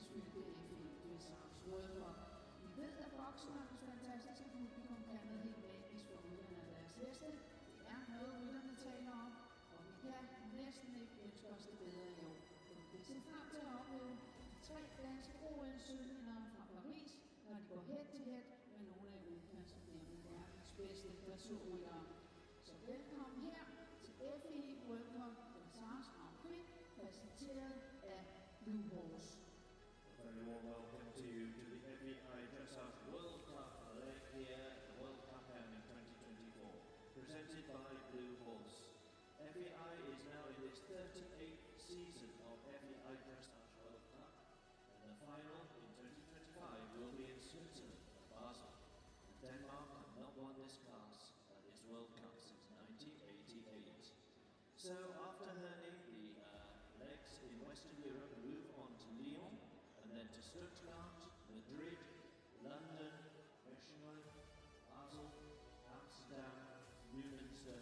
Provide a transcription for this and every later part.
prestigefyldte FEI Dressage World Cup. Vi ved, at boksernes fantastiske publikum kan noget helt magisk for rytterne af deres heste. Det er noget, rytterne taler om, og vi kan næsten ikke ønske os det bedre i år. For vi kan se frem til at opleve de 3 danske OL-sølvvindere fra Paris, når de går head til head med nogle af Europas og dermed verdens bedste dressurryttere. Så velkommen her til FEI World Cup Dressage Grand Prix, præsenteret af Blue Horse. A very warm welcome to you to the FEI Dressage World Cup leg here at the World Cup Herning 2024, presented by Blue Horse. FEI is now in its 38th season of FEI Dressage World Cup, and the final in 2025 will be in Switzerland, Basel. Denmark have not won this class at this World Cup since 1988. So after Herning, the legs in Western Europe move on to Lyon, and then to Stuttgart, Madrid, London, Mechelen, Basel, Amsterdam, Newminster,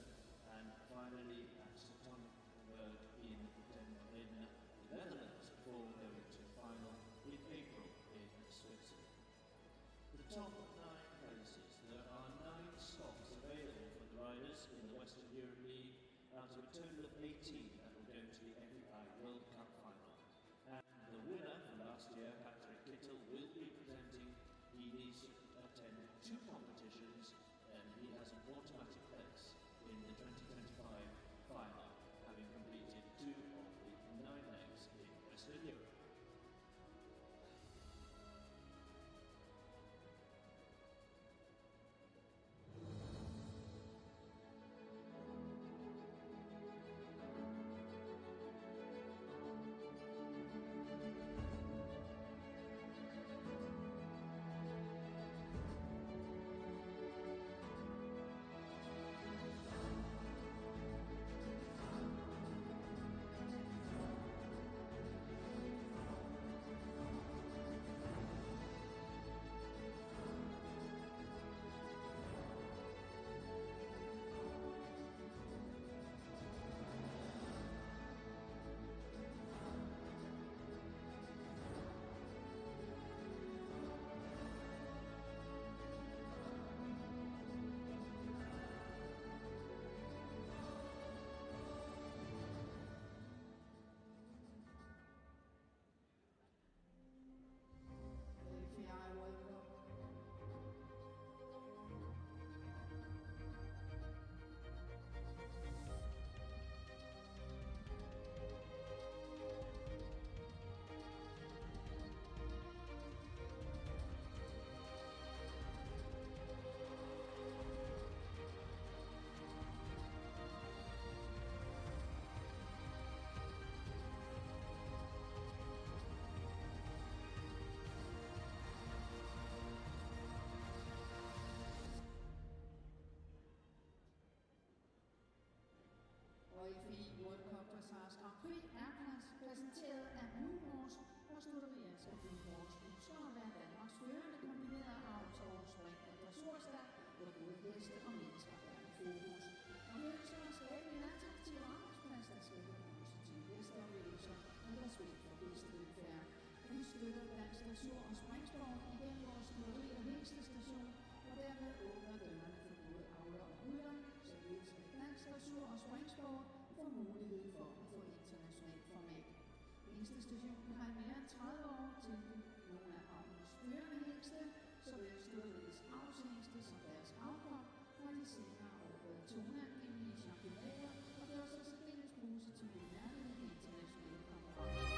and finally at Skodborg in the Netherlands before going to the final in April in Switzerland. The top 9 places. There are 9 slots available for the riders in the Western Europe League out of a total of 18 that will go to the FEI World Cup final. And the winner from last year, Patrik Kittel, will be presenting. He needs to attend 2 competitions and he has an automatic place in the 2025 final, having completed 2 of the 9 legs in Western Europe. FEI World Cup Dressage Grand Prix er præsenteret af Blue Horse og stutteriers af Blue Horse ønsker at være Danmarks førende kombinerede avlsår spring og dressurstald, hvor både heste og mennesker er i fokus. Og vi ønsker at skabe en attraktiv arbejdsplads, der skaber positive hesteoplevelser og respekt for hestevelfærd. Vi støtter dansk dressur og springsport igennem vores stutteri og hestestation, og dermed åbner dørene for både avler og rytter, således at dansk dressur og springsport får mulighed for at få internationalt format. Hestestationen har i mere end 30 år tilbudt nogle af avlens førende heste, såvel stutteriets avlsheste som deres afkom, og de senere år været toneangivelige championater og gjort sig særdeles positivt i nærheden i internationale konkurrencer.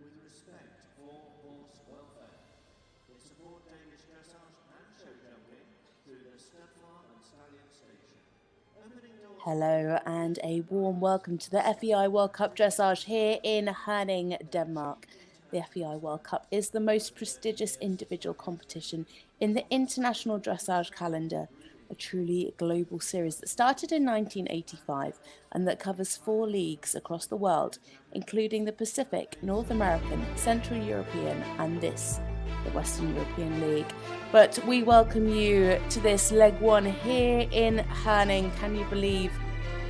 with respect for horse welfare. They support Danish dressage and show jumping through the stud farm and stallion station. Hello and a warm welcome to the FEI World Cup Dressage here in Herning, Denmark. The FEI World Cup is the most prestigious individual competition in the international dressage calendar, a truly global series that started in 1985 and that covers 4 leagues across the world, including the Pacific, North American, Central European and the Western European League. But we welcome you to this leg 1 here in Herning. Can you believe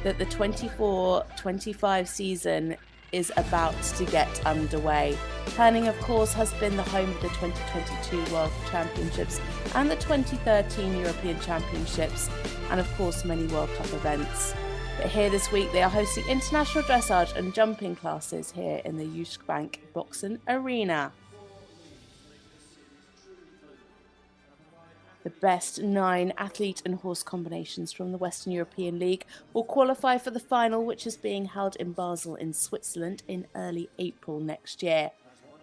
that the 24-25 season is about to get underway? Herning, of course, has been the home of the 2022 World Championships and the 2013 European Championships, and of course many World Cup events. But here this week they are hosting international dressage and jumping classes here in the Jyske Bank Boxen Arena. The best 9 athlete and horse combinations from the Western European League will qualify for the final, which is being held in Basel in Switzerland in early April next year.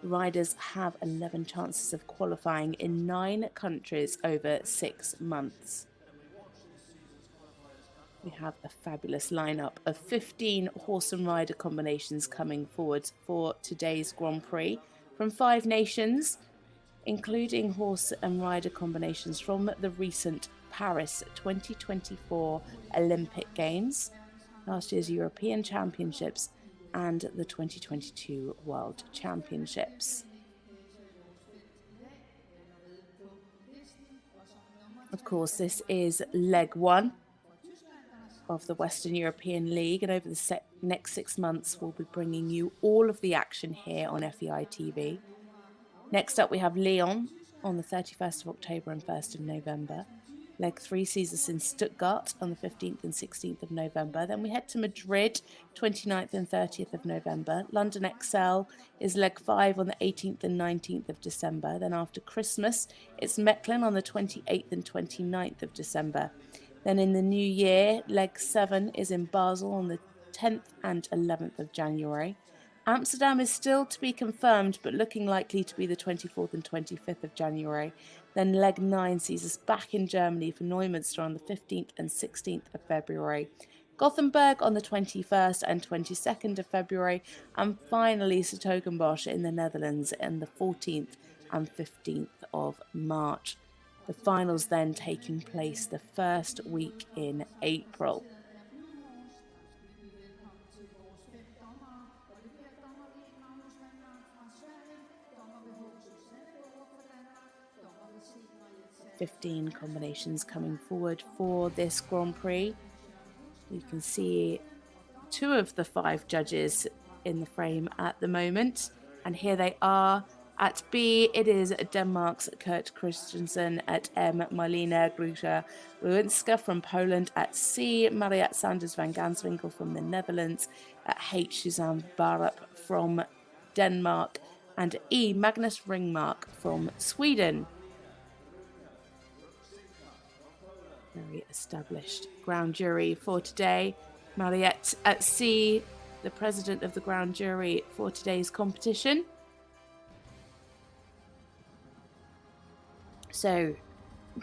The riders have 11 chances of qualifying in 9 countries over 6 months. We have a fabulous lineup of 15 horse and rider combinations coming forward for today's Grand Prix from 5 nations, including horse and rider combinations from the recent Paris 2024 Olympic Games, last year's European Championships and the 2022 World Championships. Of course, this is leg 1 of the Western European League, and over the next 6 months we'll be bringing you all of the action here on FEI TV. Next up we have Lyon on the 31st of October and 1st of November. Leg 3 sees us in Stuttgart on the 15th and 16th of November. Then we head to Madrid, 29th and 30th of November. London Excel is leg 5 on the 18th and 19th of December. Then after Christmas, it's Mechlin on the 28th and 29th of December. Then in the new year, leg 7 is in Basel on the 10th and 11th of January. Amsterdam is still to be confirmed, but looking likely to be the 24th and 25th of January. Then leg 9 sees us back in Germany for Neumünster on the 15th and 16th of February. Gothenburg on the 21st and 22nd of February. And finally, 's-Hertogenbosch in the Netherlands on the 14th and 15th of March. The finals then taking place the first week in April. "15 combinations coming forward for this Grand Prix." You can see 2 of the 5 judges in the frame at the moment, and here they are. At B, it is Denmark's Kurt Christensen. At M, Marlene Grusha-Ruinska from Poland. At C, Mariette Sanders van Ganswinkel from the Netherlands. At H, Suzanne Barup from Denmark. And at E, Magnus Ringmark from Sweden. Very established ground jury for today. Mariette at C, the president of the ground jury for today's competition. So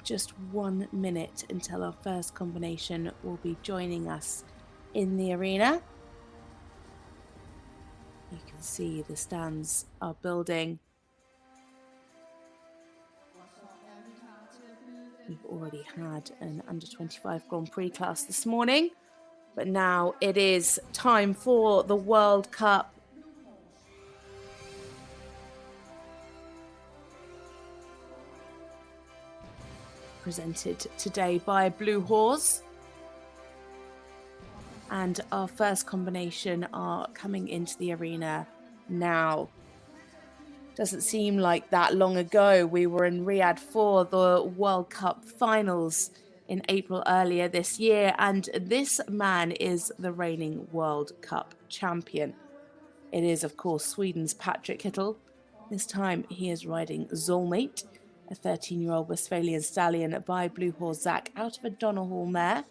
just 1 minute until our first combination will be joining us in the arena. You can see the stands are building. We've already had an under-25 Grand Prix class this morning, but now it is time for the World Cup. Presented today by Blue Horse. And our first combination are coming into the arena now. Doesn't seem like that long ago we were in Riyadh for the World Cup finals in April earlier this year, and this man is the reigning World Cup champion. It is, of course, Sweden's Patrik Kittel. This time he is riding Zolmate, a 13-year-old Westphalian stallion by Blue Horse Zach out of a Donnerhall mare.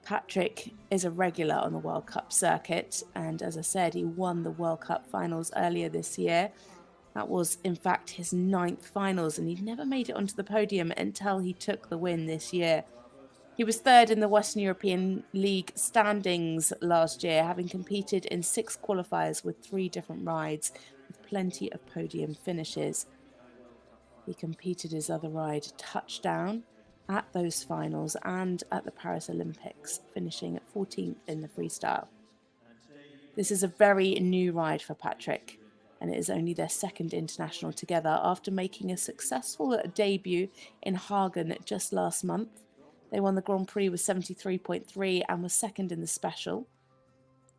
Patrik is a regular on the World Cup circuit, and as I said, he won the World Cup finals earlier this year. That was, in fact, his 9th finals, and he'd never made it onto the podium until he took the win this year. He was 3rd in the Western European League standings last year, having competed in 6 qualifiers with 3 different rides, with plenty of podium finishes. He competed his other ride touchdown at those finals and at the Paris Olympics, finishing at 14th in the freestyle. This is a very new ride for Patrik, and it is only their second international together after making a successful debut in Herning just last month. They won the Grand Prix with 73.3 and was second in the special.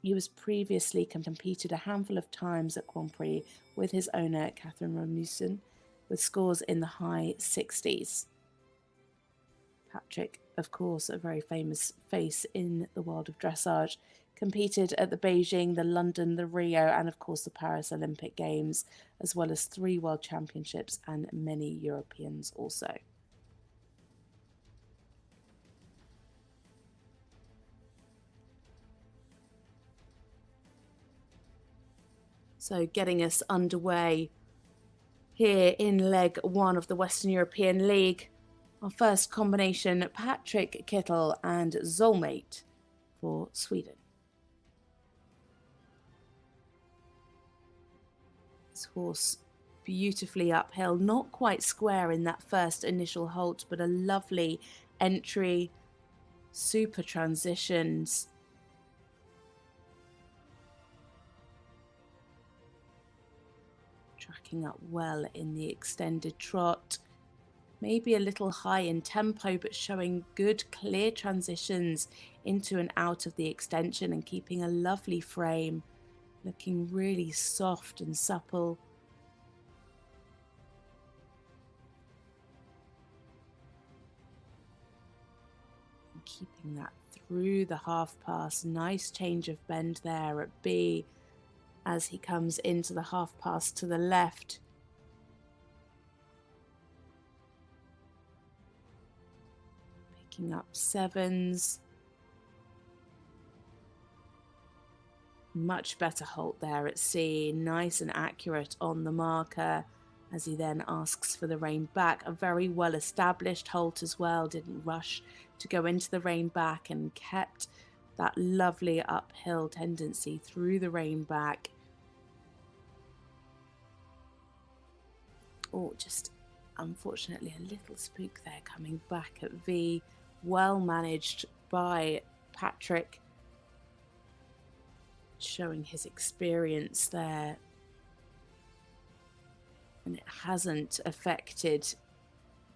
He was previously competed a handful of times at Grand Prix with his owner Cathrine Laudrup-Dufour, with scores in the high 60s. Patrik, of course, a very famous face in the world of dressage, competed at the Beijing, the London, the Rio, and of course the Paris Olympic Games, as well as 3 World Championships and many Europeans also. So getting us underway here in leg 1 of the Western European League, our first combination, Patrik Kittel and Zolmate for Sweden. This horse beautifully uphill, not quite square in that first initial halt, but a lovely entry, super transitions. Tracking up well in the extended trot. Maybe a little high in tempo, but showing good clear transitions into and out of the extension and keeping a lovely frame, looking really soft and supple. And keeping that through the half pass. Nice change of bend there at B as he comes into the half pass to the left. Picking up 7s. Much better halt there at C. Nice and accurate on the marker as he then asks for the rein back. A very well established halt as well. Didn't rush to go into the rein back and kept that lovely uphill tendency through the rein back. Oh, just unfortunately a little spook there coming back at V. Well managed by Patrik, showing his experience there. And it hasn't affected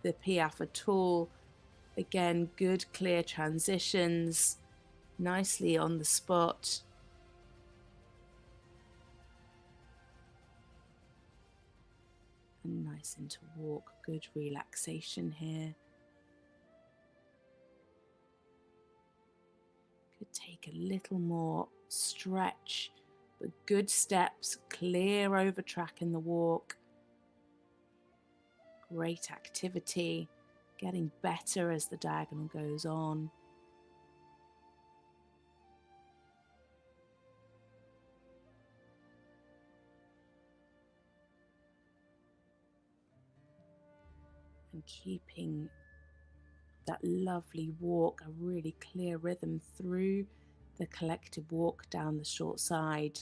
the Piaffe at all. Again, good clear transitions, nicely on the spot. And nice into walk, good relaxation here. Could take a little more stretch, but good steps, clear over track in the walk. Great activity, getting better as the diagonal goes on. And keeping that lovely walk, a really clear rhythm through the collective walk down the short side.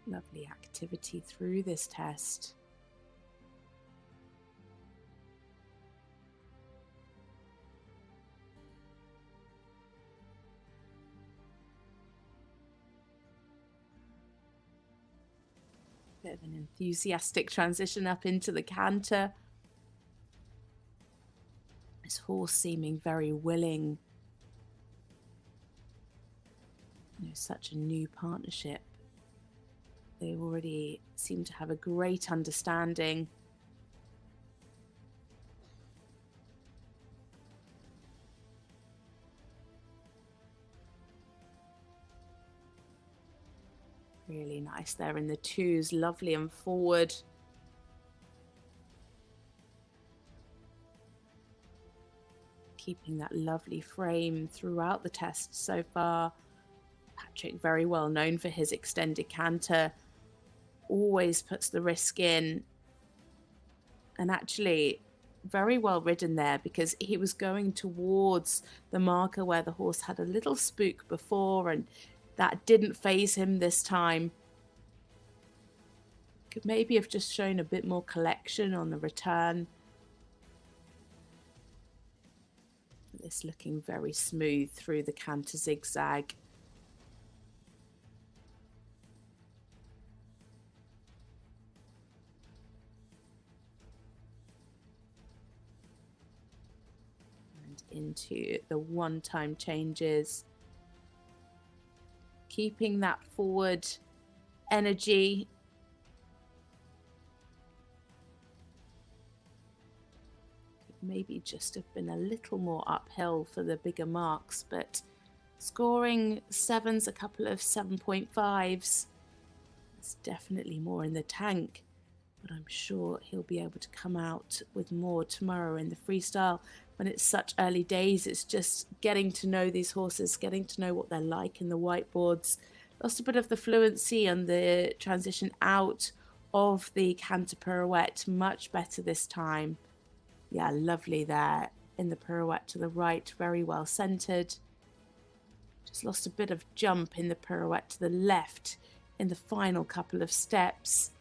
Lovely activity through this test. Bit of an enthusiastic transition up into the canter. This horse seeming very willing. You know, such a new partnership. They already seem to have a great understanding. Really nice there in the 2s, lovely and forward. Keeping that lovely frame throughout the test so far. Patrik, very well known for his extended canter, always puts the risk in. And actually, very well ridden there, because he was going towards the marker where the horse had a little spook before, and that didn't faze him this time. Could maybe have just shown a bit more collection on the return. This looking very smooth through the canter zigzag. And into the one-time changes. Keeping that forward energy. Maybe just have been a little more uphill for the bigger marks, but scoring 7s, a couple of 7.5s, it's definitely more in the tank. But I'm sure he'll be able to come out with more tomorrow in the freestyle. When it's such early days, it's just getting to know these horses, getting to know what they're like in the whiteboards. Lost a bit of the fluency on the transition out of the canter pirouette, much better this time. Yeah, lovely there in the pirouette to the right, very well centered. Just lost a bit of jump in the pirouette to the left in the final couple of steps.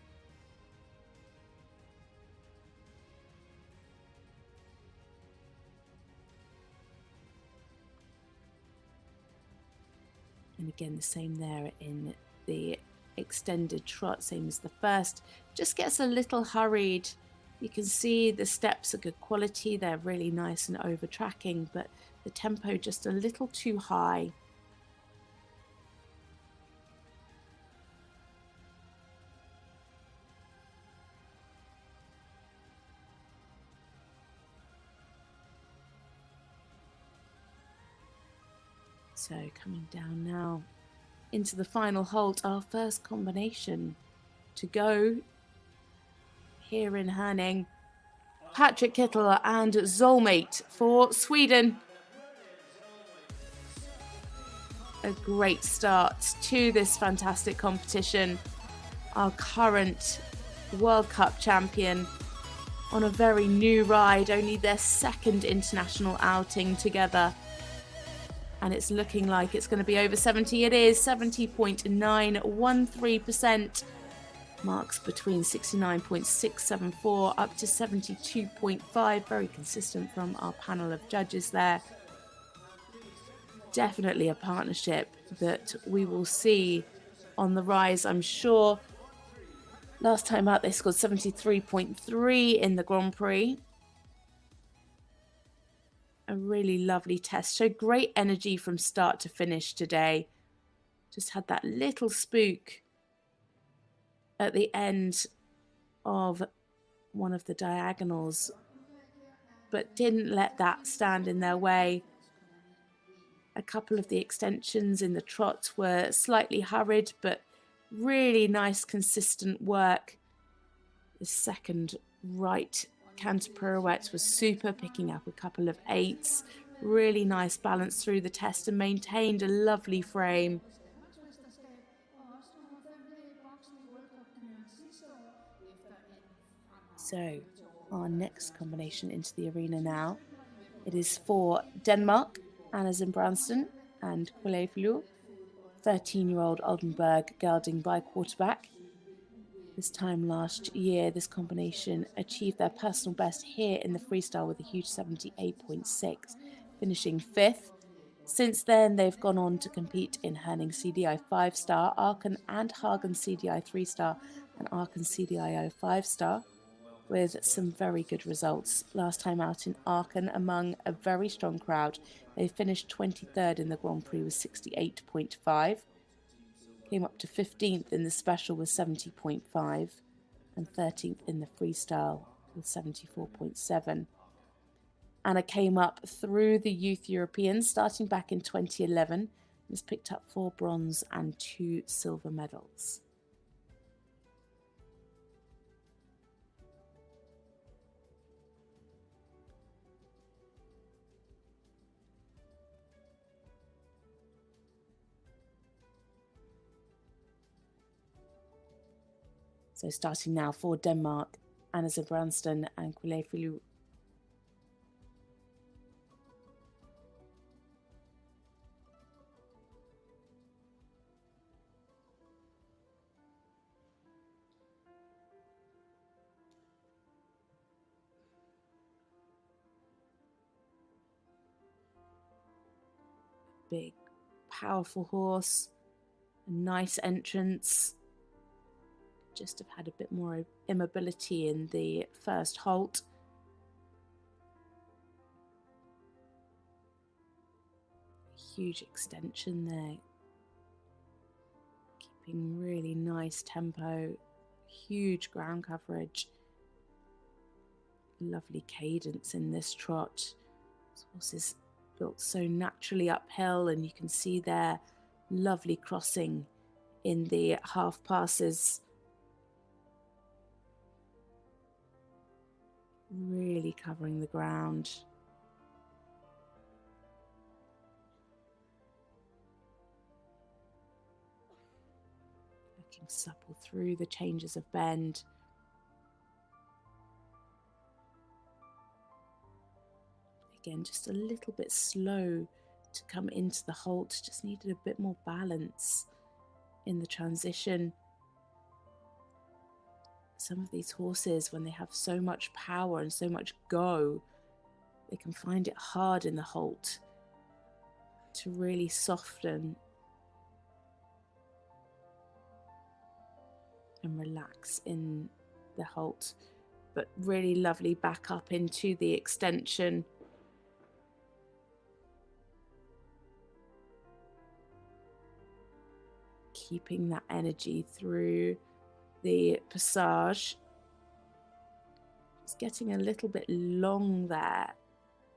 And again, the same there in the extended trot, same as the first. Just gets a little hurried. You can see the steps are good quality. They're really nice and over tracking, but the tempo just a little too high. So coming down now into the final halt, our first combination to go here in Herning. Patrik Kittel and Zolmate for Sweden. A great start to this fantastic competition. Our current World Cup champion on a very new ride, only their second international outing together. And it's looking like it's going to be over 70. It is 70.913%. Marks between 69.674 up to 72.5. Very consistent from our panel of judges there. Definitely a partnership that we will see on the rise, I'm sure. Last time out, they scored 73.3 in the Grand Prix. A really lovely test. Showed great energy from start to finish today. Just had that little spook at the end of one of the diagonals, but didn't let that stand in their way. A couple of the extensions in the trot were slightly hurried, but really nice, consistent work. The second right canter pirouette was super, picking up a couple of 8s. Really nice balance through the test and maintained a lovely frame. So our next combination into the arena now. It is for Denmark, Anna Zibrandtsen and Kohlschmidt, 13-year-old Oldenburg gelding by quarterback. This time last year, this combination achieved their personal best here in the freestyle with a huge 78.6, finishing 5th. Since then, they've gone on to compete in Herning CDI 5-star, Aachen and Hagen CDI 3-star, and Aachen CDIO 5-star, with some very good results. Last time out in Aachen, among a very strong crowd, they finished 23rd in the Grand Prix with 68.5. Came up to 15th in the special with 70.5 and 13th in the freestyle with 74.7. Anna came up through the Youth Europeans starting back in 2011 and has picked up 4 bronze and 2 silver medals. So starting now for Denmark, Anna Zibrandtsen and Kohlschmidt Big, powerful horse. A nice entrance. Just have had a bit more immobility in the first halt. Huge extension there. Keeping really nice tempo. Huge ground coverage. Lovely cadence in this trot. This horse is built so naturally uphill, and you can see there lovely crossing in the half passes. Really covering the ground. Looking supple through the changes of bend. Again, just a little bit slow to come into the halt. Just needed a bit more balance in the transition. Some of these horses, when they have so much power and so much go, they can find it hard in the halt to really soften and relax in the halt. But really lovely back up into the extension. Keeping that energy through the passage. It's getting a little bit long there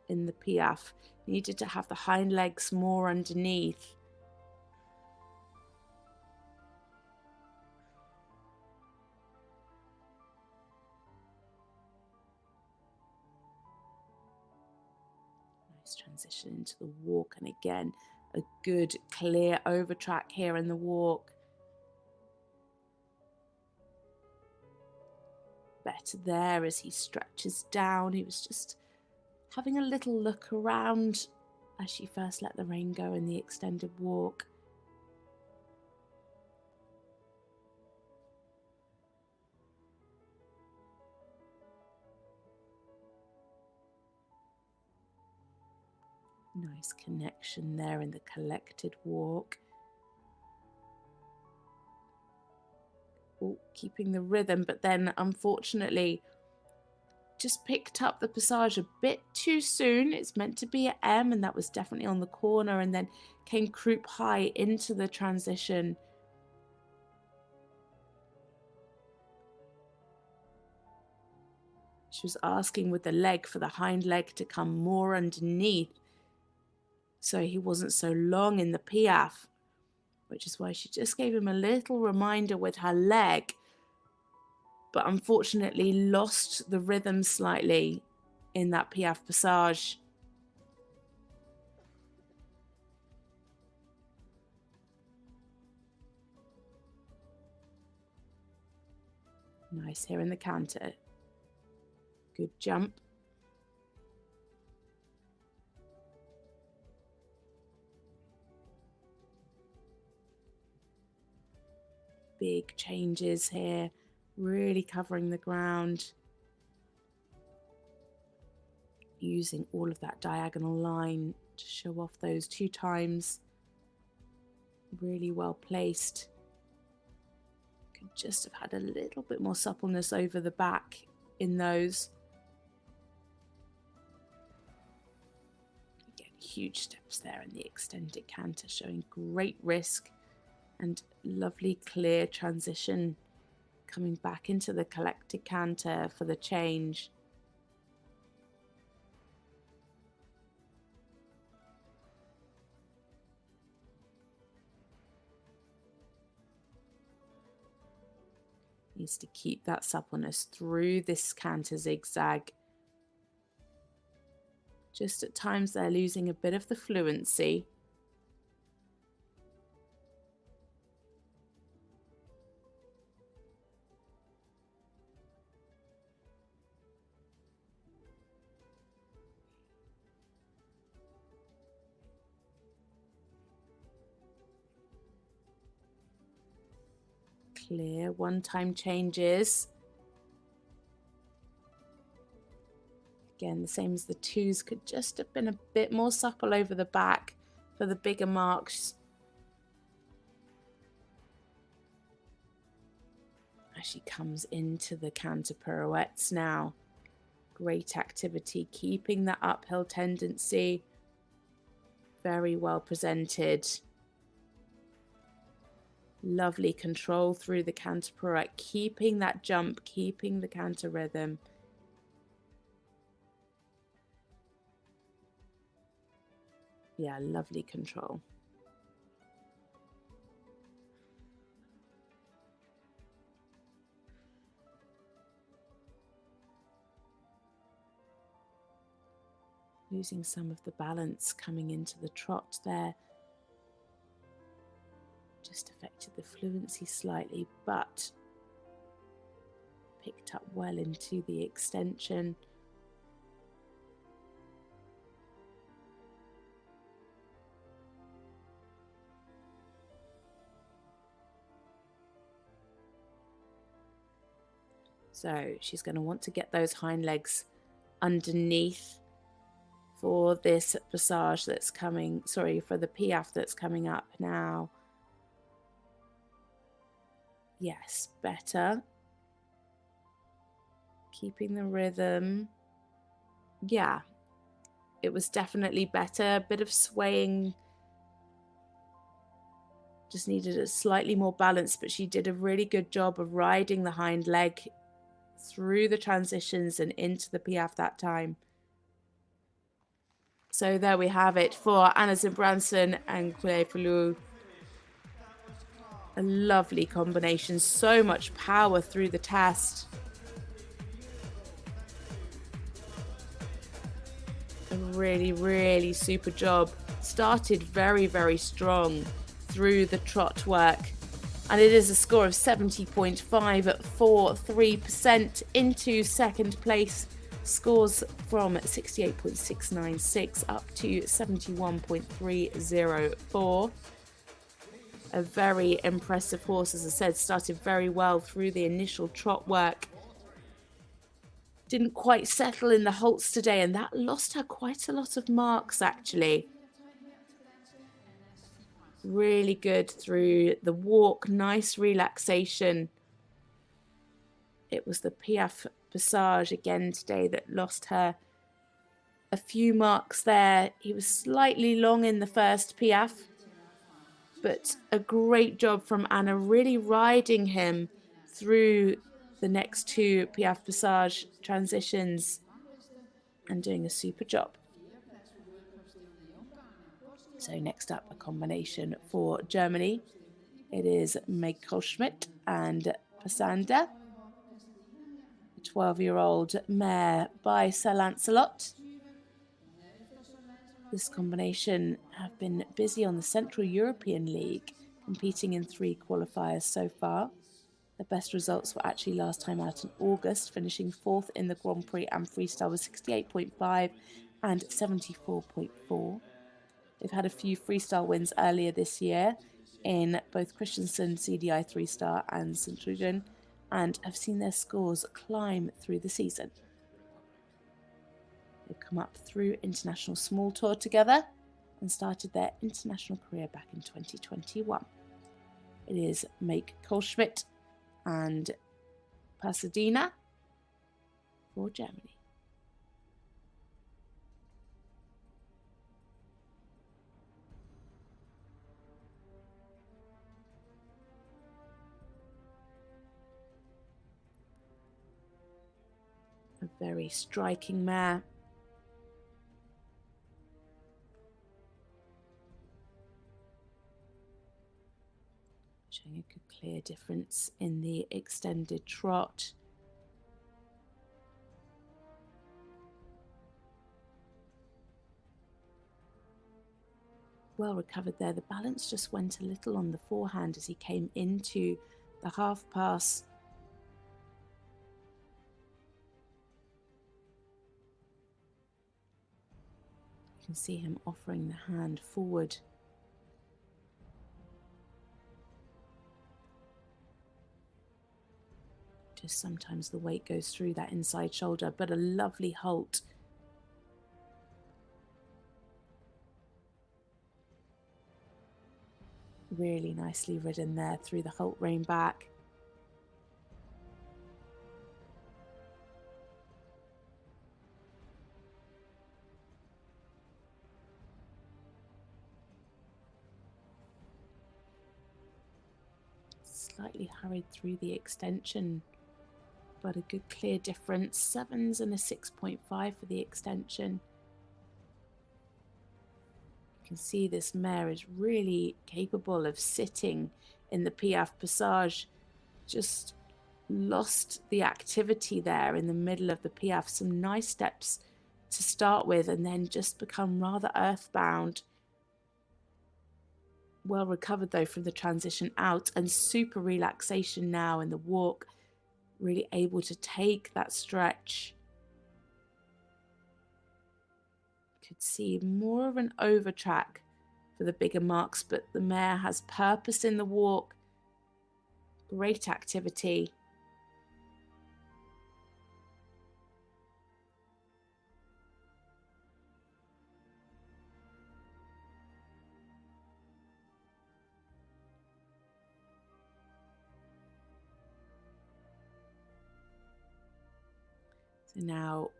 in the piaffe. Needed to have the hind legs more underneath. Nice transition into the walk, and again a good clear over track here in the walk. Better there as he stretches down. He was just having a little look around as she first let the rein go in the extended walk. Nice connection there in the collected walk. Oh, keeping the rhythm, but then unfortunately just picked up the passage a bit too soon. It's meant to be an M, and that was definitely on the corner, and then came croup high into the transition. She was asking with the leg for the hind leg to come more underneath, so he wasn't so long in the piaffe, which is why she just gave him a little reminder with her leg, but unfortunately lost the rhythm slightly in that piaffe passage. Nice here in the canter. Good jump. Big changes here, really covering the ground. Using all of that diagonal line to show off those 2 times. Really well placed. Could just have had a little bit more suppleness over the back in those. Again, huge steps there in the extended canter, showing great risk. And lovely clear transition coming back into the collected canter for the change. Needs to keep that suppleness through this canter zigzag. Just at times they're losing a bit of the fluency. Clear one-time changes. Again, the same as the twos, could just have been a bit more supple over the back for the bigger marks. As she comes into the canter pirouettes now. Great activity, keeping that uphill tendency. Very well presented. Lovely control through the canter pirouette, keeping that jump, keeping the canter rhythm. Yeah, lovely control. Losing some of the balance coming into the trot there. Just affected the fluency slightly, but picked up well into the extension. So she's going to want to get those hind legs underneath for this passage that's coming, for the piaffe that's coming up now. Yes, better. Keeping the rhythm. Yeah, it was definitely better. A bit of swaying. Just needed a slightly more balance, but she did a really good job of riding the hind leg through the transitions and into the piaffe that time. So there we have it for Anna Zibrandtsen and Kohlschmidt. A lovely combination, so much power through the test. A really, really super job. Started very, very strong through the trot work. And it is a score of 70.543% into second place. Scores from 68.696 up to 71.304. A very impressive horse, as I said, started very well through the initial trot work. Didn't quite settle in the halts today, and that lost her quite a lot of marks, actually. Really good through the walk, nice relaxation. It was the piaffe passage again today that lost her a few marks there. He was slightly long in the first piaffe, but a great job from Anna, really riding him through the next two piaffe passage transitions and doing a super job. So next up, a combination for Germany. It is Maik Kohlschmidt and Passander. 12-year-old mare by Sir Lancelot. This combination have been busy on the Central European League, competing in 3 qualifiers so far. The best results were actually last time out in August, finishing 4th in the Grand Prix and freestyle with 68.5 and 74.4. They've had a few freestyle wins earlier this year in both Christensen, CDI 3-star and St. Truiden, and have seen their scores climb through the season. They've come up through International Small Tour together and started their international career back in 2021. It is Maik Kohlschmidt and Pasadena for Germany. A very striking mare. Showing a good clear difference in the extended trot. Well recovered there. The balance just went a little on the forehand as he came into the half pass. You can see him offering the hand forward. Just sometimes the weight goes through that inside shoulder, but a lovely halt. Really nicely ridden there through the halt rein back. Slightly hurried through the extension, but a good clear difference. 7s and a 6.5 for the extension. You can see this mare is really capable of sitting in the Piaffe Passage. Just lost the activity there in the middle of the Piaffe. Some nice steps to start with and then just become rather earthbound. Well recovered though from the transition out, and super relaxation now in the walk. Really able to take that stretch. Could see more of an over track for the bigger marks, but the mare has purpose in the walk. Great activity. So now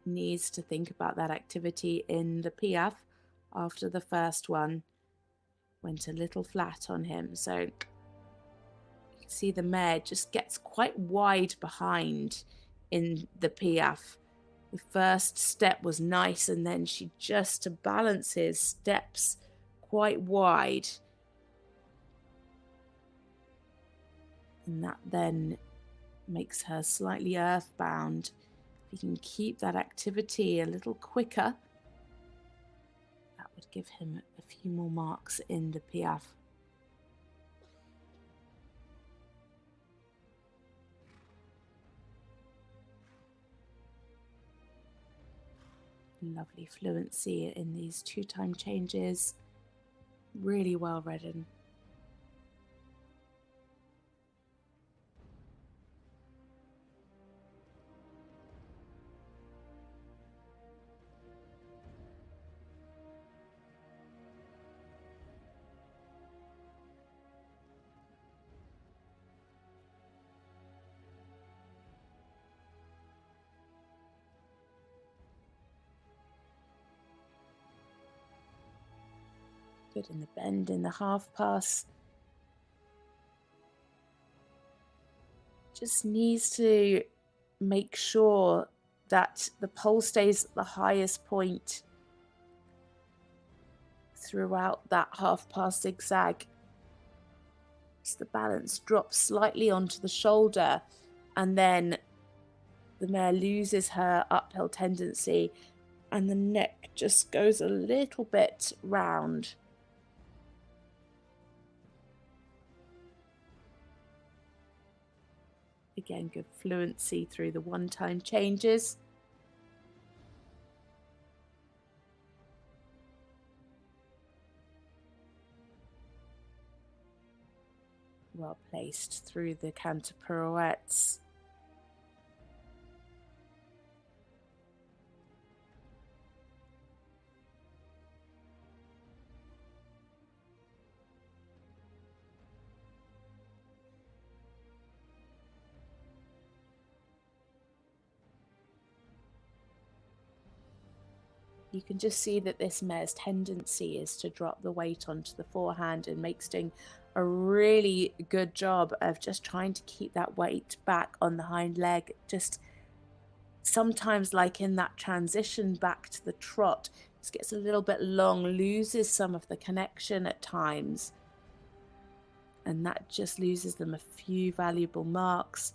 needs to think about that activity in the Piaffe after the first one. Went a little flat on him. So you can see the mare just gets quite wide behind in the Piaffe. The first step was nice, and then she just to balance his steps quite wide. And that then makes her slightly earthbound. If he can keep that activity a little quicker, that would give him a few more marks in the Piaffe. Lovely fluency in these 2-time changes. Really well ridden. Good in the bend in the half pass. Just needs to make sure that the pole stays at the highest point throughout that half pass zigzag. So the balance drops slightly onto the shoulder, and then the mare loses her uphill tendency and the neck just goes a little bit round. Again, good fluency through the 1-time changes. Well placed through the canter pirouettes. You can just see that this mare's tendency is to drop the weight onto the forehand, and Maik's doing a really good job of just trying to keep that weight back on the hind leg. Just sometimes, like in that transition back to the trot, just gets a little bit long, loses some of the connection at times, and that just loses them a few valuable marks.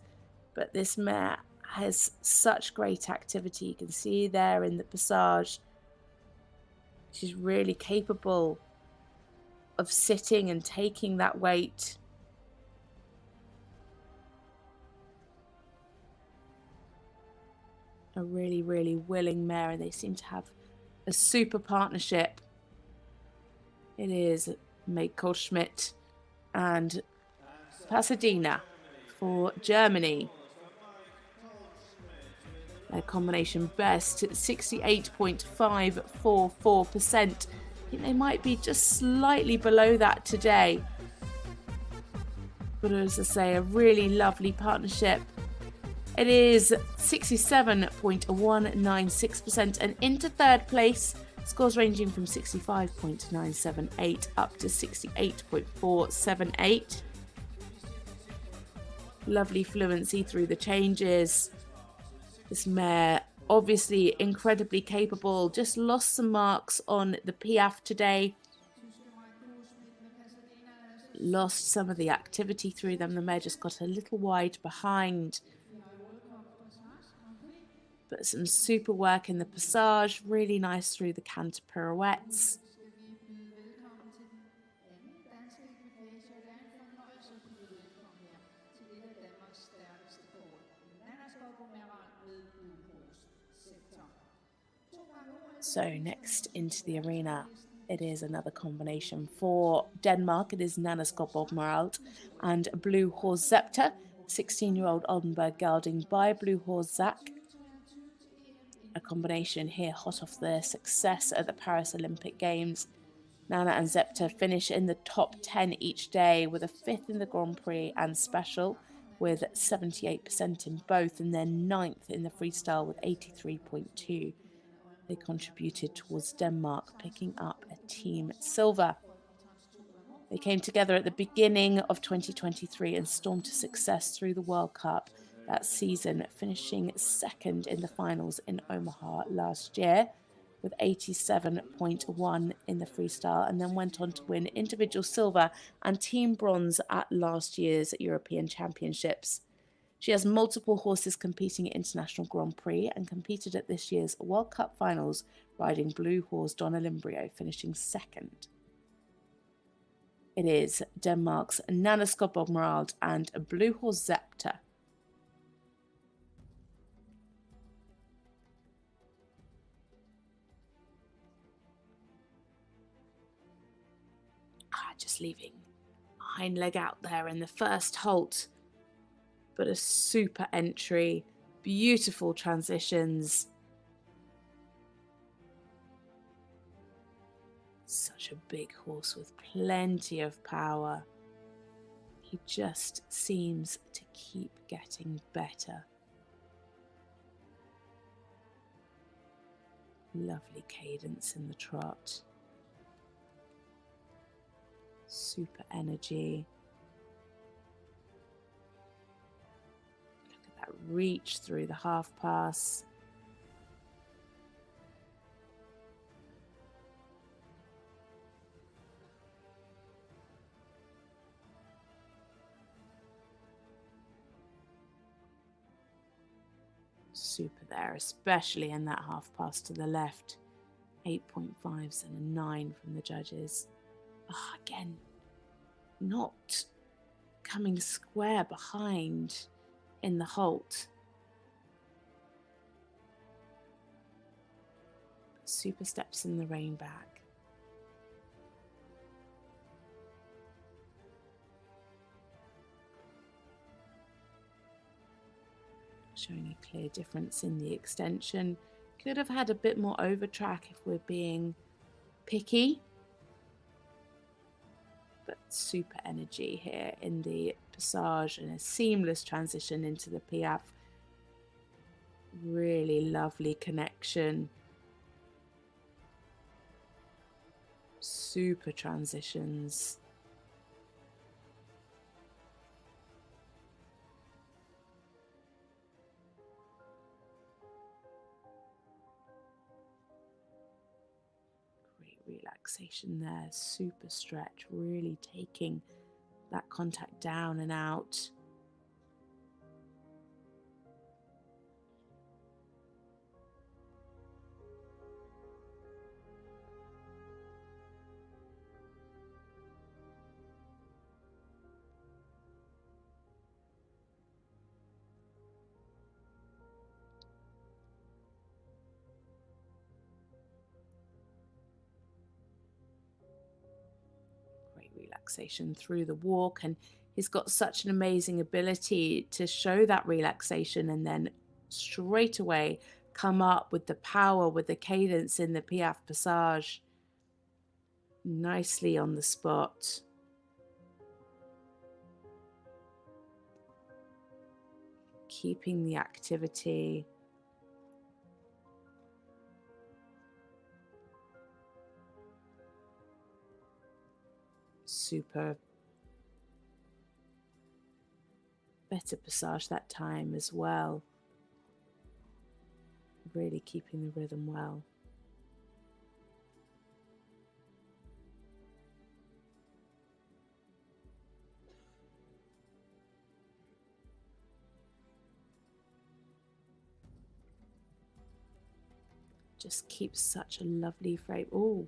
But this mare has such great activity. You can see there in the passage, she's really capable of sitting and taking that weight. A really, really willing mare, and they seem to have a super partnership. It is Maik Kohlschmidt and Pasadena for Germany. Their combination best at 68.544%. think they might be just slightly below that today. But as I say, a really lovely partnership. It is 67.196%, and into third place, scores ranging from 65.978 up to 68.478. Lovely fluency through the changes. This mare, obviously incredibly capable, just lost some marks on the Piaffe today. Lost some of the activity through them. The mare just got a little wide behind. But some super work in the passage, really nice through the canter pirouettes. So next into the arena, it is another combination for Denmark. It is Nanna Skodborg Merrald and Blue Horse Zepter, 16-year-old Oldenburg gelding by Blue Horse Zach. A combination here hot off their success at the Paris Olympic Games. Nanna and Zepter finish in the top 10 each day, with a 5th in the Grand Prix and Special with 78% in both, and then 9th in the freestyle with 83.2. They contributed towards Denmark picking up a team silver. They came together at the beginning of 2023 and stormed to success through the World Cup that season, finishing second in the finals in Omaha last year with 87.1 in the freestyle, and then went on to win individual silver and team bronze at last year's European Championships. She has multiple horses competing at International Grand Prix and competed at this year's World Cup finals, riding Blue Horse Donna Limbrio, finishing second. It is Denmark's Nanna Skodborg Merrald and Blue Horse Zepter. Just leaving hind leg out there in the first halt. But a super entry, beautiful transitions. Such a big horse with plenty of power. He just seems to keep getting better. Lovely cadence in the trot. Super energy. Look at that reach through the half pass. Super there, especially in that half pass to the left. 8.5s and a 9 from the judges. Again, not coming square behind in the halt. Super steps in the rein back. Showing a clear difference in the extension. Could have had a bit more over track if we're being picky. But super energy here in the passage and a seamless transition into the Piaffe. Really lovely connection. Super transitions. Relaxation there, super stretch, really taking that contact down and out. Relaxation through the walk, and he's got such an amazing ability to show that relaxation and then straight away come up with the power, with the cadence in the Piaffe passage. nicely on the spot. Keeping the activity. Super. Better passage that time as well. Really keeping the rhythm well. Just keeps such a lovely frame. Oh,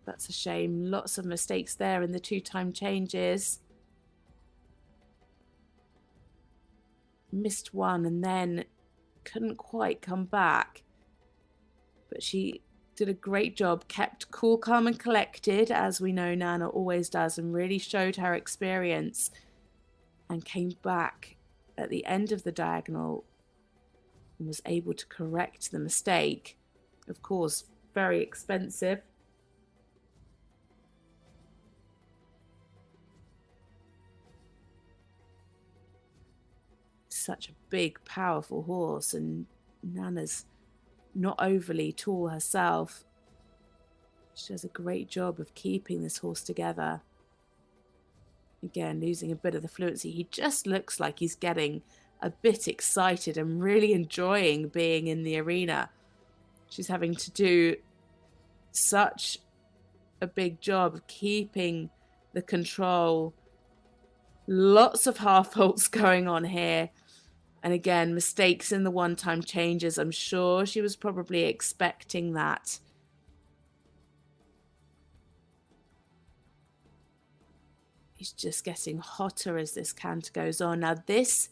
that's a shame. Lots of mistakes there in the two-time changes. Missed one and then couldn't quite come back. But she did a great job, kept cool, calm and collected, as we know Nanna always does, and really showed her experience and came back at the end of the diagonal and was able to correct the mistake. Of course, very expensive. Such a big, powerful horse, and Nanna's not overly tall herself. She does a great job of keeping this horse together. Again, losing a bit of the fluency. He just looks like he's getting a bit excited and really enjoying being in the arena. She's having to do such a big job of keeping the control. Lots of half faults going on here. And again, mistakes in the one-time changes. I'm sure she was probably expecting that. He's just getting hotter as this canter goes on. Now, this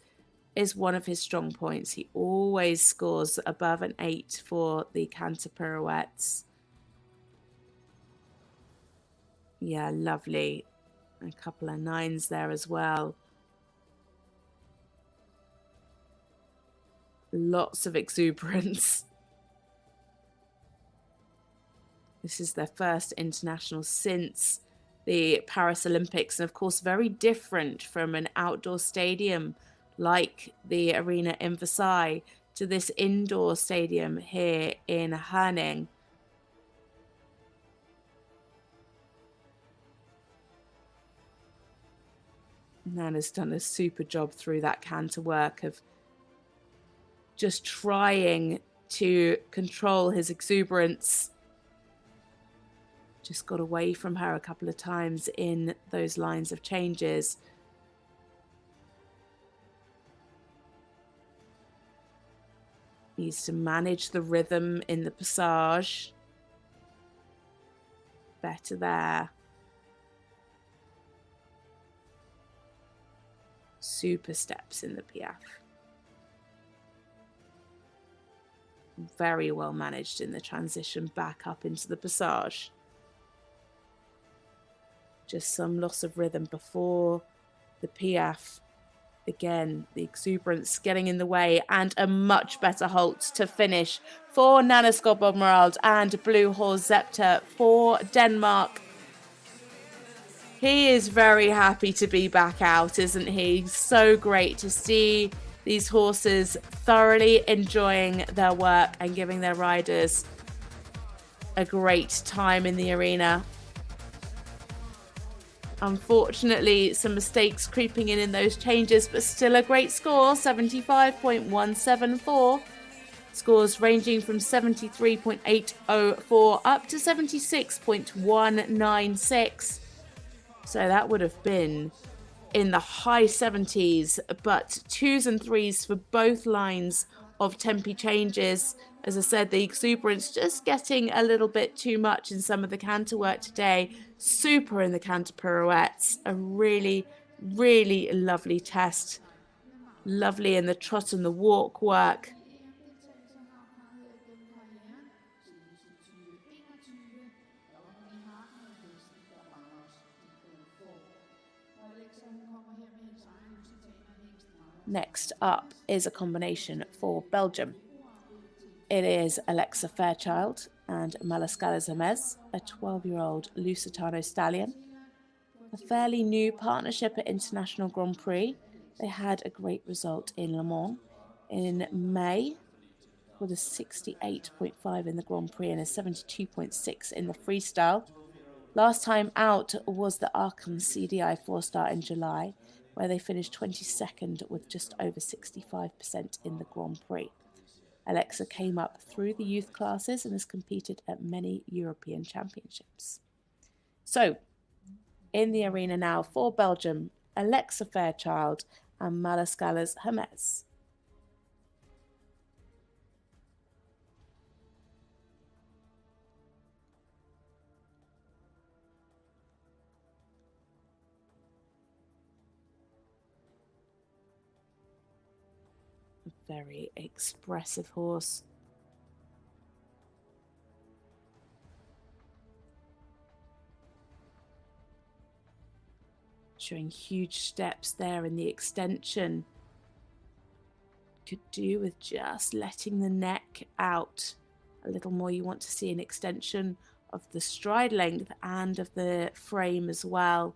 is one of his strong points. He always scores above an 8 for the canter pirouettes. Yeah, lovely. A couple of 9s there as well. Lots of exuberance. This is their first international since the Paris Olympics, and of course very different from an outdoor stadium like the arena in Versailles to this indoor stadium here in Herning. Nanna's done a super job through that canter work of just trying to control his exuberance. Just got away from her a couple of times in those lines of changes. Needs to manage the rhythm in the passage. Better there. Super steps in the piaffe. Very well managed in the transition back up into the passage. Just some loss of rhythm before the piaffe. Again, the exuberance getting in the way, and a much better halt to finish for Nanna Skodborg Merrald and Blue Horse Zepter for Denmark. He is very happy to be back out, isn't he? So great to see these horses thoroughly enjoying their work and giving their riders a great time in the arena. Unfortunately, some mistakes creeping in those changes, but still a great score, 75.174. Scores ranging from 73.804 up to 76.196. So that would have been in the high 70s, but 2s and 3s for both lines of tempi changes. As I said, the exuberance just getting a little bit too much in some of the canter work today. Super in the canter pirouettes. A really, really lovely test. Lovely in the trot and the walk work. Next up is a combination for Belgium. It is Alexa Fairchild and Malascalas Hermes, a 12-year-old Lusitano stallion. A fairly new partnership at International Grand Prix. They had a great result in Le Mans in May with a 68.5 in the Grand Prix and a 72.6 in the freestyle. Last time out was the Aachen CDI 4-star in July, where they finished 22nd with just over 65% in the Grand Prix. Alexa came up through the youth classes and has competed at many European championships. So, in the arena now for Belgium, Alexa Fairchild and Malascalas Hermes. A very expressive horse. Showing huge steps there in the extension. Could do with just letting the neck out a little more. You want to see an extension of the stride length and of the frame as well.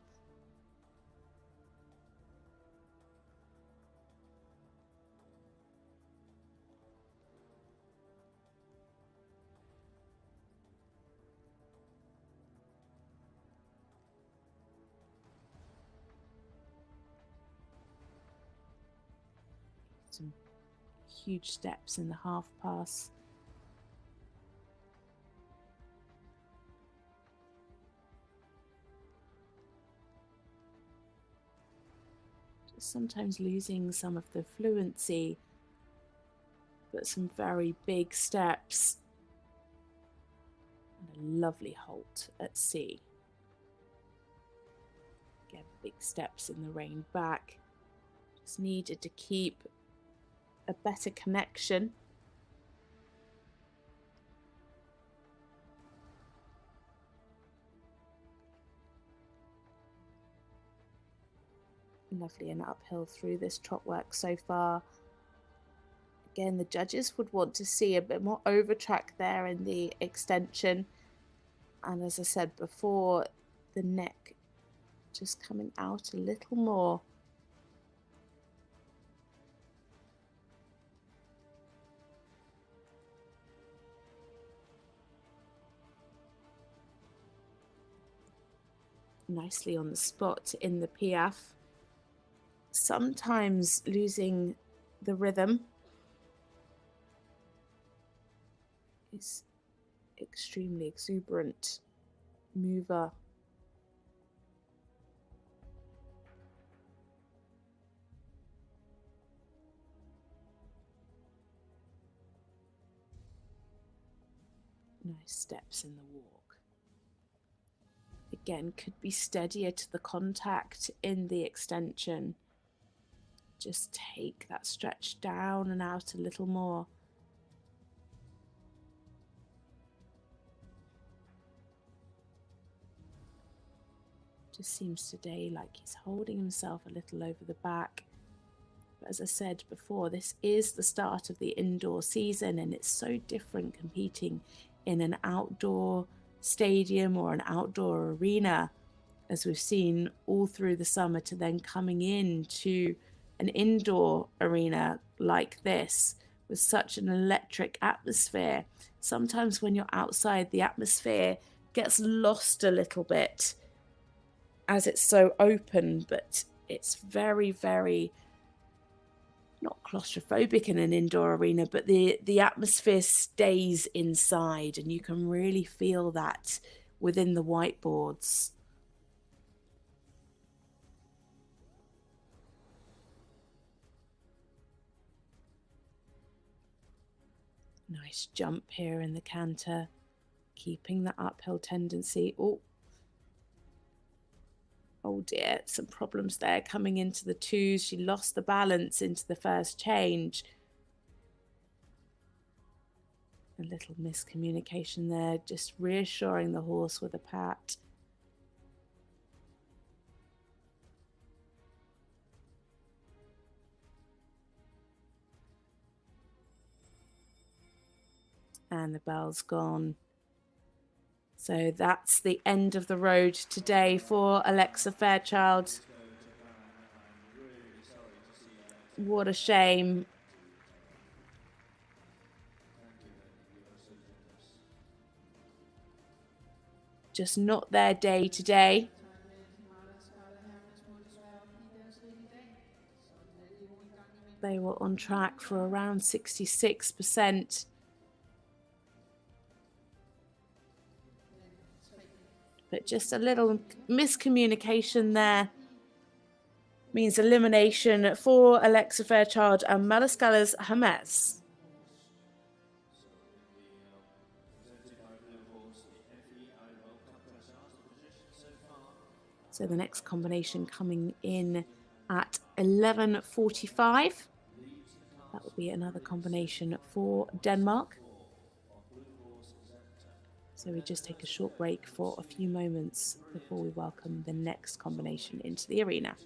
Some huge steps in the half pass. Just sometimes losing some of the fluency, but some very big steps. And a lovely halt at sea. Again, big steps in the rein back. Just needed to keep a better connection. Lovely and uphill through this trot work so far. Again, the judges would want to see a bit more over track there in the extension. And as I said before, the neck just coming out a little more. Nicely on the spot in the Piaffe. Sometimes losing the rhythm. Is extremely exuberant mover. Nice steps in the walk. Again, could be steadier to the contact in the extension. Just take that stretch down and out a little more. Just seems today like he's holding himself a little over the back. But as I said before, this is the start of the indoor season, and it's so different competing in an outdoor stadium or an outdoor arena, as we've seen all through the summer, to then coming into an indoor arena like this with such an electric atmosphere. Sometimes when you're outside, the atmosphere gets lost a little bit as it's so open, but it's very, very not claustrophobic in an indoor arena, but the atmosphere stays inside, and you can really feel that within the whiteboards. Nice jump here in the canter, keeping that uphill tendency. Oh dear, some problems there coming into the twos. She lost the balance into the first change. A little miscommunication there, just reassuring the horse with a pat. And the bell's gone. So that's the end of the road today for Alexa Fairchild. What a shame. Just not their day today. They were on track for around 66%. But just a little miscommunication there means elimination for Alexa Fairchild and Malaskalas Hames. So the next combination coming in at 11:45. That will be another combination for Denmark. So we just take a short break for a few moments before we welcome the next combination into the arena.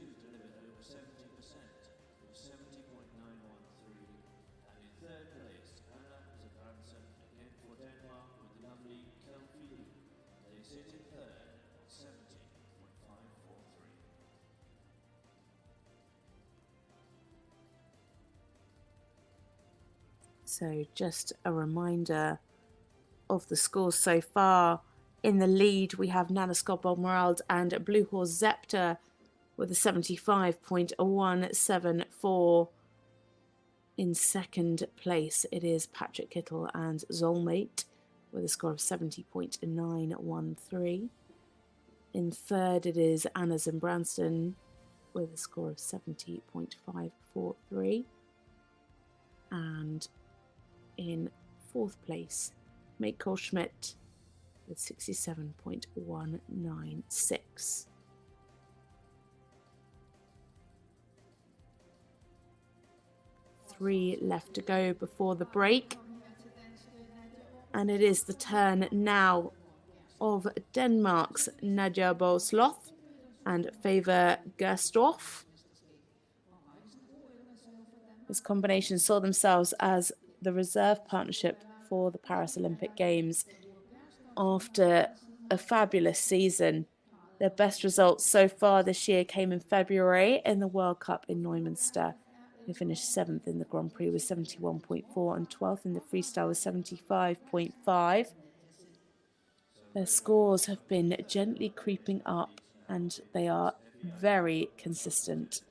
So just a reminder of the scores so far. In the lead, we have Nanna, Skodborg, Merrald and Blue Horse Zepter with a 75.174. In second place, it is Patrik Kittel and Zolmate with a score of 70.913. In third, it is Anna Zibrandtsen with a score of 70.543. And in fourth place, Maik Kohlschmidt with 67.196. Three left to go before the break. And it is the turn now of Denmark's Naja Abildgaard and FEI Dressage. This combination saw themselves as the reserve partnership for the Paris Olympic Games after a fabulous season. Their best results so far this year came in February in the World Cup in Neumünster. They finished 7th in the Grand Prix with 71.4 and 12th in the freestyle with 75.5. Their scores have been gently creeping up and they are very consistent.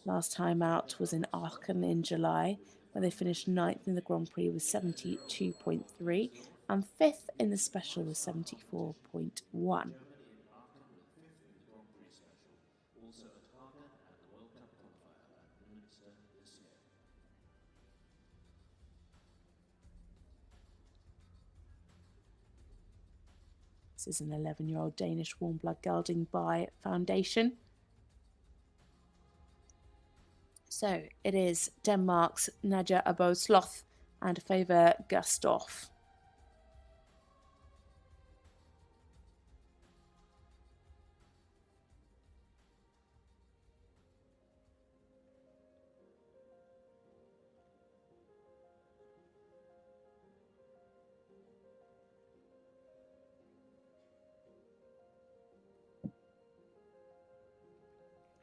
Last time out was in Aachen in July, where they finished 9th in the Grand Prix with 72.3 and 5th in the special with 74.1. This is an 11-year-old Danish warm blood gelding by Foundation. So it is Denmark's Naja Abildgaard and FEI Dressage.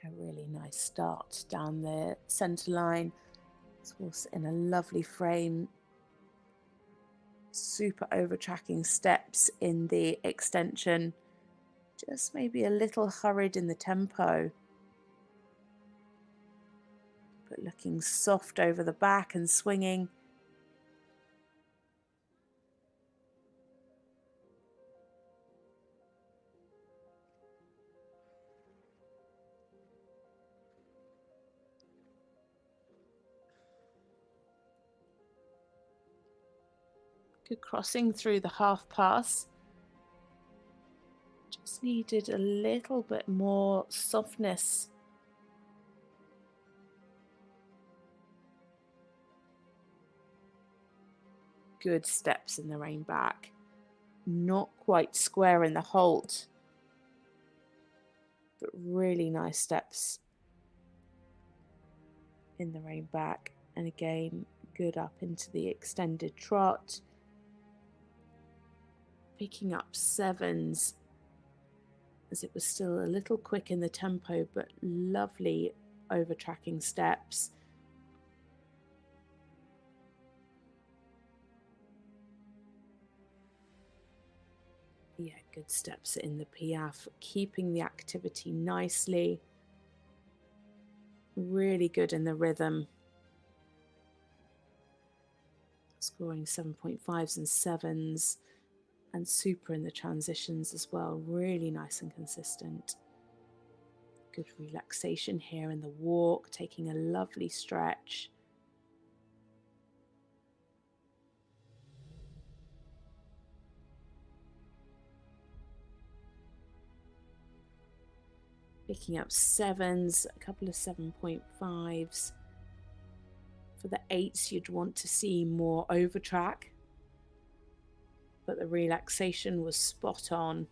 A really nice start down the centre line. It's also in a lovely frame. Super over tracking steps in the extension. Just maybe a little hurried in the tempo. But looking soft over the back and swinging. Good crossing through the half pass. Just needed a little bit more softness. Good steps in the rein back. Not quite square in the halt, but really nice steps in the rein back. And again, good up into the extended trot. Picking up 7s as it was still a little quick in the tempo, but lovely over-tracking steps. Yeah, good steps in the Piaffe, keeping the activity nicely. Really good in the rhythm. Scoring 7.5s and 7s. And super in the transitions as well, really nice and consistent. Good relaxation here in the walk, taking a lovely stretch. Picking up 7s, a couple of 7.5s. For the 8s, you'd want to see more over track. But the relaxation was spot on.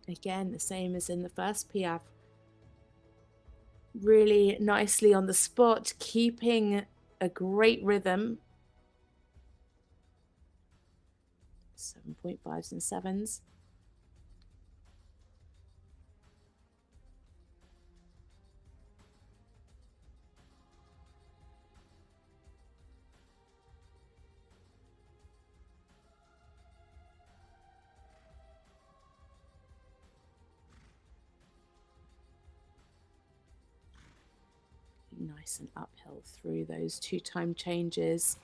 Again, the same as in the first Piaffe. Really nicely on the spot, keeping a great rhythm. 7.5s and 7s. Nice and uphill through those 2 time changes.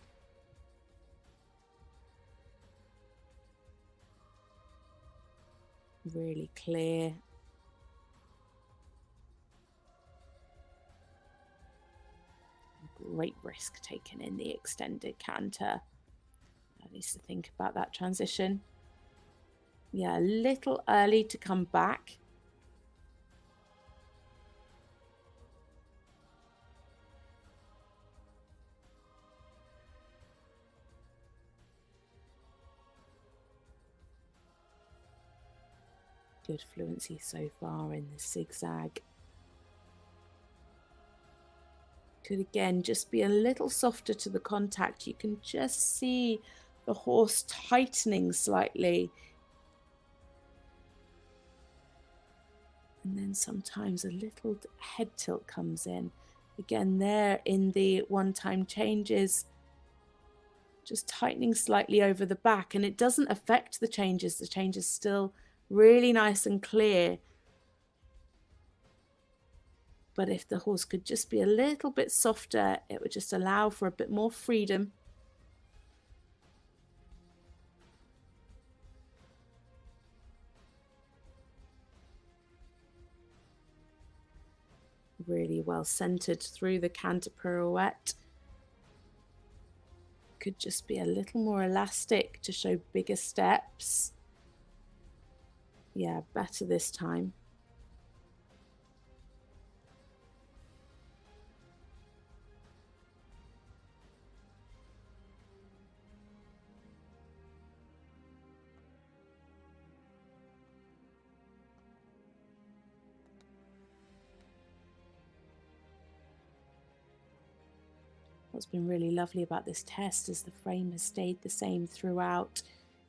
Really clear. Great risk taken in the extended canter. At least to think about that transition. Yeah, a little early to come back. Good fluency so far in the zigzag. Could again just be a little softer to the contact. You can just see the horse tightening slightly. And then sometimes a little head tilt comes in. Again, there in the 1 time changes, just tightening slightly over the back, and it doesn't affect the changes. The changes still really nice and clear. But if the horse could just be a little bit softer, it would just allow for a bit more freedom. Really well centered through the canter pirouette. Could just be a little more elastic to show bigger steps. Yeah, better this time. What's been really lovely about this test is the frame has stayed the same throughout.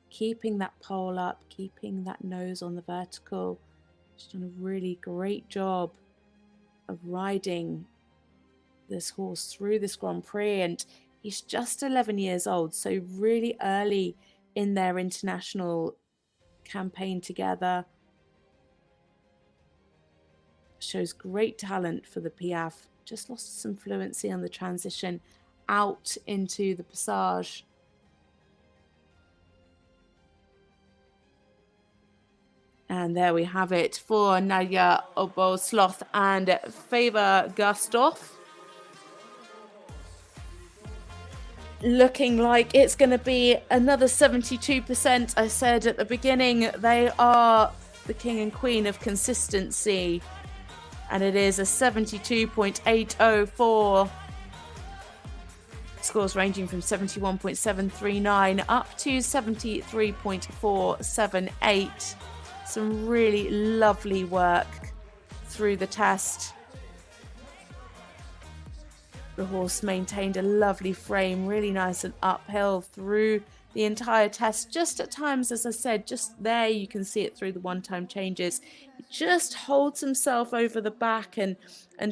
Keeping that pole up, keeping that nose on the vertical. She's done a really great job of riding this horse through this Grand Prix, and he's just 11 years old, so really early in their international campaign together. Shows great talent for the Piaffe. Just lost some fluency on the transition out into the passage. And there we have it for Naja Abildgaard and FEI Dressage. Looking like it's going to be another 72%. I said at the beginning, they are the king and queen of consistency. And it is a 72.804. Scores ranging from 71.739 up to 73.478. Some really lovely work through the test. The horse maintained a lovely frame, really nice and uphill through the entire test. Just at times, as I said, just there you can see it through the one-time changes. He just holds himself over the back and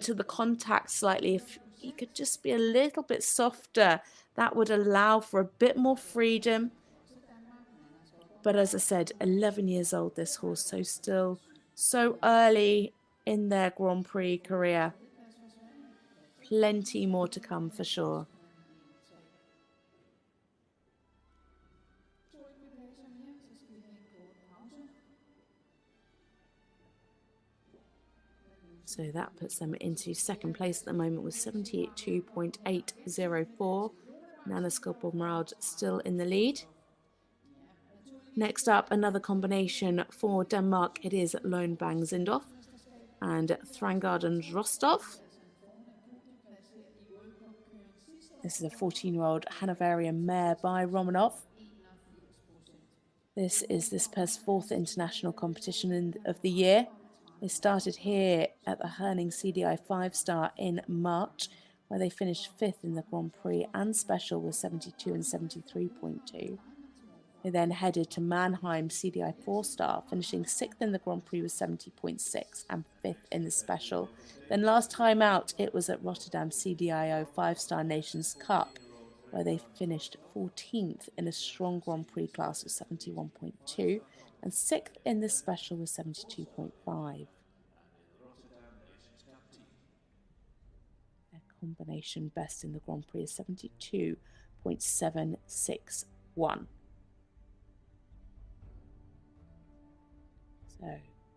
to the contact slightly. If he could just be a little bit softer, that would allow for a bit more freedom. But as I said, 11 years old, this horse, so still so early in their Grand Prix career. Plenty more to come for sure. So that puts them into second place at the moment with 72.804. Nanna, Skodborg, Merrald still in the lead. Next up, another combination for Denmark. It is Lone Bang Zindorff and Thrangarden's Rostov. This is a 14-year-old Hanoverian mare by Romanov. This is this pair's fourth international competition of the year. They started here at the Herning CDI 5-star in March, where they finished 5th in the Grand Prix and Special with 72 and 73.2. They then headed to Mannheim CDI 4-star, finishing 6th in the Grand Prix with 70.6 and 5th in the Special. Then last time out, it was at Rotterdam CDIO 5-star Nations Cup, where they finished 14th in a strong Grand Prix class with 71.2 and 6th in the Special with 72.5. Their combination best in the Grand Prix is 72.761. So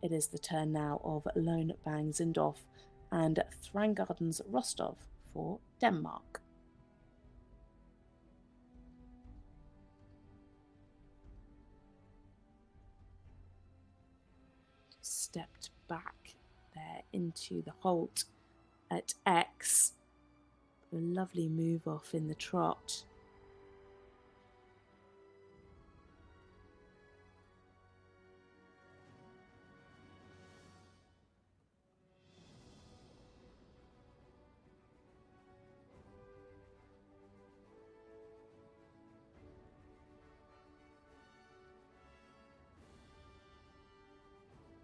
it is the turn now of Lone Bang Zindorff and Thrangarden's Rostov for Denmark. Stepped back there into the halt at X. A lovely move off in the trot.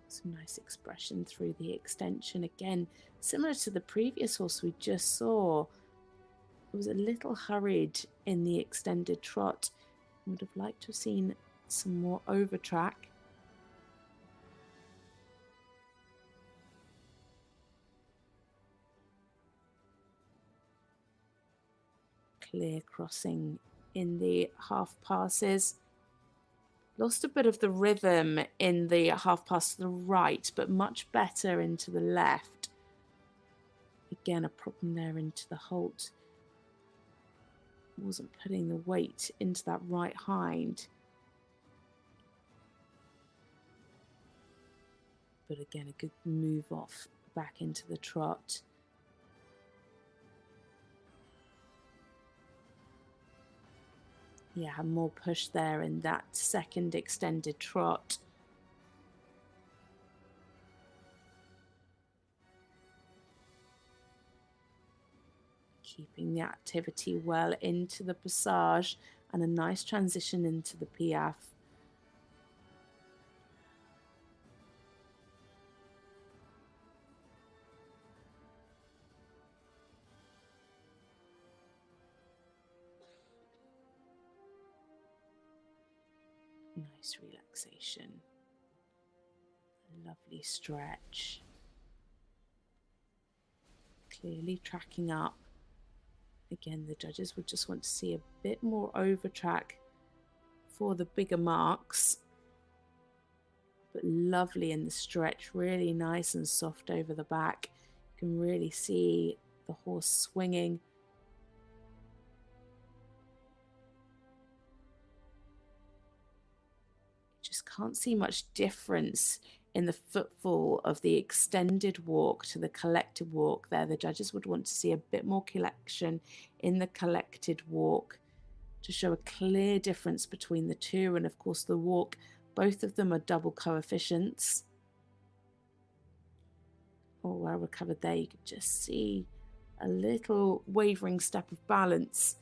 Some nice expression through the extension. Again, similar to the previous horse we just saw. It was a little hurried in the extended trot. Would have liked to have seen some more over track. Clear crossing in the half passes. Lost a bit of the rhythm in the half pass to the right, but much better into the left. Again, a problem there into the halt. Wasn't putting the weight into that right hind. But again, a good move off back into the trot. Yeah, more push there in that second extended trot. Keeping the activity well into the passage and a nice transition into the piaffe. Nice relaxation, lovely stretch, clearly tracking up. Again, the judges would just want to see a bit more over track for the bigger marks, but lovely in the stretch, really nice and soft over the back. You can really see the horse swinging. Just can't see much difference in the footfall of the extended walk to the collected walk there. The judges would want to see a bit more collection in the collected walk to show a clear difference between the two. And of course the walk, both of them are double coefficients. Oh, well recovered there. You could just see a little wavering step of balance,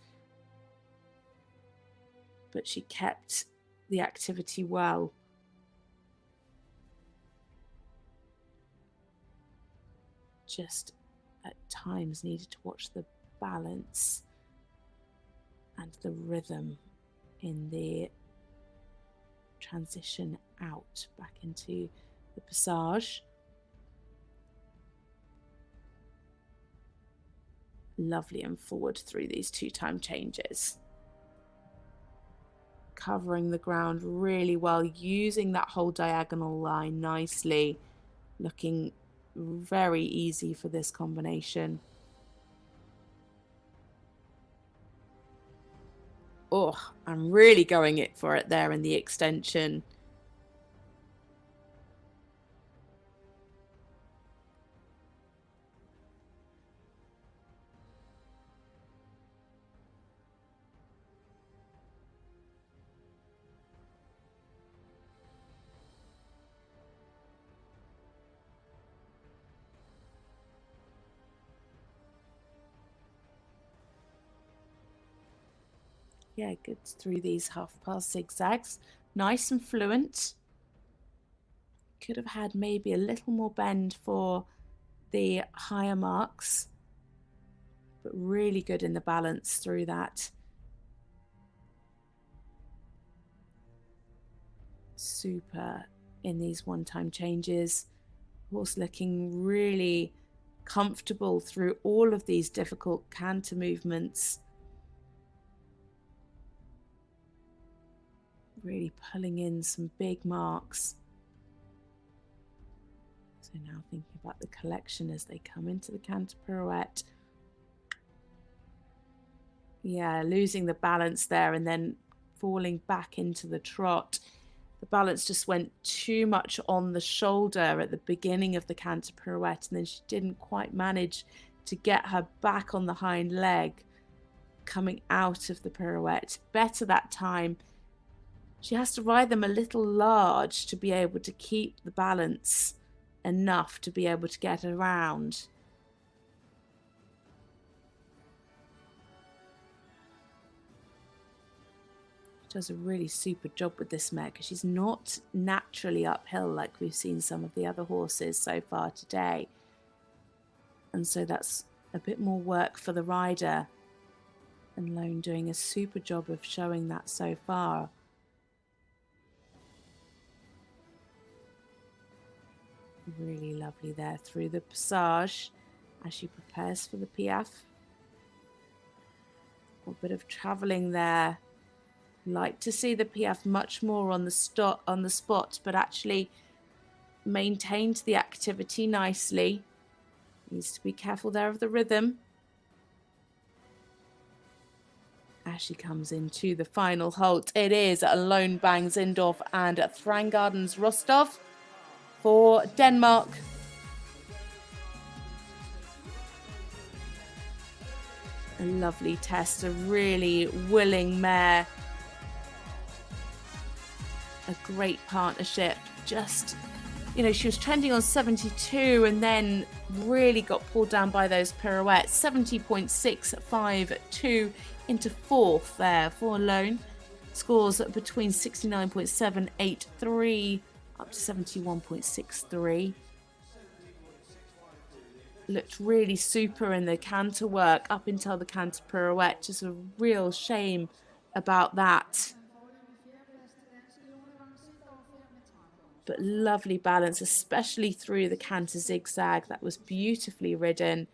but she kept the activity well. Just at times needed to watch the balance and the rhythm in the transition out back into the passage. Lovely and forward through these 2-time changes. Covering the ground really well, using that whole diagonal line nicely, looking very easy for this combination. Oh, I'm really going it for it there in the extension. Yeah, good through these half-pass zigzags. Nice and fluent. Could have had maybe a little more bend for the higher marks, but really good in the balance through that. Super in these 1-time changes. Horse looking really comfortable through all of these difficult canter movements. Really pulling in some big marks. So now thinking about the collection as they come into the canter pirouette. Yeah, losing the balance there and then falling back into the trot. The balance just went too much on the shoulder at the beginning of the canter pirouette, and then she didn't quite manage to get her back on the hind leg coming out of the pirouette. Better that time. She has to ride them a little large to be able to keep the balance enough to be able to get around. She does a really super job with this mare because she's not naturally uphill like we've seen some of the other horses so far today. And so that's a bit more work for the rider. And Lone doing a super job of showing that so far. Really lovely there through the passage as she prepares for the piaffe. A bit of travelling there. Like to see the piaffe much more on the spot, but actually maintained the activity nicely. Needs to be careful there of the rhythm. As she comes into the final halt, it is Lone Bang Zindorff and Thrangarden's Rostov for Denmark. A lovely test, a really willing mare. A great partnership. Just, you know, she was trending on 72 and then really got pulled down by those pirouettes. 70.652 into fourth there for Lone. Scores between 69.783 up to 71.63. Looked really super in the canter work up until the canter pirouette. Just a real shame about that. But lovely balance, especially through the canter zigzag. That was beautifully ridden.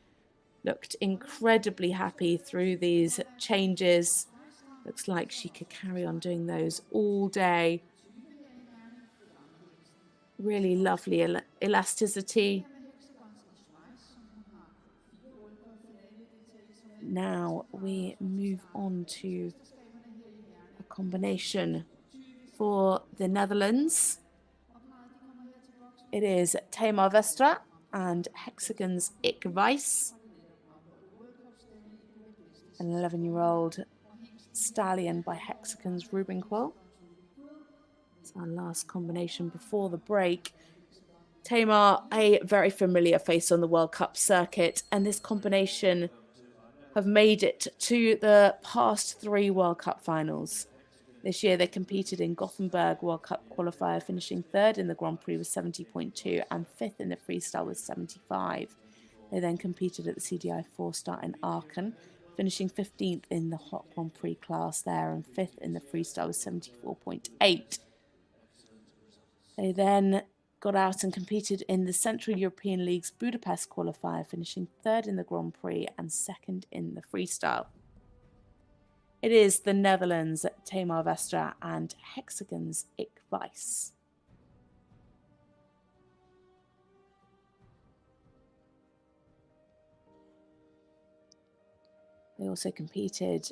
Looked incredibly happy through these changes. Looks like she could carry on doing those all day. Really lovely elasticity. Now we move on to a combination for the Netherlands. It is Tamar Vestra and Hexagon's Ik Weiss, an 11-year-old stallion by Hexagon's Rubenquill. It's our last combination before the break. Tamar, a very familiar face on the World Cup circuit, and this combination have made it to the past 3 World Cup finals. This year they competed in Gothenburg World Cup qualifier, finishing 3rd in the Grand Prix with 70.2 and 5th in the freestyle with 75. They then competed at the CDI 4-star in Aachen, finishing 15th in the Hot Grand Prix class there and 5th in the freestyle with 74.8. They then got out and competed in the Central European League's Budapest qualifier, finishing 3rd in the Grand Prix and 2nd in the freestyle. It is the Netherlands' Tamar Vestra and Hexagon's Ik Weiss. They also competed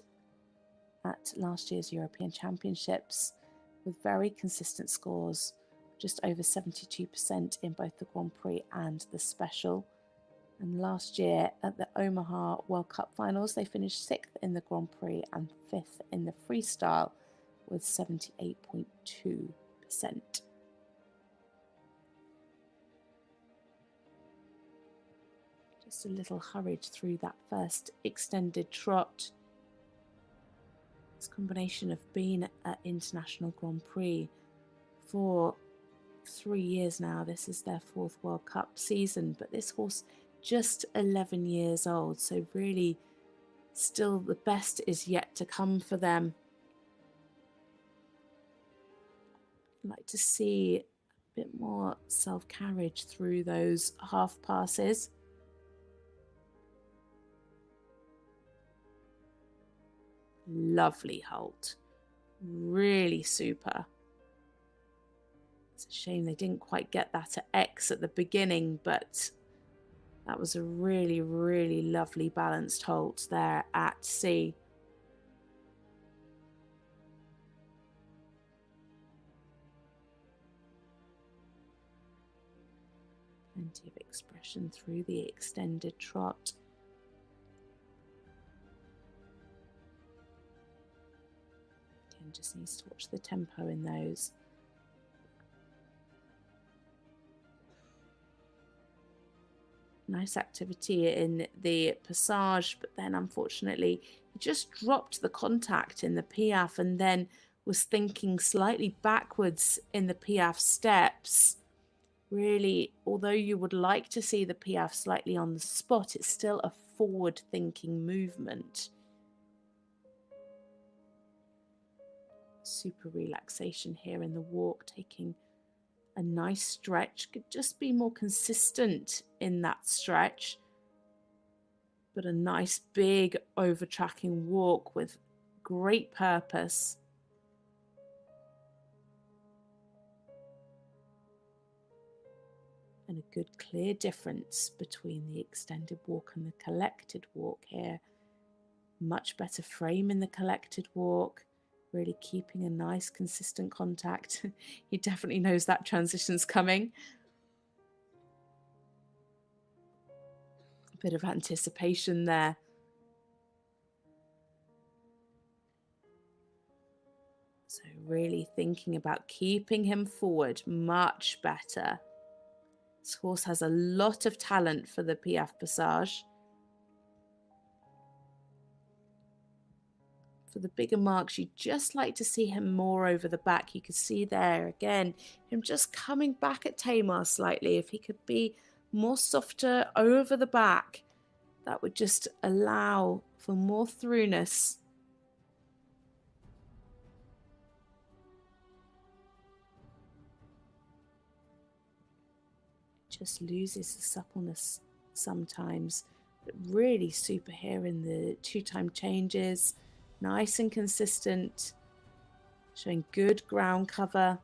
at last year's European Championships with very consistent scores, just over 72% in both the Grand Prix and the Special. And last year at the Omaha World Cup Finals, they finished 6th in the Grand Prix and 5th in the freestyle with 78.2%. Just a little hurried through that first extended trot. This combination of being at International Grand Prix for 3 years now. This is their 4th World Cup season, but this horse just 11 years old, so really still the best is yet to come for them. I'd like to see a bit more self-carriage through those half passes. Lovely halt, really super. It's a shame they didn't quite get that at X at the beginning, but that was a really, really lovely balanced halt there at C. Plenty of expression through the extended trot. Again, just needs to watch the tempo in those. Nice activity in the passage, but then unfortunately he just dropped the contact in the piaffe and then was thinking slightly backwards in the piaffe steps. Really, although you would like to see the piaffe slightly on the spot, it's still a forward-thinking movement. Super relaxation here in the walk, taking a nice stretch. Could just be more consistent in that stretch, but a nice big over-tracking walk with great purpose. And a good clear difference between the extended walk and the collected walk here. Much better frame in the collected walk. Really keeping a nice consistent contact. He definitely knows that transition's coming. A bit of anticipation there. So really thinking about keeping him forward much better. This horse has a lot of talent for the piaffe passage. For the bigger marks, you'd just like to see him more over the back. You could see there again, him just coming back at Tamar slightly. If he could be more softer over the back, that would just allow for more throughness. Just loses the suppleness sometimes, but really super here in the 2-time changes. Nice and consistent, showing good ground cover.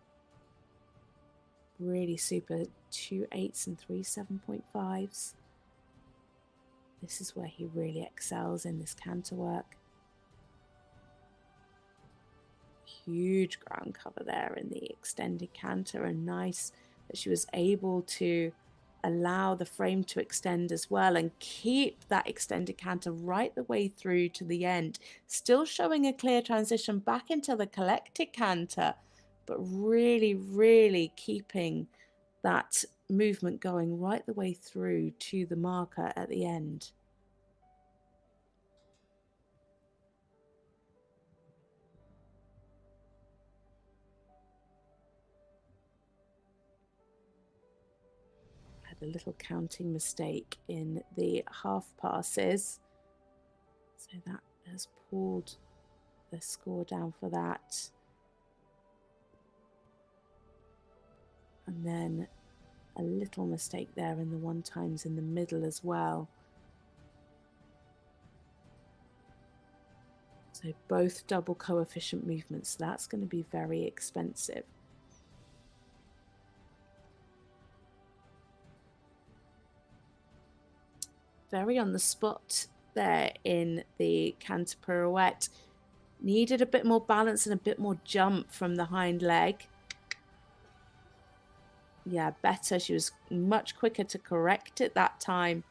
Really super, 2 8s and 3 7.5s. This is where he really excels in this canter work. Huge ground cover there in the extended canter, a nice that she was able to allow the frame to extend as well and keep that extended canter right the way through to the end, still showing a clear transition back into the collected canter, but really, really keeping that movement going right the way through to the marker at the end. A little counting mistake in the half passes, so that has pulled the score down for that. And then a little mistake there in the one times in the middle as well. So both double coefficient movements, that's going to be very expensive. Very on the spot there in the canter pirouette. Needed a bit more balance and a bit more jump from the hind leg. Yeah, better. She was much quicker to correct it that time.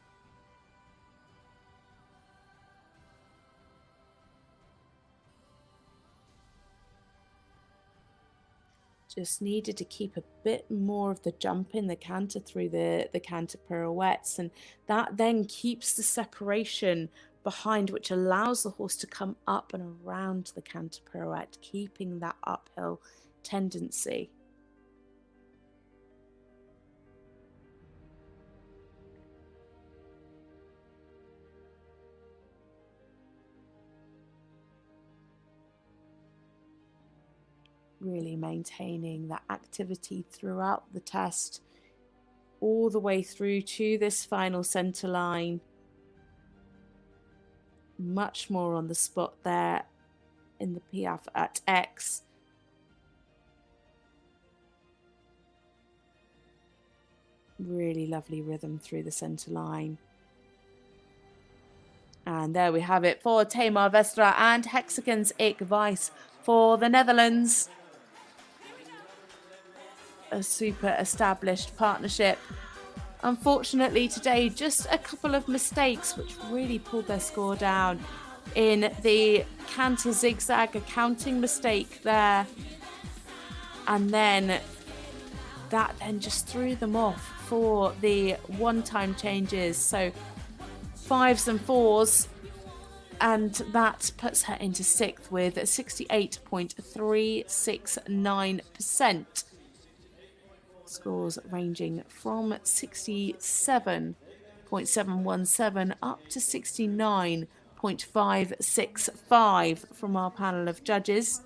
Just needed to keep a bit more of the jump in the canter through the canter pirouettes, and that then keeps the separation behind, which allows the horse to come up and around the canter pirouette, keeping that uphill tendency. Really maintaining that activity throughout the test, all the way through to this final centre line. Much more on the spot there in the Piaffe at X. Really lovely rhythm through the centre line. And there we have it for Tamar Vestra and Hexagon's Ik Weiss for the Netherlands. A super established partnership. Unfortunately today, just a couple of mistakes which really pulled their score down. In the canter zigzag, a counting mistake there, and then that then just threw them off for the one-time changes. So 5s and 4s, and that puts her into 6th with 68.369%. Scores ranging from 67.717 up to 69.565 from our panel of judges.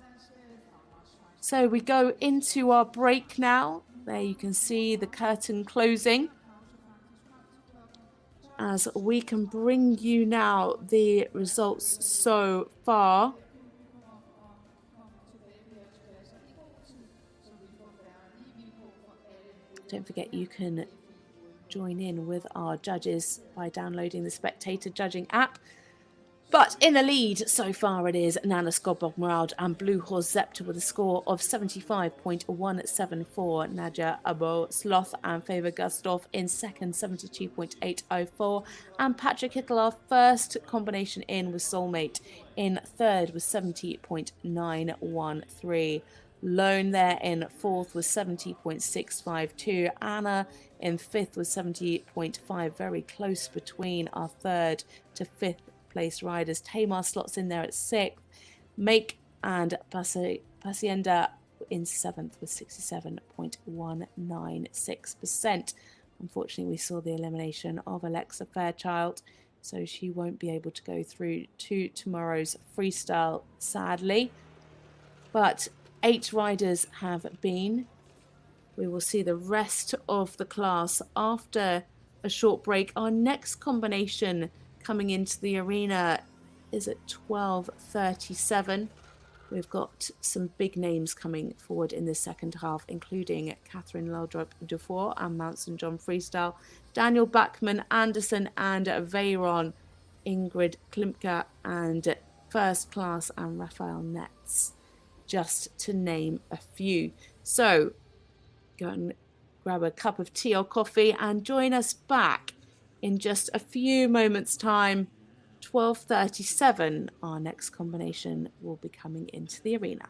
So we go into our break now. There you can see the curtain closing, as we can bring you now the results so far. Don't forget you can join in with our judges by downloading the Spectator Judging app. But in the lead so far it is Nanna, Skodborg, Merrald and Blue Horse Zepter with a score of 75.174. Naja Abildgaard and Favor Gustov in second, 72.804. And Patrik Kittel, our first combination in with Soulmate, in third with 70.913. Lone there in fourth was 70.652. Anna in fifth was 70.5, very close between our third to fifth place riders. Tamar slots in there at sixth. Maik and Pacienda in seventh with 67.196%. Unfortunately, we saw the elimination of Alexa Fairchild, so she won't be able to go through to tomorrow's freestyle, sadly. But 8 riders have been. We will see the rest of the class after a short break. Our next combination coming into the arena is at 12:37. We've got some big names coming forward in the second half, including Cathrine Laudrup-Dufour and Mount St. John Freestyle, Daniel Bachmann Anderson and Veyron, Ingrid Klimke and First Class and Raphael Netz, just to name a few. So going grab a cup of tea or coffee and join us back in just a few moments' time. 12:37, our next combination will be coming into the arena.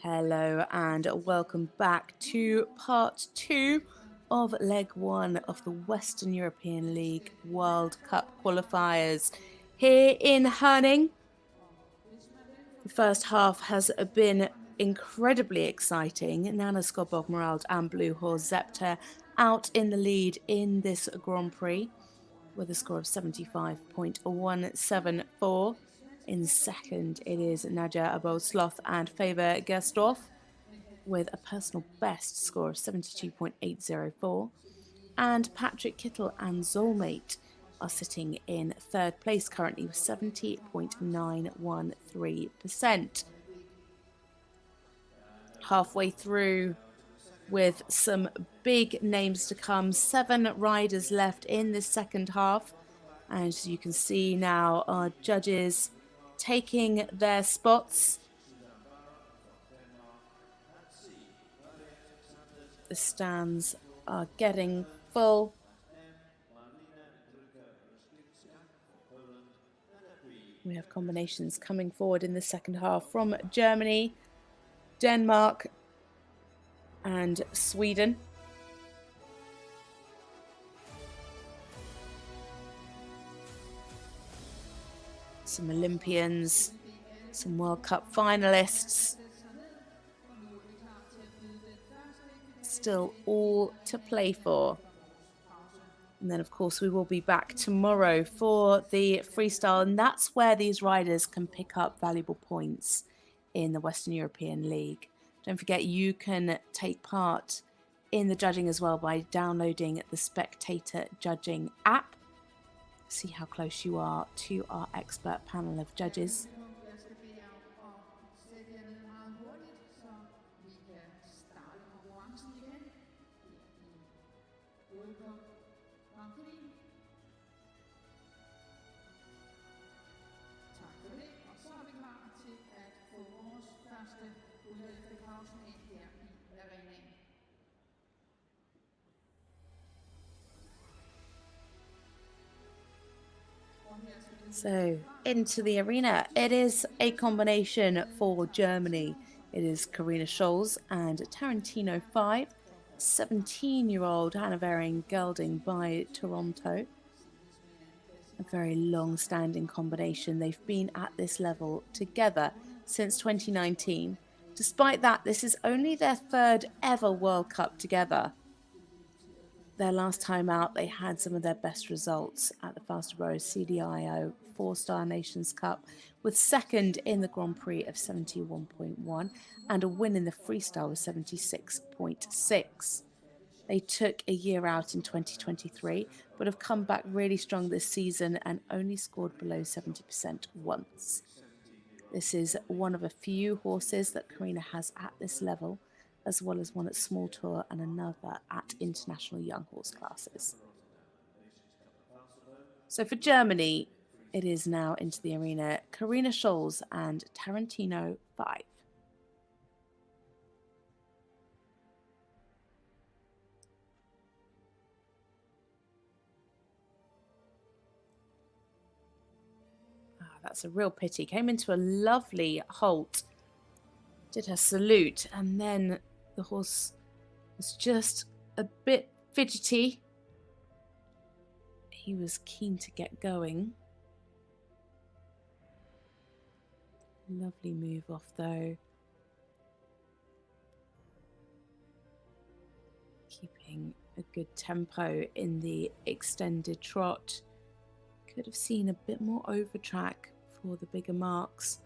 Hello and welcome back to part 2 of leg 1 of the Western European League World Cup qualifiers here in Herning. The first half has been incredibly exciting. Nanna, Skodborg, Merrald and Blue Horse Zepter out in the lead in this Grand Prix with a score of 75.174. In second, it is Naja Abildgaard and FEI Dressage with a personal best score of 72.804. And Patrik Kittel and Zollmate are sitting in third place currently with 70.913%. Halfway through with some big names to come. 7 riders left in this second half. And as you can see now, our judges taking their spots. The stands are getting full. We have combinations coming forward in the second half from Germany, Denmark and Sweden. Some Olympians, some World Cup finalists. Still all to play for. And then, of course, we will be back tomorrow for the freestyle. And that's where these riders can pick up valuable points in the Western European League. Don't forget, you can take part in the judging as well by downloading the Spectator Judging app. See how close you are to our expert panel of judges. So, into the arena. It is a combination for Germany. It is Karina Schultz and Tarantino 5, 17-year-old Hanoverian gelding by Toronto. A very long-standing combination. They've been at this level together since 2019. Despite that, this is only their third ever World Cup together. Their last time out, they had some of their best results at the Fasterborough CDIO 4-Star Nations Cup, with second in the Grand Prix of 71.1 and a win in the freestyle of 76.6. They took a year out in 2023, but have come back really strong this season and only scored below 70% once. This is one of a few horses that Karina has at this level, as well as one at Small Tour and another at International Young Horse classes. So for Germany, it is now into the arena, Karina Schultz and Tarantino 5. That's a real pity. Came into a lovely halt, did her salute, and then the horse was just a bit fidgety. He was keen to get going. Lovely move off though. Keeping a good tempo in the extended trot. Could have seen a bit more over track for the bigger marks.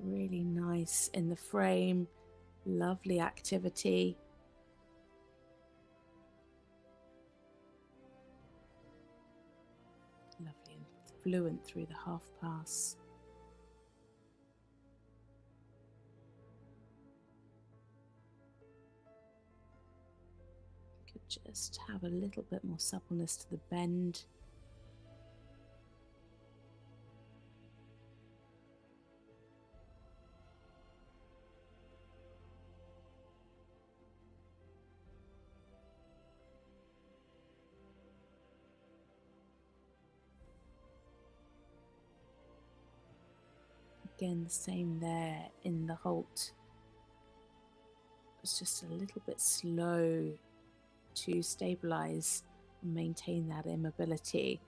Really nice in the frame. Lovely activity. Lovely and fluent through the half pass. Could just have a little bit more suppleness to the bend. Again, the same there in the halt. It's just a little bit slow to stabilise and maintain that immobility,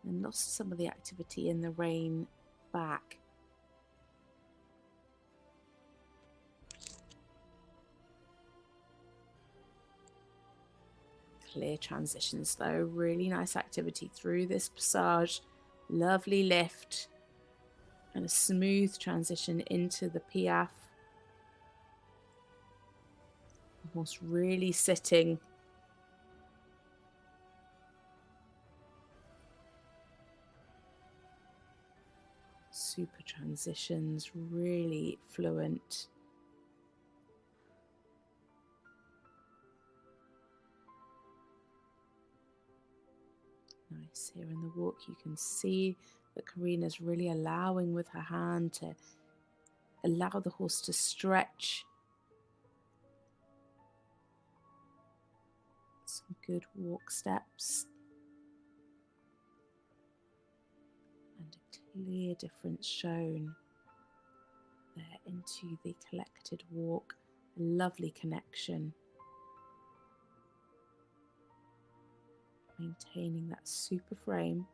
and lost some of the activity in the rein back. Clear transitions though, really nice activity through this passage, lovely lift and a smooth transition into the piaffe. The horse really sitting. Super transitions, really fluent. Nice. Here in the walk you can see that Karina's really allowing with her hand to allow the horse to stretch. Some good walk steps. And a clear difference shown there into the collected walk. A lovely connection. Maintaining that super frame.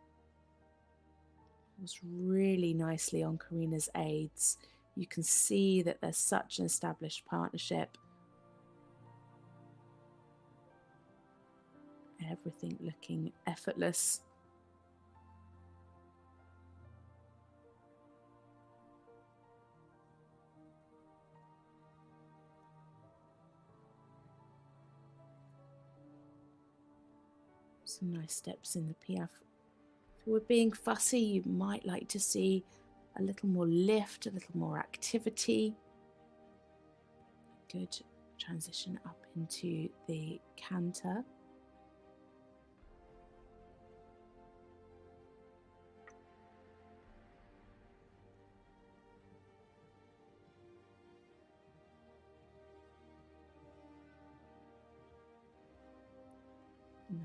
Was really nicely on Karina's aids. You can see that there's such an established partnership. Everything looking effortless. Some nice steps in the piaffe. If we're being fussy, you might like to see a little more lift, a little more activity. Good transition up into the canter.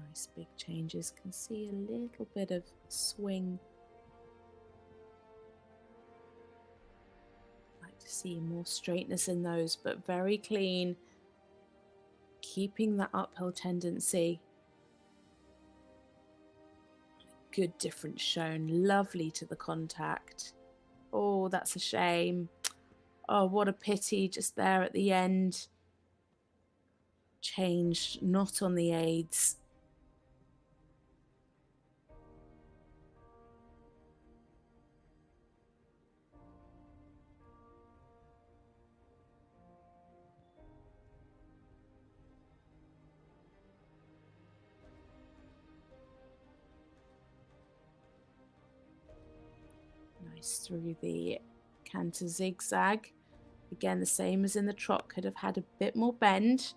Nice big changes. Can see a little bit of swing. Like to see more straightness in those, but very clean. Keeping that uphill tendency. Good difference shown. Lovely to the contact. Oh, that's a shame. Oh, what a pity just there at the end. Changed, not on the aids. Nice through the canter zigzag. Again, the same as in the trot, could have had a bit more bend.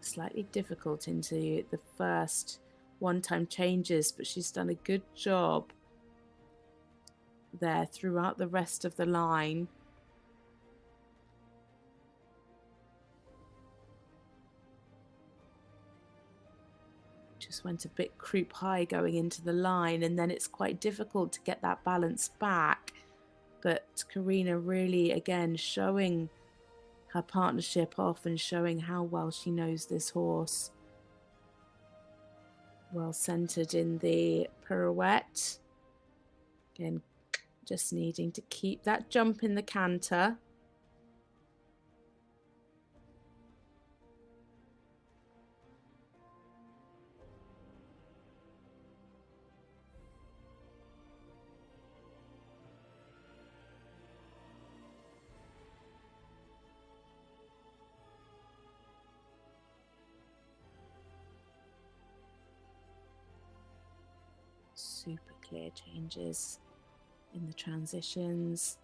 Slightly difficult into the first one-time changes, but she's done a good job there throughout the rest of the line. Just went a bit croup high going into the line, and then it's quite difficult to get that balance back. But Karina really, again, showing her partnership off and showing how well she knows this horse. Well centered in the pirouette. Again, just needing to keep that jump in the canter. Super clear changes in the transitions.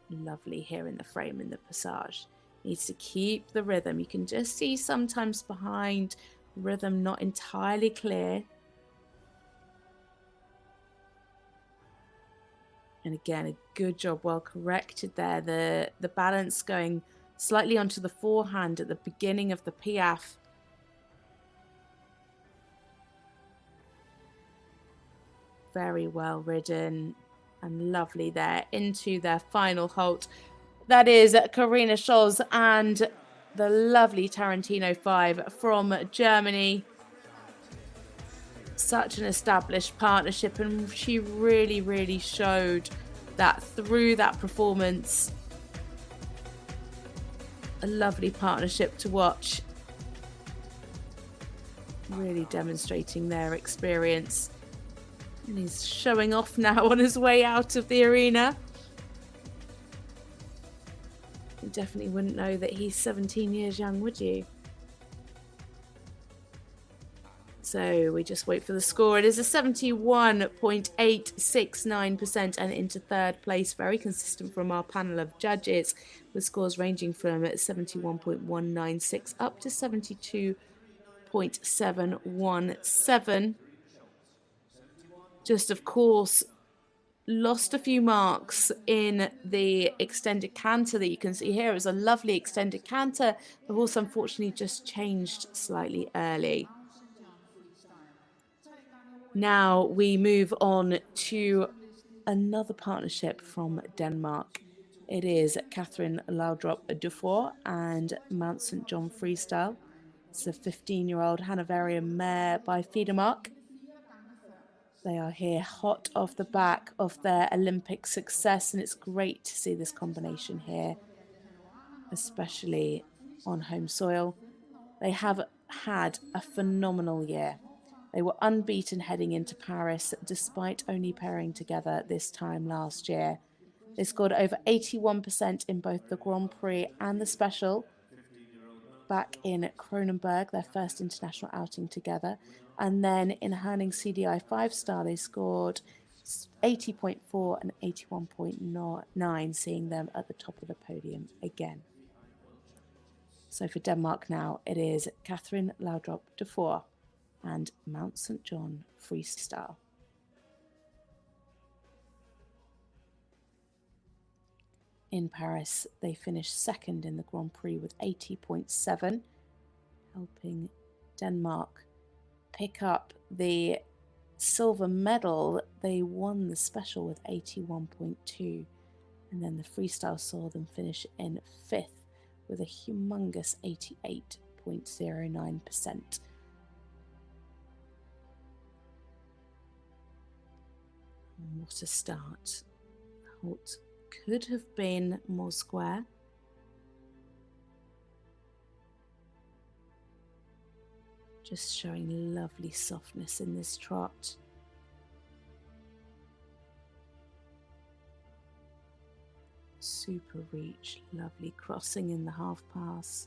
Lovely here in the frame in the passage. Needs to keep the rhythm. You can just see sometimes behind rhythm not entirely clear. And again, a good job, well corrected there. The balance going slightly onto the forehand at the beginning of the piaffe. very well ridden and lovely there into their final halt. That is Karina Schultz and the lovely Tarantino 5 from Germany. Such an established partnership, and she really showed that through that performance. A lovely partnership to watch. Really demonstrating their experience. And he's showing off now on his way out of the arena. You definitely wouldn't know that he's 17 years young, would you? So we just wait for the score. It is a 71.869% and into third place. Very consistent from our panel of judges, with scores ranging from 71.196 up to 72.717. Just, of course, lost a few marks in the extended canter that you can see here. It was a lovely extended canter. The horse unfortunately just changed slightly early. Now we move on to another partnership from Denmark. It is Cathrine Laudrup-Dufour and Mount St. John Freestyle. It's a 15-year-old Hanoverian mare by Fiedermark. They are here hot off the back of their Olympic success, and it's great to see this combination here, especially on home soil. They have had a phenomenal year. They were unbeaten heading into Paris, despite only pairing together this time last year. They scored over 81% in both the Grand Prix and the Special back in Kronenberg, their first international outing together. And then in Herning CDI 5-star, they scored 80.4 and 81.9, seeing them at the top of the podium again. So for Denmark now, it is Cathrine Laudrup-Dufour and Mount St. John Freestyle. In Paris, they finished second in the Grand Prix with 80.7, helping Denmark pick up the silver medal. They won the Special with 81.2, and then the Freestyle saw them finish in fifth with a humongous 88.09%. What a start. Halt could have been more square. Just showing lovely softness in this trot. Super reach, lovely crossing in the half pass.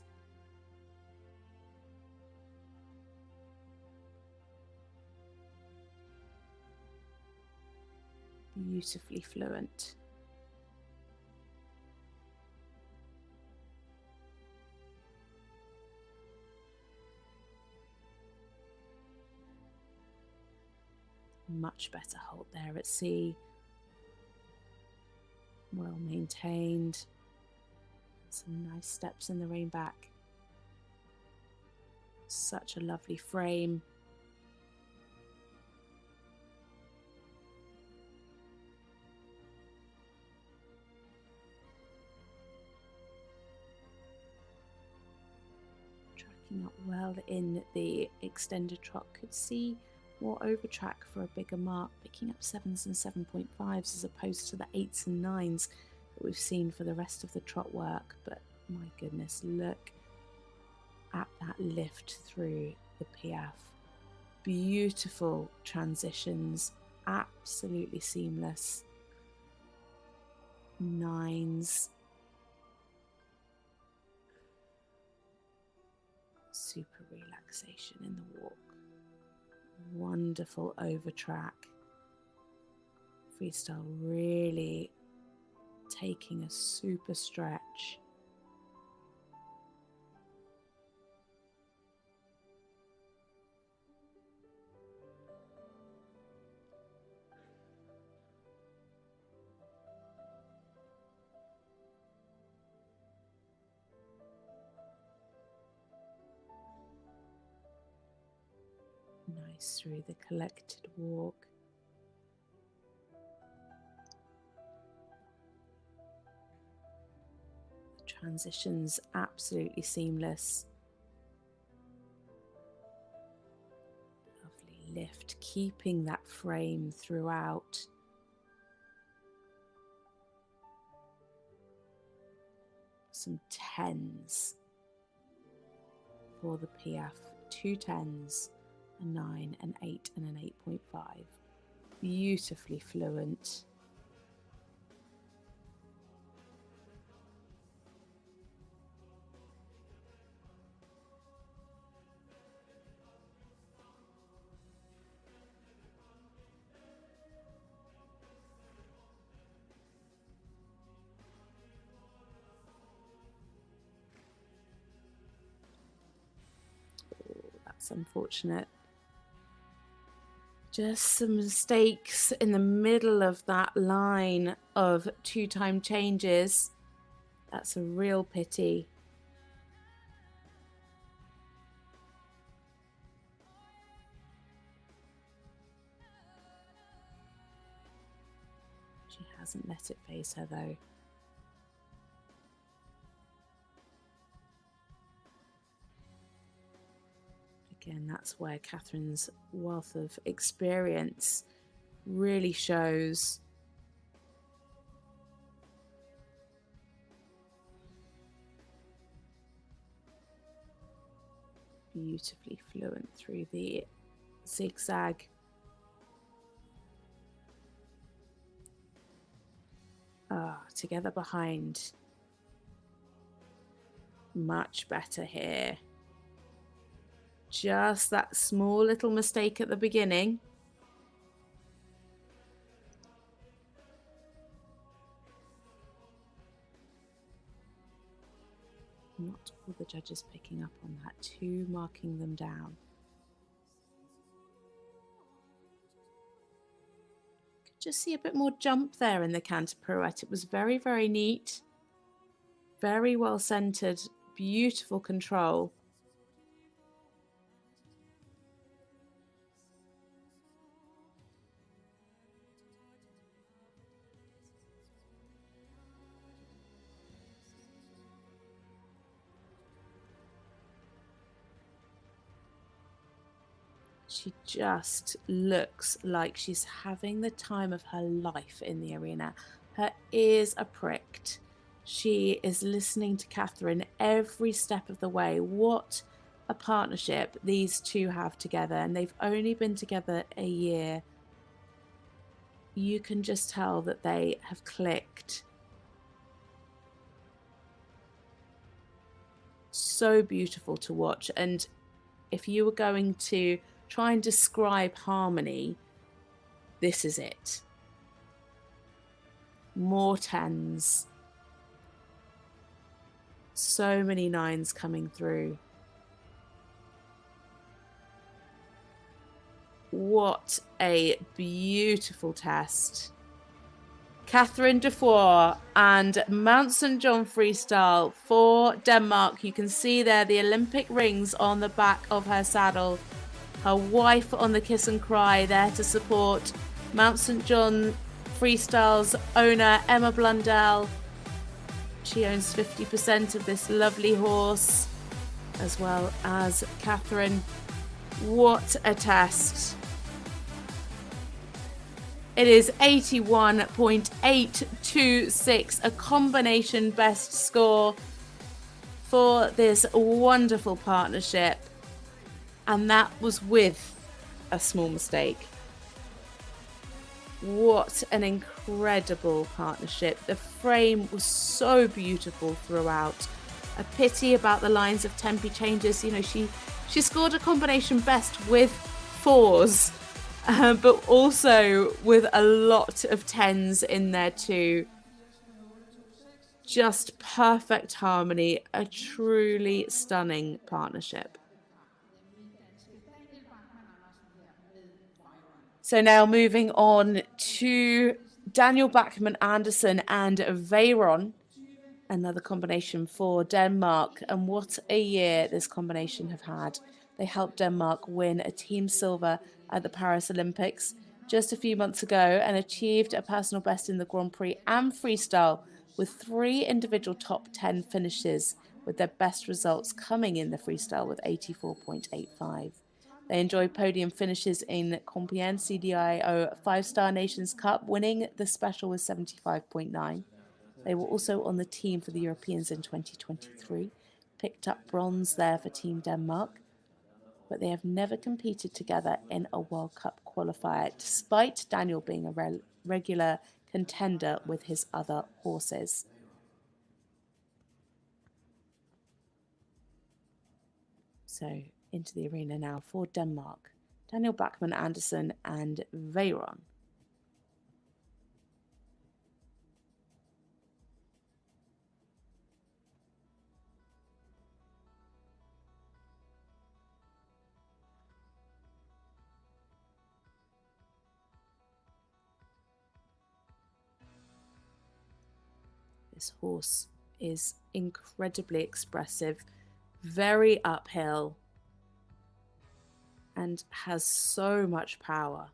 Beautifully fluent. Much better hold there at sea. Well maintained. Some nice steps in the rein back. Such a lovely frame. Up well in the extended trot, could see more over track for a bigger mark, picking up 7s and 7.5s as opposed to the 8s and 9s that we've seen for the rest of the trot work. But my goodness, look at that lift through the Piaffe. Beautiful transitions, absolutely seamless. 9s. Super relaxation in the walk. Wonderful over track. Freestyle really taking a super stretch. Nice through the collected walk. Transitions absolutely seamless. Lovely lift, keeping that frame throughout. Some 10s for the PF, 2 10s, a 9, an 8 and an 8.5. Beautifully fluent. That's unfortunate. Just some mistakes in the middle of that line of 2-time changes. That's a real pity. She hasn't let it phase her though. Again, that's where Catherine's wealth of experience really shows. Beautifully fluent through the zigzag. Together behind. Much better here. Just that small little mistake at the beginning. Not all the judges picking up on that, 2 marking them down. Could just see a bit more jump there in the canter pirouette. It was very, very neat. Very well centered, beautiful control. She just looks like she's having the time of her life in the arena. Her ears are pricked. She is listening to Cathrine every step of the way. What a partnership these two have together, and they've only been together a year. You can just tell that they have clicked. So beautiful to watch. And if you were going to try and describe harmony, this is it. More 10s. So many 9s coming through. What a beautiful test. Cathrine Dufour and Mount St. John Freestyle for Denmark. You can see there the Olympic rings on the back of her saddle. Her wife on the kiss and cry, there to support Mount St. John Freestyle's owner, Emma Blundell. She owns 50% of this lovely horse, as well as Cathrine. What a test. It is 81.826, a combination best score for this wonderful partnership. And that was with a small mistake. What an incredible partnership. The frame was so beautiful throughout. A pity about the lines of tempi changes. You know, she scored a combination best with 4s, but also with a lot of 10s in there too. Just perfect harmony. A truly stunning partnership. So now moving on to Daniel Bachmann Anderson and Veyron, another combination for Denmark. And what a year this combination have had. They helped Denmark win a team silver at the Paris Olympics just a few months ago and achieved a personal best in the Grand Prix and freestyle with 3 individual top 10 finishes, with their best results coming in the freestyle with 84.85. They enjoyed podium finishes in Compiègne CDIO 5-Star Nations Cup, winning the special with 75.9. They were also on the team for the Europeans in 2023, picked up bronze there for Team Denmark, but they have never competed together in a World Cup qualifier, despite Daniel being a regular contender with his other horses. So into the arena now for Denmark, Daniel Bachmann Anderson and Veyron. This horse is incredibly expressive, very uphill, and has so much power.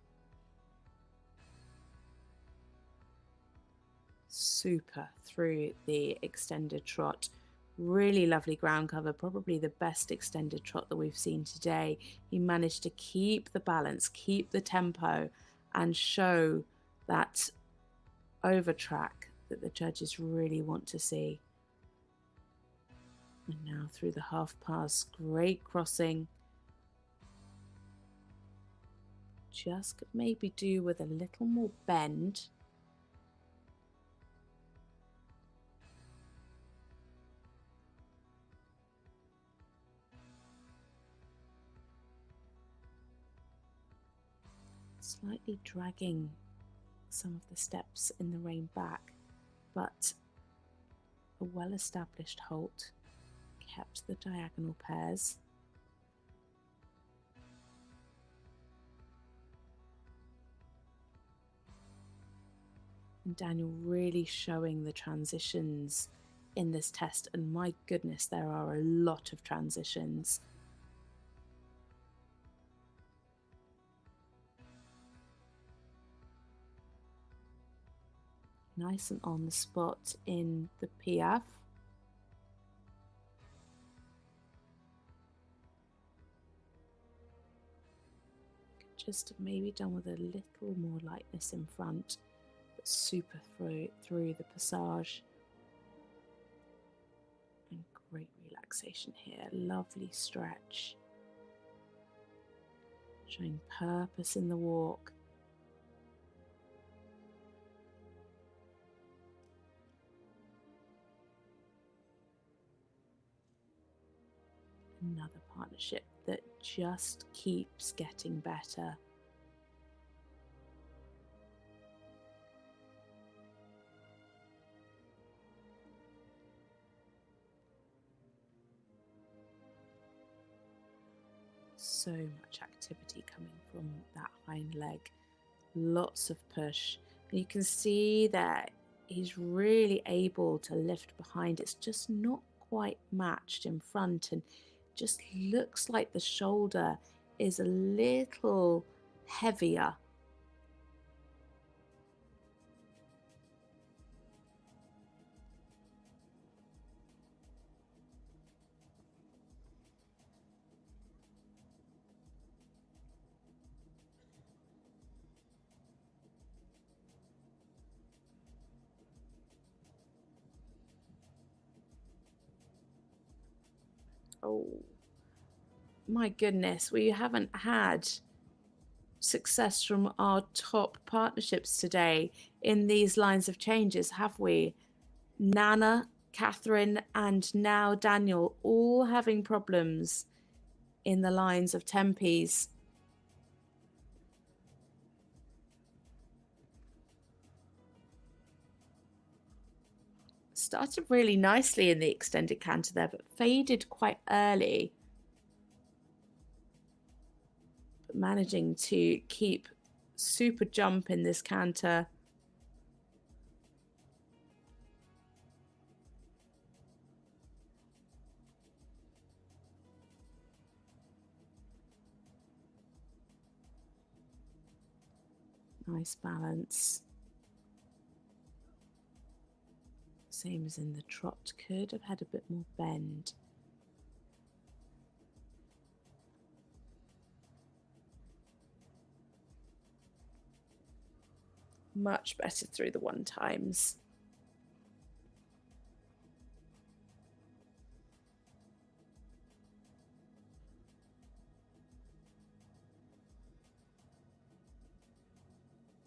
Super through the extended trot. Really lovely ground cover, probably the best extended trot that we've seen today. He managed to keep the balance, keep the tempo, and show that over track that the judges really want to see. And now through the half pass, great crossing. Just could maybe do with a little more bend. Slightly dragging some of the steps in the rein back, but a well-established halt, kept the diagonal pairs. And Daniel really showing the transitions in this test, and my goodness, there are a lot of transitions. Nice and on the spot in the Piaffe. Could just have maybe done with a little more lightness in front, but super through the passage. And great relaxation here, lovely stretch. Showing purpose in the walk. Another partnership that just keeps getting better. So much activity coming from that hind leg. Lots of push. And you can see that he's really able to lift behind. It's just not quite matched in front, and just looks like the shoulder is a little heavier. Oh my goodness, we haven't had success from our top partnerships today in these lines of changes, have we? Nanna, Cathrine, and now Daniel, all having problems in the lines of Tempes. Started really nicely in the extended canter there, but faded quite early. But managing to keep super jump in this canter. Nice balance. Same as in the trot, could have had a bit more bend. Much better through the 1 times.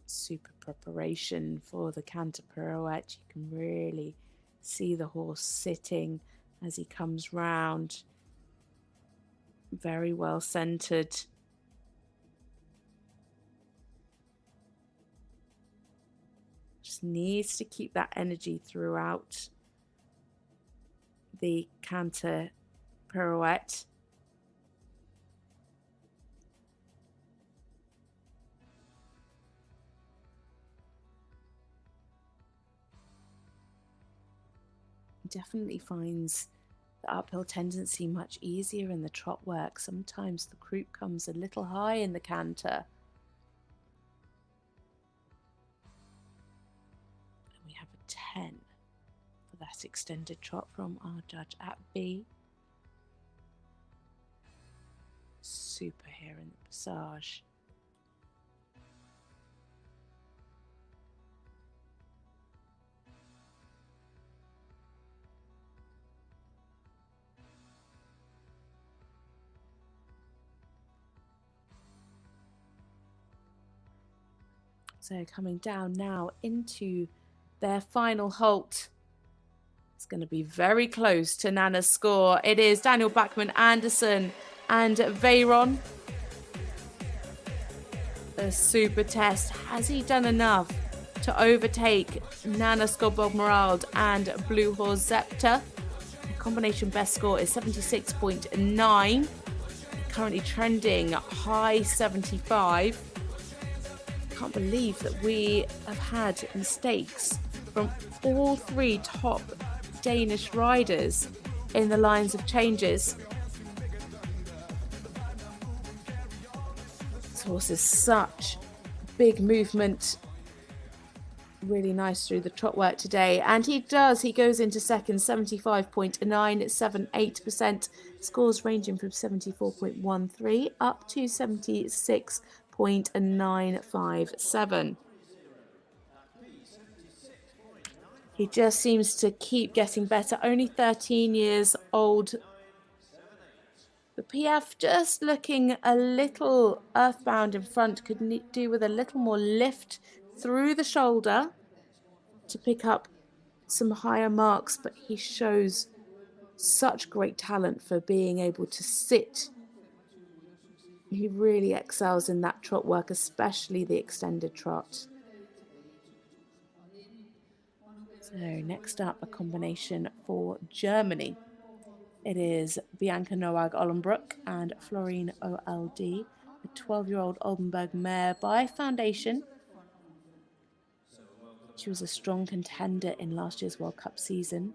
Super preparation for the canter pirouette. You can really see the horse sitting as he comes round. Very well centered. Just needs to keep that energy throughout the canter pirouette. Definitely finds the uphill tendency much easier in the trot work. Sometimes the croup comes a little high in the canter. And we have a 10 for that extended trot from our judge at B. Super here in the passage. So coming down now into their final halt. It's going to be very close to Nanna's score. It is Daniel Bachmann Anderson and Veyron. A super test. Has he done enough to overtake Nanna, Skodborg, Merrald and Blue Horse Zepter? The combination best score is 76.9. Currently trending high 75. Can't believe that we have had mistakes from all 3 top Danish riders in the lines of changes. This horse is such big movement. Really nice through the trot work today. And he goes into second, 75.978%. Scores ranging from 74.13 up to 76.957. He just seems to keep getting better. Only 13 years old. The PF just looking a little earthbound in front. Could do with a little more lift through the shoulder to pick up some higher marks, but he shows such great talent for being able to sit. He really excels in that trot work, especially the extended trot. So next up, a combination for Germany. It is Bianca Nowag-Aulenbrock and Florine OLD, a 12-year-old Oldenburg mare by Foundation. She was a strong contender in last year's World Cup season.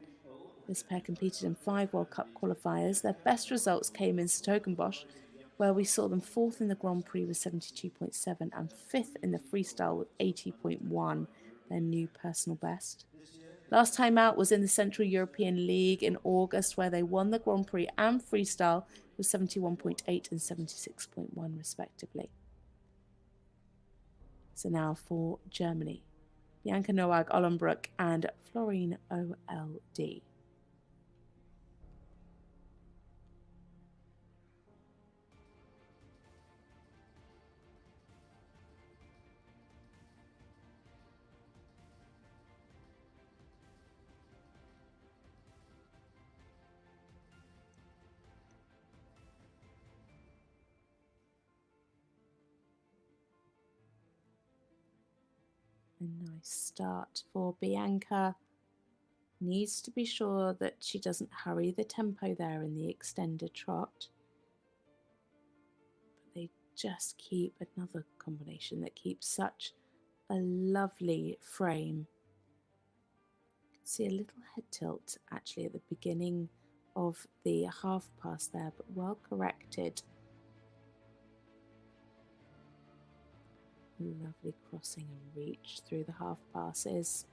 This pair competed in 5 World Cup qualifiers. Their best results came in Sterkenbosch, where we saw them 4th in the Grand Prix with 72.7 and 5th in the freestyle with 80.1, their new personal best. Last time out was in the Central European League in August, where they won the Grand Prix and freestyle with 71.8 and 76.1 respectively. So now for Germany, Bianca Nowag-Aulenbrock and Florine OLD. A nice start for Bianca. Needs to be sure that she doesn't hurry the tempo there in the extended trot. But they just keep another combination that keeps such a lovely frame. You can see a little head tilt actually at the beginning of the half pass there, but well corrected. Lovely crossing and reach through the half passes.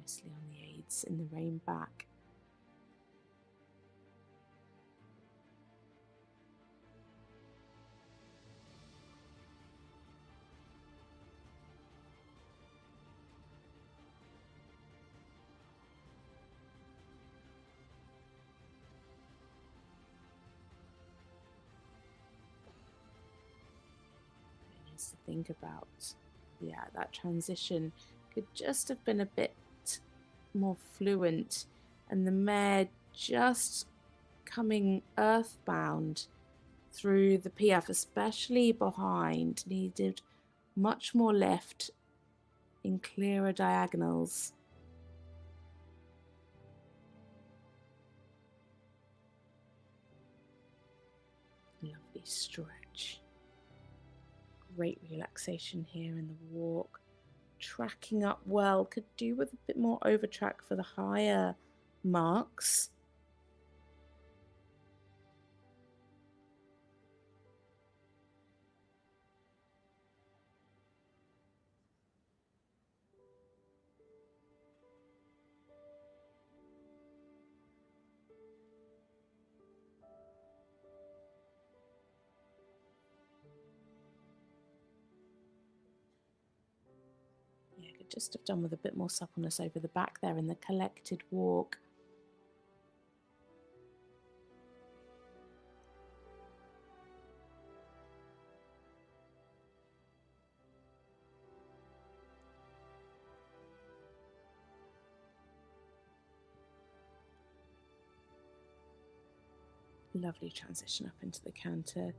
Nicely on the aids in the rein back. To think about, that transition could just have been a bit more fluent, and the mare just coming earthbound through the PF, especially behind, needed much more lift in clearer diagonals. Lovely stretch. Great relaxation here in the walk. Tracking up well. Could do with a bit more over track for the higher marks. Could just have done with a bit more suppleness over the back there in the collected walk. Lovely transition up into the canter.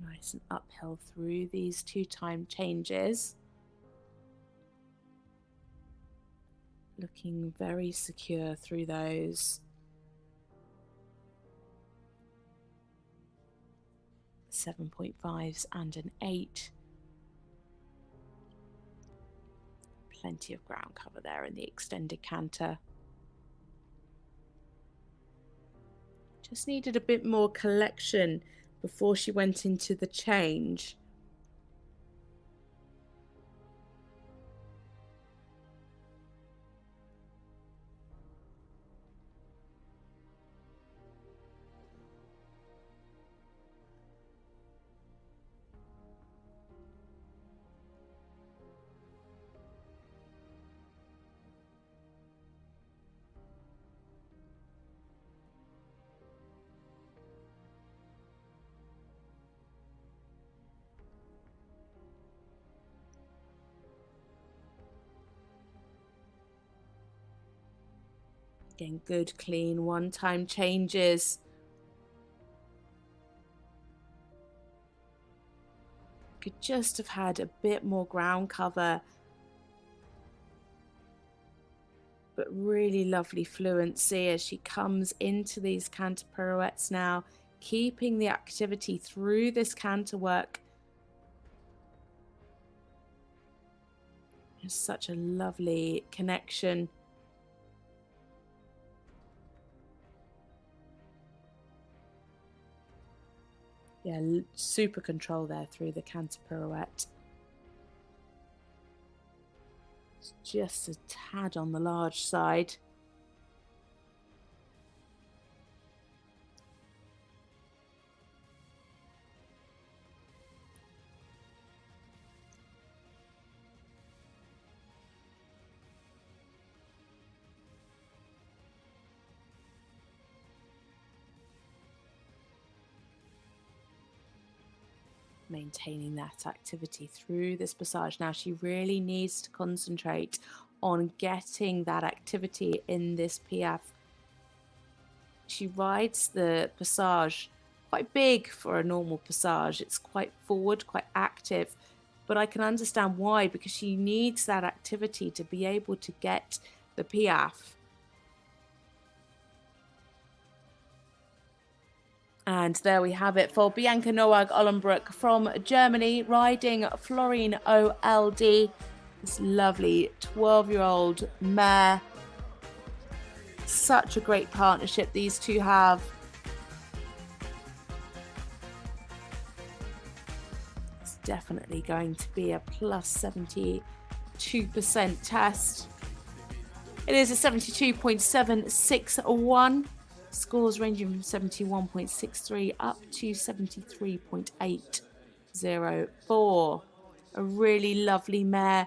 Nice and uphill through these 2-time changes. Looking very secure through those. 7.5s and an 8. Plenty of ground cover there in the extended canter. Just needed a bit more collection before she went into the change. Again, good, clean, 1-time changes. Could just have had a bit more ground cover. But really lovely fluency as she comes into these canter pirouettes now, keeping the activity through this canter work. It's such a lovely connection. Yeah, super control there through the canter pirouette. It's just a tad on the large side. Maintaining that activity through this passage. Now she really needs to concentrate on getting that activity in this PF. She rides the passage quite big for a normal passage. It's quite forward, quite active, but I can understand why, because she needs that activity to be able to get the PF. And there we have it for Bianca Nowag-Aulenbrock from Germany, riding Florine OLD. This lovely 12-year-old mare. Such a great partnership these two have. It's definitely going to be a plus 72% test. It is a 72.761. Scores ranging from 71.63 up to 73.804. A really lovely mare.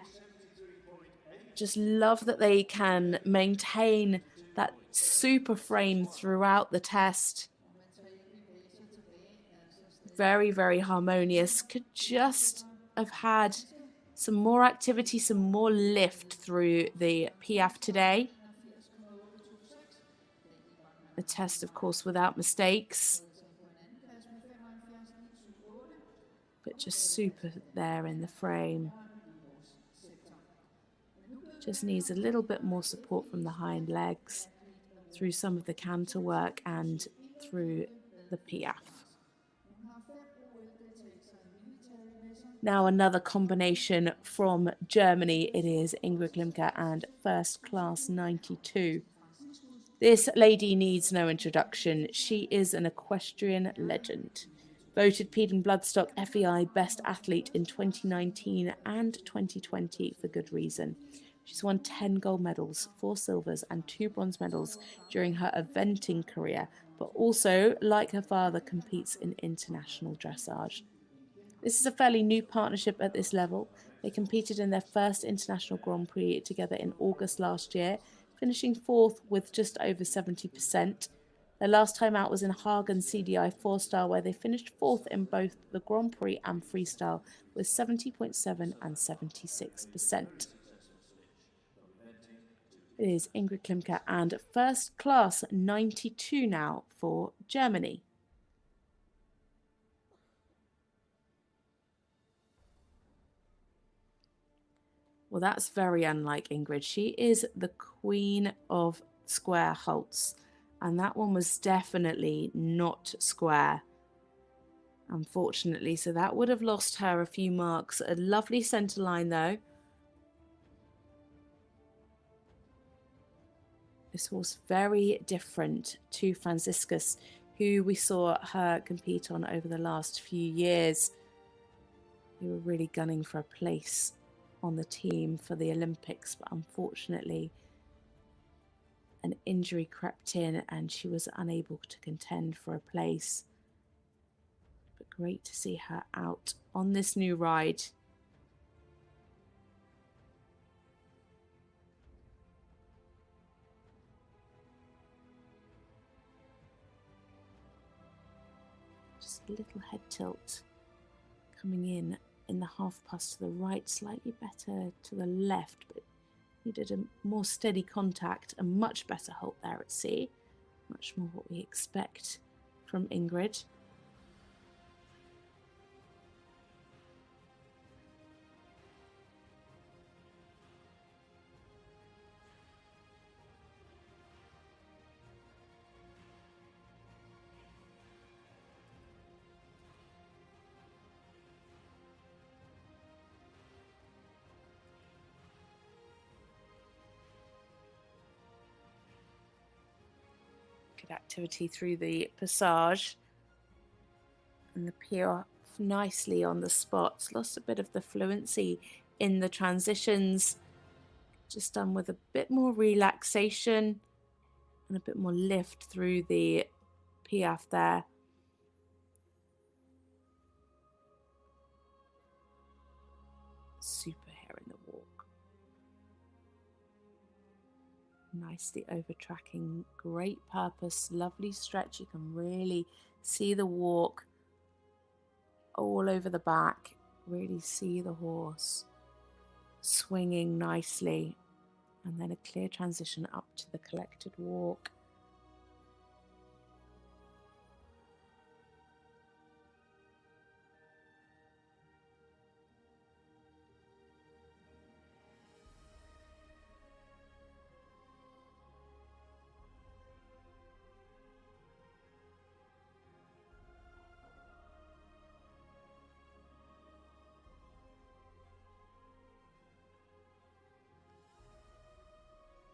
Just love that they can maintain that super frame throughout the test. Very, very harmonious. Could just have had some more activity, some more lift through the Piaffe today. A test, of course, without mistakes. But just super there in the frame. Just needs a little bit more support from the hind legs through some of the canter work and through the Piaffe. Now another combination from Germany. It is Ingrid Klimke and First Class 92. This lady needs no introduction. She is an equestrian legend. Voted Peden Bloodstock FEI Best Athlete in 2019 and 2020 for good reason. She's won 10 gold medals, 4 silvers and 2 bronze medals during her eventing career, but also, like her father, competes in international dressage. This is a fairly new partnership at this level. They competed in their first international Grand Prix together in August last year, finishing 4th with just over 70%. Their last time out was in Hagen CDI 4-star, where they finished 4th in both the Grand Prix and freestyle with 70.7 and 76%. It is Ingrid Klimke and First Class 92 now for Germany. Well, that's very unlike Ingrid. She is the queen of square halts, and that one was definitely not square, unfortunately. So that would have lost her a few marks. A lovely centre line, though. This horse very different to Franciscus, who we saw her compete on over the last few years. They were really gunning for a place on the team for the Olympics, but unfortunately an injury crept in and she was unable to contend for a place. But great to see her out on this new ride. Just a little head tilt coming in the half pass to the right, slightly better to the left, but needed a more steady contact, a much better halt there at sea. Much more what we expect from Ingrid. Activity through the passage, and the Piaffe nicely on the spots. Lost a bit of the fluency in the transitions, just done with a bit more relaxation and a bit more lift through the Piaffe there. Super hair in the walk. Nicely over tracking, great purpose, lovely stretch. You can really see the walk all over the back, really see the horse swinging nicely, and then a clear transition up to the collected walk.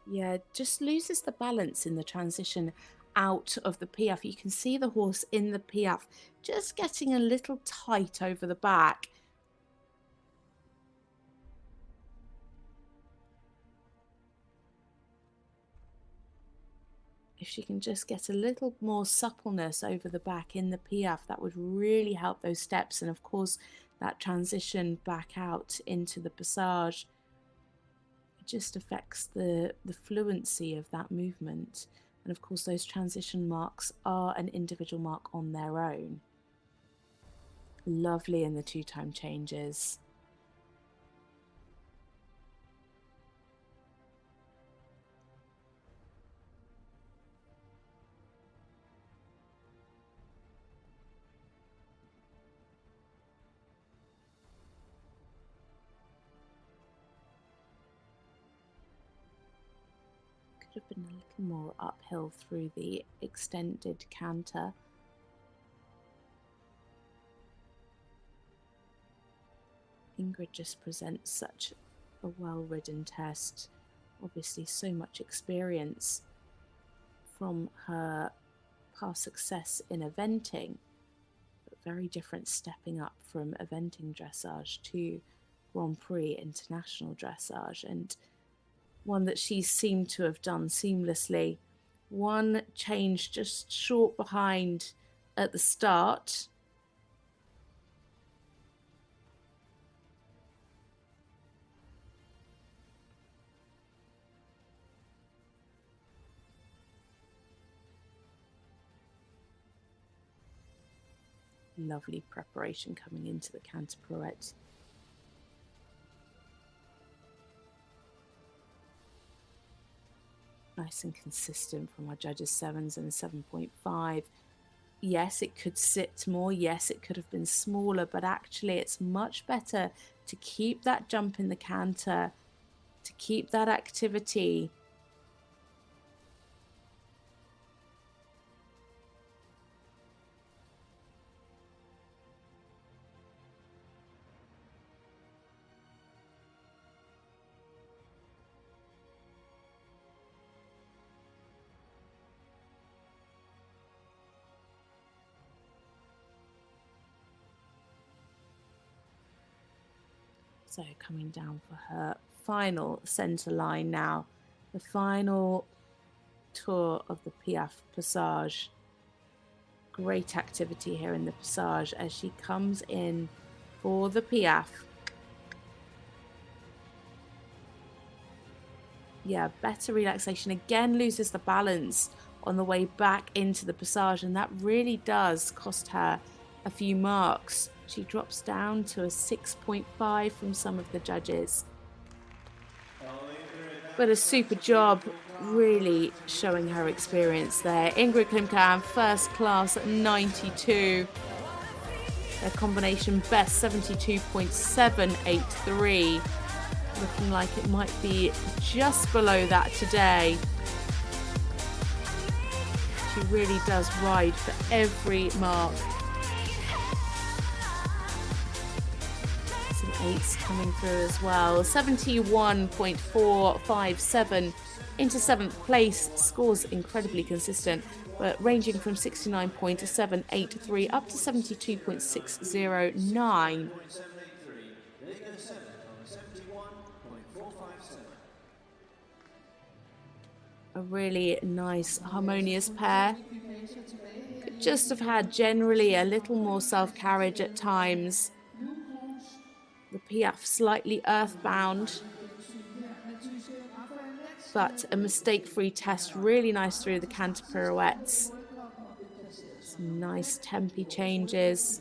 Yeah, just loses the balance in the transition out of the piaffe. You can see the horse in the piaffe just getting a little tight over the back. If she can just get a little more suppleness over the back in the piaffe, that would really help those steps. And of course, that transition back out into the passage, it just affects the fluency of that movement. And of course, those transition marks are an individual mark on their own. Lovely in the two-time changes. Could have been a little more uphill through the extended canter. Ingrid just presents such a well-ridden test. Obviously so much experience from her past success in eventing, but very different stepping up from eventing dressage to Grand Prix international dressage, and one that she seemed to have done seamlessly. One change just short behind at the start. Lovely preparation coming into the canter pirouette. Nice and consistent from our judges' 7s and 7.5. Yes, it could sit more. Yes, it could have been smaller, but actually it's much better to keep that jump in the canter, to keep that activity. So coming down for her final centre line now, the final tour of the piaffe passage. Great activity here in the passage as she comes in for the piaffe. Yeah, better relaxation. Again, loses the balance on the way back into the passage, and that really does cost her a few marks. She drops down to a 6.5 from some of the judges. But a super job, really showing her experience there. Ingrid Klimke, first class at 92. Their combination best 72.783. Looking like it might be just below that today. She really does ride for every mark. Some 8s coming through as well. 71.457 into 7th place. Scores incredibly consistent, but ranging from 69.783 up to 72.609. A really nice, harmonious pair. Could just have had generally a little more self-carriage at times. The piaffe slightly earthbound, but a mistake-free test. Really nice through the canter pirouettes. Some nice tempi changes.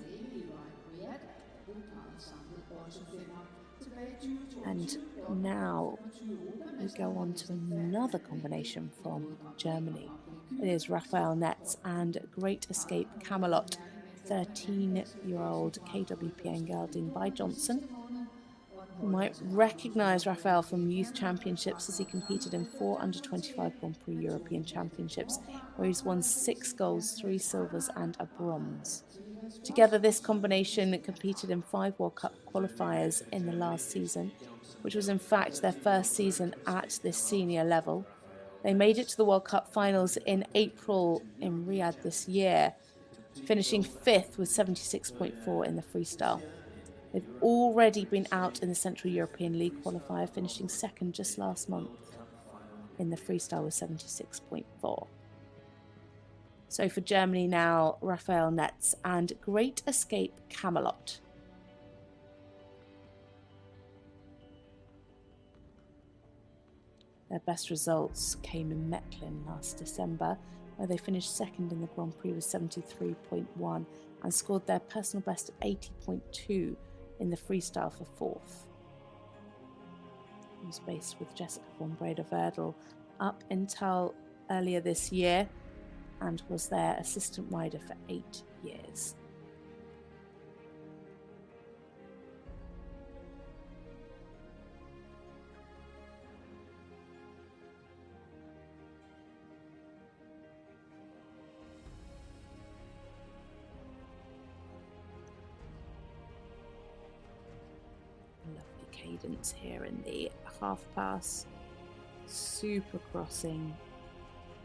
And now we go on to another combination from Germany. It is Raphael Netz and Great Escape Camelot, 13-year-old KWPN gelding by Johnson. You might recognise Raphael from youth championships as he competed in 4 under-25 Grand Prix European Championships, where he's won 6 golds, 3 silvers and a bronze. Together, this combination competed in 5 World Cup qualifiers in the last season, which was in fact their first season at this senior level. They made it to the World Cup finals in April in Riyadh this year, finishing 5th with 76.4 in the freestyle. They've already been out in the Central European League qualifier, finishing 2nd just last month in the freestyle with 76.4. So for Germany now, Raphael Netz and Great Escape Camelot. Their best results came in Mechlin last December, where they finished 2nd in the Grand Prix with 73.1 and scored their personal best at 80.2 in the freestyle for 4th. He was based with Jessica von Breda-Verdel up until earlier this year and was their assistant rider for 8 years. Lovely cadence here in the half pass, super crossing,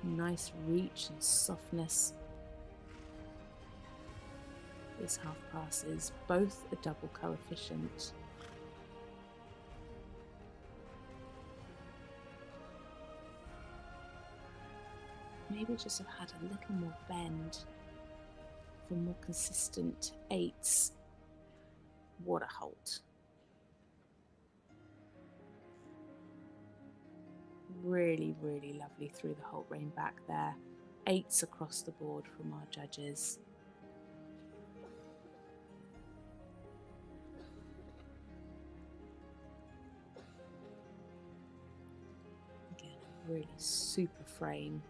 nice reach and softness. This half pass is both a double coefficient. Maybe just have had a little more bend for more consistent 8s. What a halt. Really, really lovely through the halt rein back there. 8s across the board from our judges. Again, a really super frame.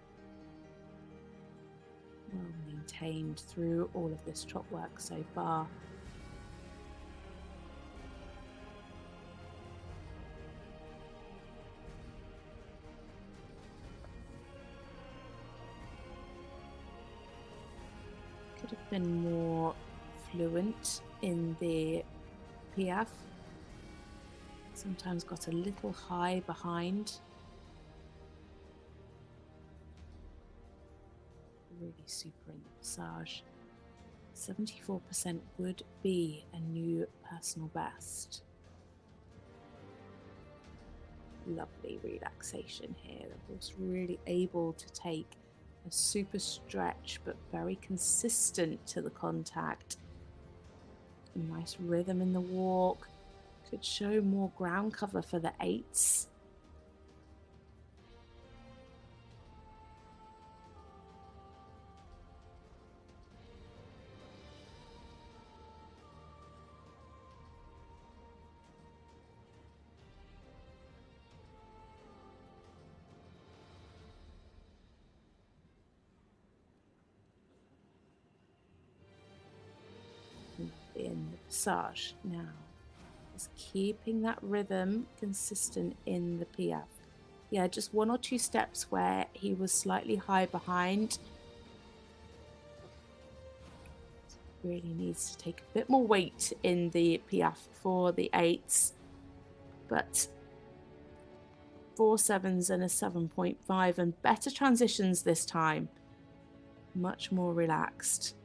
Well maintained through all of this trot work so far. Could have been more fluent in the piaffe. Sometimes got a little high behind. Really super in the passage. 74% would be a new personal best. Lovely relaxation here. The horse really able to take a super stretch, but very consistent to the contact. Nice rhythm in the walk. Could show more ground cover for the 8s. In the passage now, just keeping that rhythm consistent in the piaffe. Yeah, just 1 or 2 steps where he was slightly high behind. Really needs to take a bit more weight in the piaffe for the 8s, but 4 7s and a 7.5 and better transitions this time. Much more relaxed.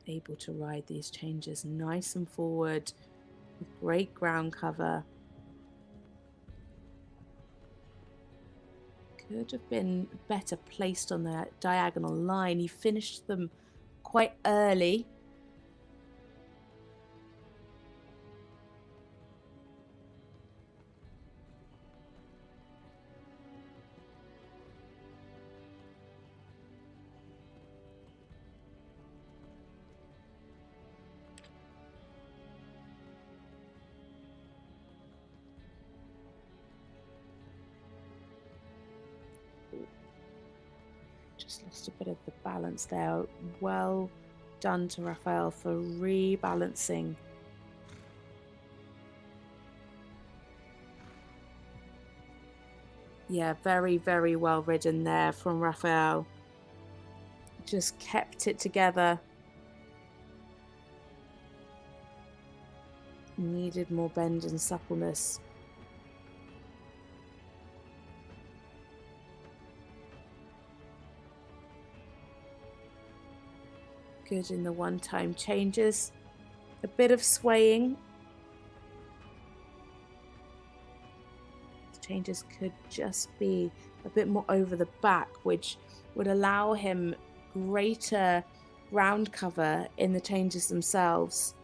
Able to ride these changes nice and forward with great ground cover. Could have been better placed on the diagonal line. He finished them quite early. Just lost a bit of the balance there. Well done to Raphael for rebalancing. Yeah, very, very well ridden there from Raphael. Just kept it together needed more bend and suppleness. Good in the one-time changes. A bit of swaying. The changes could just be a bit more over the back, which would allow him greater ground cover in the changes themselves.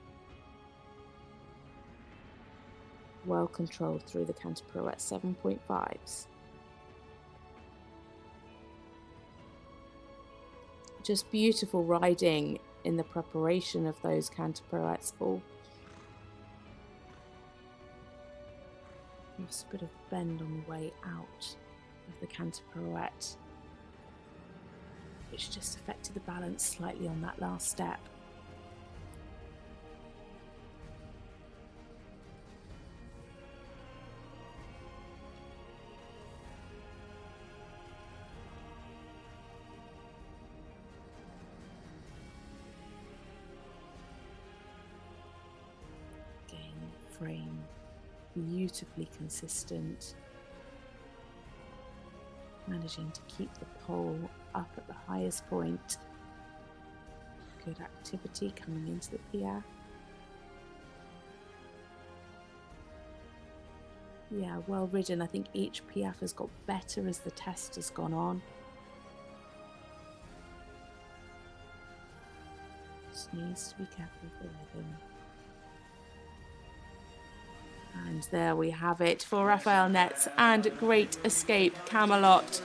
Well controlled through the canter pirouette, 7.5s. Just beautiful riding in the preparation of those canter pirouettes. Oh, lost a bit of bend on the way out of the canter pirouette, which just affected the balance slightly on that last step. Frame beautifully consistent, managing to keep the pole up at the highest point. Good activity coming into the piaffe. Yeah, well ridden. I think each piaffe has got better as the test has gone on. Just needs to be careful with the rhythm. And there we have it for Raphael Netz and Great Escape Camelot.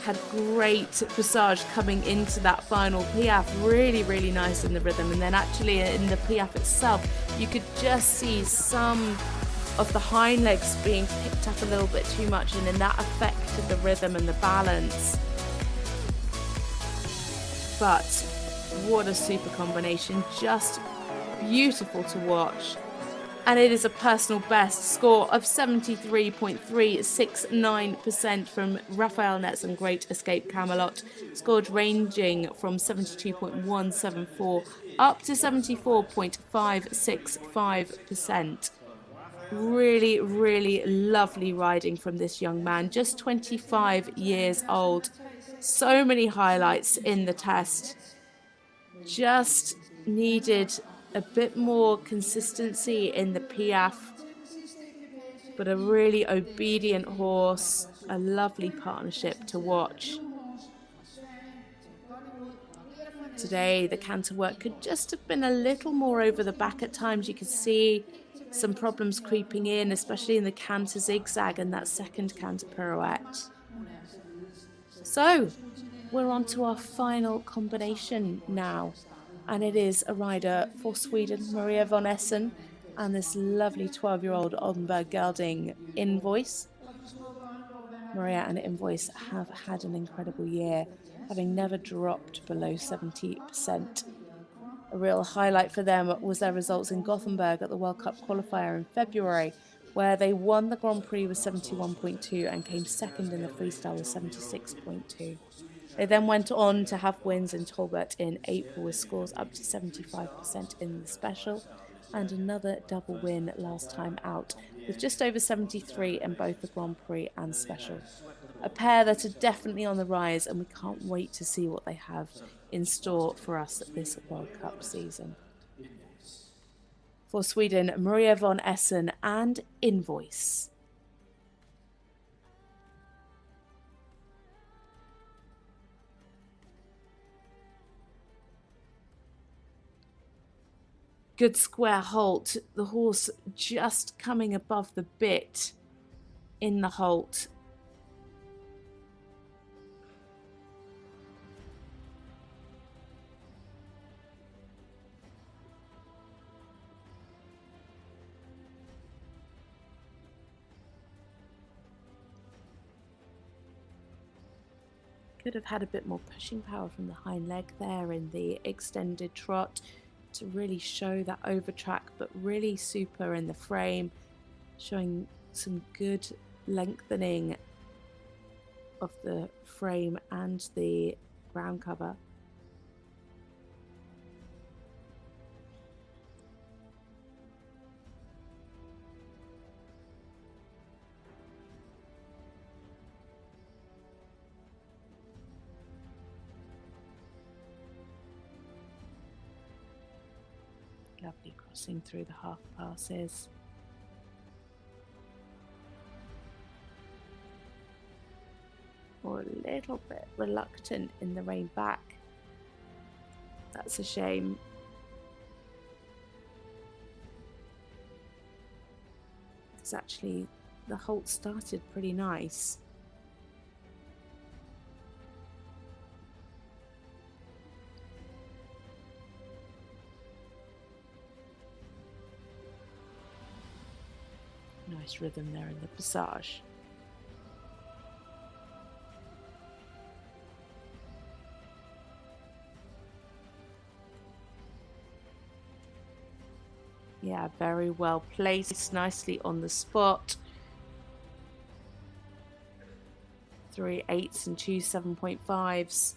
Had great dressage coming into that final piaffe, really nice in the rhythm, and then actually in the piaffe itself you could just see some of the hind legs being picked up a little bit too much, and then that affected the rhythm and the balance. But what a super combination, just beautiful to watch. And it is a personal best score of 73.369% from Raphael Netz and Great Escape Camelot, scored ranging from 72.174 up to 74.565%. Really lovely riding from this young man, just 25 years old. So many highlights in the test. Just needed a bit more consistency in the piaffe, but a really obedient horse, a lovely partnership to watch. Today the canter work could just have been a little more over the back at times. You could see some problems creeping in, especially in the canter zigzag and that second canter pirouette. So we're on to our final combination now. And it is a rider for Sweden, Maria von Essen, and this lovely 12-year-old Oldenburg gelding, Invoice. Maria and Invoice have had an incredible year, having never dropped below 70%. A real highlight for them was their results in Gothenburg at the World Cup qualifier in February, where they won the Grand Prix with 71.2 and came second in the freestyle with 76.2. They then went on to have wins in Tolbert in April with scores up to 75% in the special, and another double win last time out with just over 73 in both the Grand Prix and special. A pair that are definitely on the rise, and we can't wait to see what they have in store for us this World Cup season. For Sweden, Maria von Essen and Invoice. Good square halt, the horse just coming above the bit in the halt. Could have had a bit more pushing power from the hind leg there in the extended trot to really show that over track, but really super in the frame, showing some good lengthening of the frame and the ground cover. Lovely crossing through the half passes. Or a little bit reluctant in the rein back. That's a shame. Because actually the halt started pretty nice. Nice rhythm there in the passage. Yeah, very well placed, nicely on the spot. 3 8s and 2 7.5s.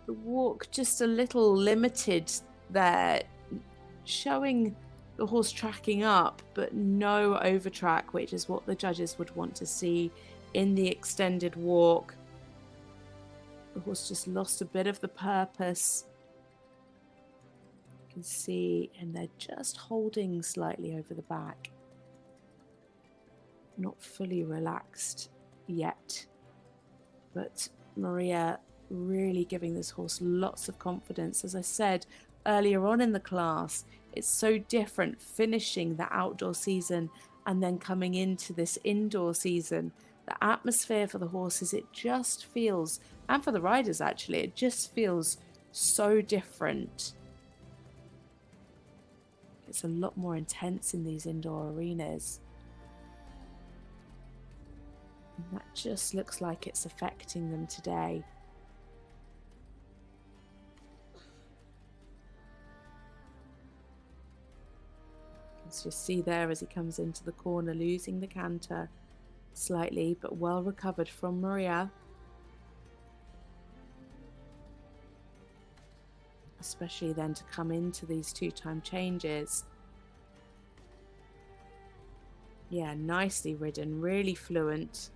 The walk just a little limited there, showing the horse tracking up, but no overtrack, which is what the judges would want to see in the extended walk. The horse just lost a bit of the purpose. You can see, and they're just holding slightly over the back. Not fully relaxed yet, but Maria really giving this horse lots of confidence. As I said earlier on in the class, it's so different finishing the outdoor season and then coming into this indoor season. The atmosphere for the horses, it just feels, and for the riders actually, it just feels so different. It's a lot more intense in these indoor arenas. And that just looks like it's affecting them today. As you see there as he comes into the corner, losing the canter slightly, but well recovered from Maria. Especially then to come into these 2-time changes. Yeah, nicely ridden, really fluent.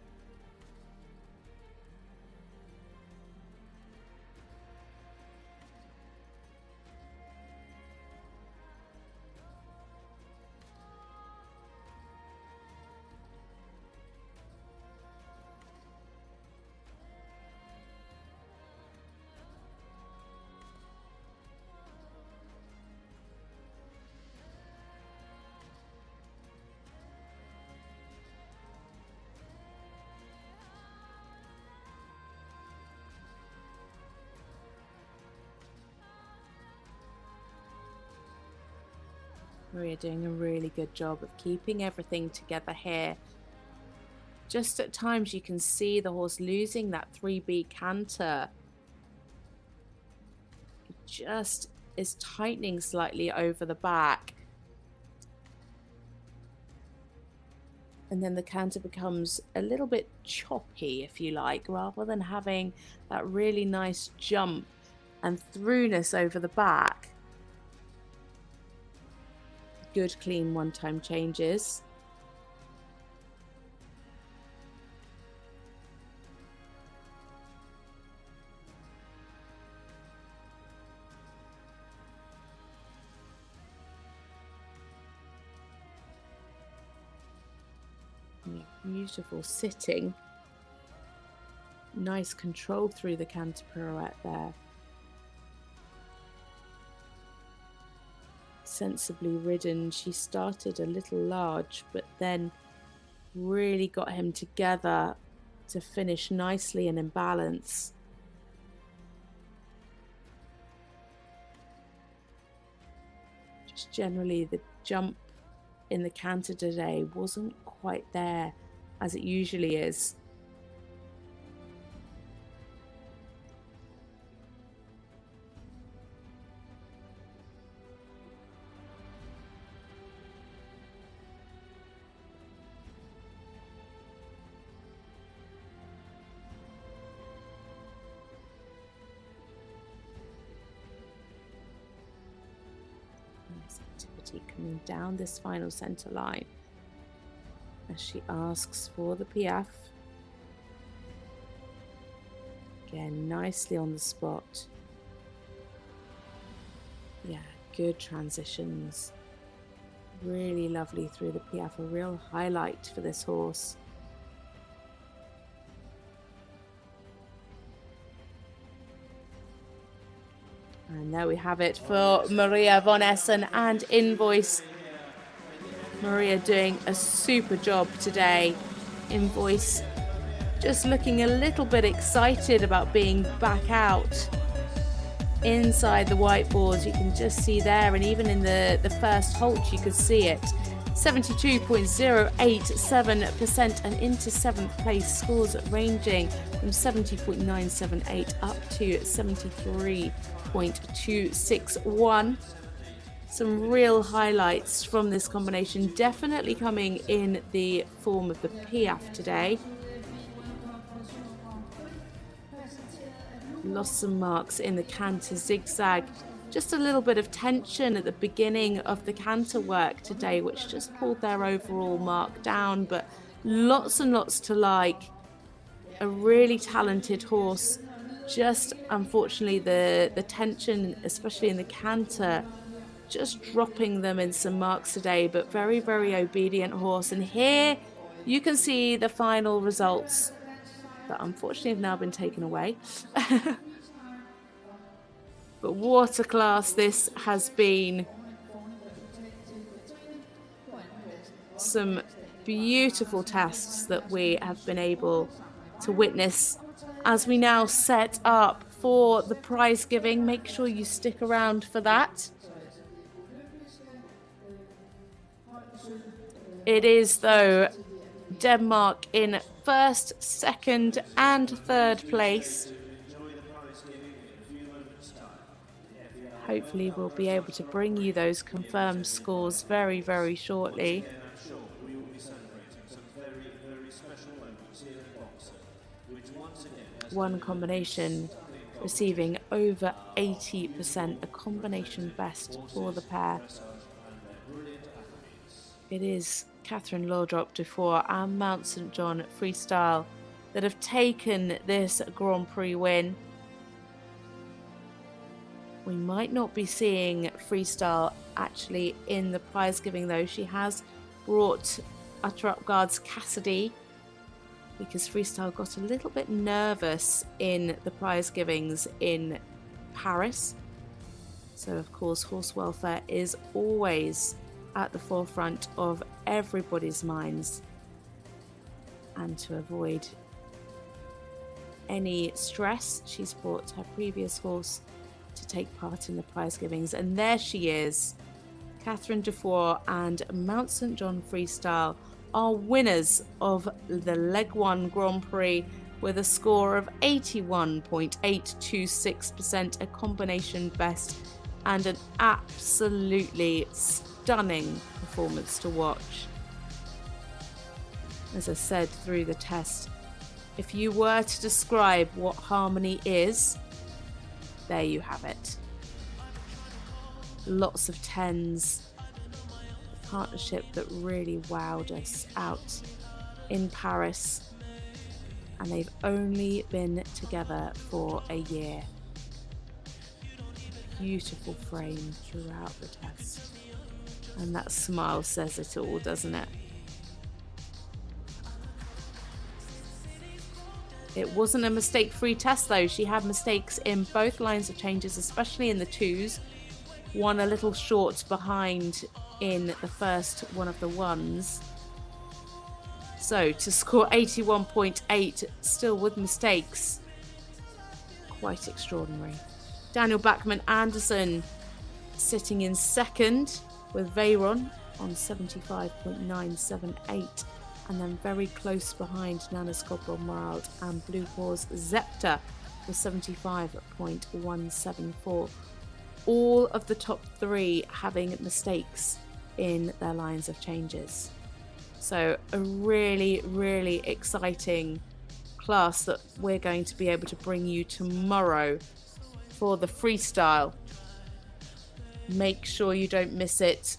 Maria doing a really good job of keeping everything together here. Just at times you can see the horse losing that 3B canter. It just is tightening slightly over the back. And then the canter becomes a little bit choppy, if you like, rather than having that really nice jump and throughness over the back. Good, clean one-time changes. Yeah, beautiful sitting. Nice control through the canter pirouette there. Sensibly ridden. She started a little large, but then really got him together to finish nicely and in balance. Just generally the jump in the canter today wasn't quite there as it usually is. activity coming down this final centre line as she asks for the piaffe. Again, nicely on the spot. Yeah, good transitions. Really lovely through the piaffe, a real highlight for this horse. And there we have it for Maria von Essen and Invoice. Maria doing a super job today. Invoice just looking a little bit excited about being back out inside the whiteboards. You can just see there, and even in the first halt you could see it. 72.087% and into 7th place, scores ranging from 70.978 up to 73.261. Some real highlights from this combination, definitely coming in the form of the piaffe today. Lost some marks in the canter zigzag. Just a little bit of tension at the beginning of the canter work today, which just pulled their overall mark down, but lots and lots to like. A really talented horse. Just unfortunately the tension, especially in the canter, just dropping them in some marks today, but very, very obedient horse. And here you can see the final results that unfortunately have now been taken away. But what a class this has been. Some beautiful tests that we have been able to witness as we now set up for the prize giving. Make sure you stick around for that. It is, though, Denmark in first, second and third place. Hopefully we'll be able to bring you those confirmed scores very, very shortly. One combination receiving over 80%, a combination best for the pair. It is Cathrine Laudrup-Dufour and Mount St John Freestyle that have taken this Grand Prix win. We might not be seeing Freestyle actually in the prize giving, though. She has brought Utter Up Guards Cassidy because Freestyle got a little bit nervous in the prize givings in Paris. So of course horse welfare is always at the forefront of everybody's minds, and to avoid any stress, she's brought her previous horse to take part in the prize givings. And there she is, Cathrine Dufour and Mount St John Freestyle are winners of the Leg 1 Grand Prix with a score of 81.826%, a combination best, and an absolutely stunning performance to watch. As I said through the test, if you were to describe what harmony is, there you have it. Lots of tens, a partnership that really wowed us out in Paris, and they've only been together for a year. Beautiful frame throughout the test, and that smile says it all, doesn't it? It wasn't a mistake-free test, though. She had mistakes in both lines of changes, especially in the twos. One a little short behind in the first one of the ones. So to score 81.8 still with mistakes, quite extraordinary. Daniel Bachmann Anderson sitting in second with Veyron on 75.978. And then very close behind Nanna, Skodborg, Merrald and Blue Paws Zepter with 75.174. All of the top three having mistakes in their lines of changes. So a really, really exciting class that we're going to be able to bring you tomorrow for the freestyle. Make sure you don't miss it.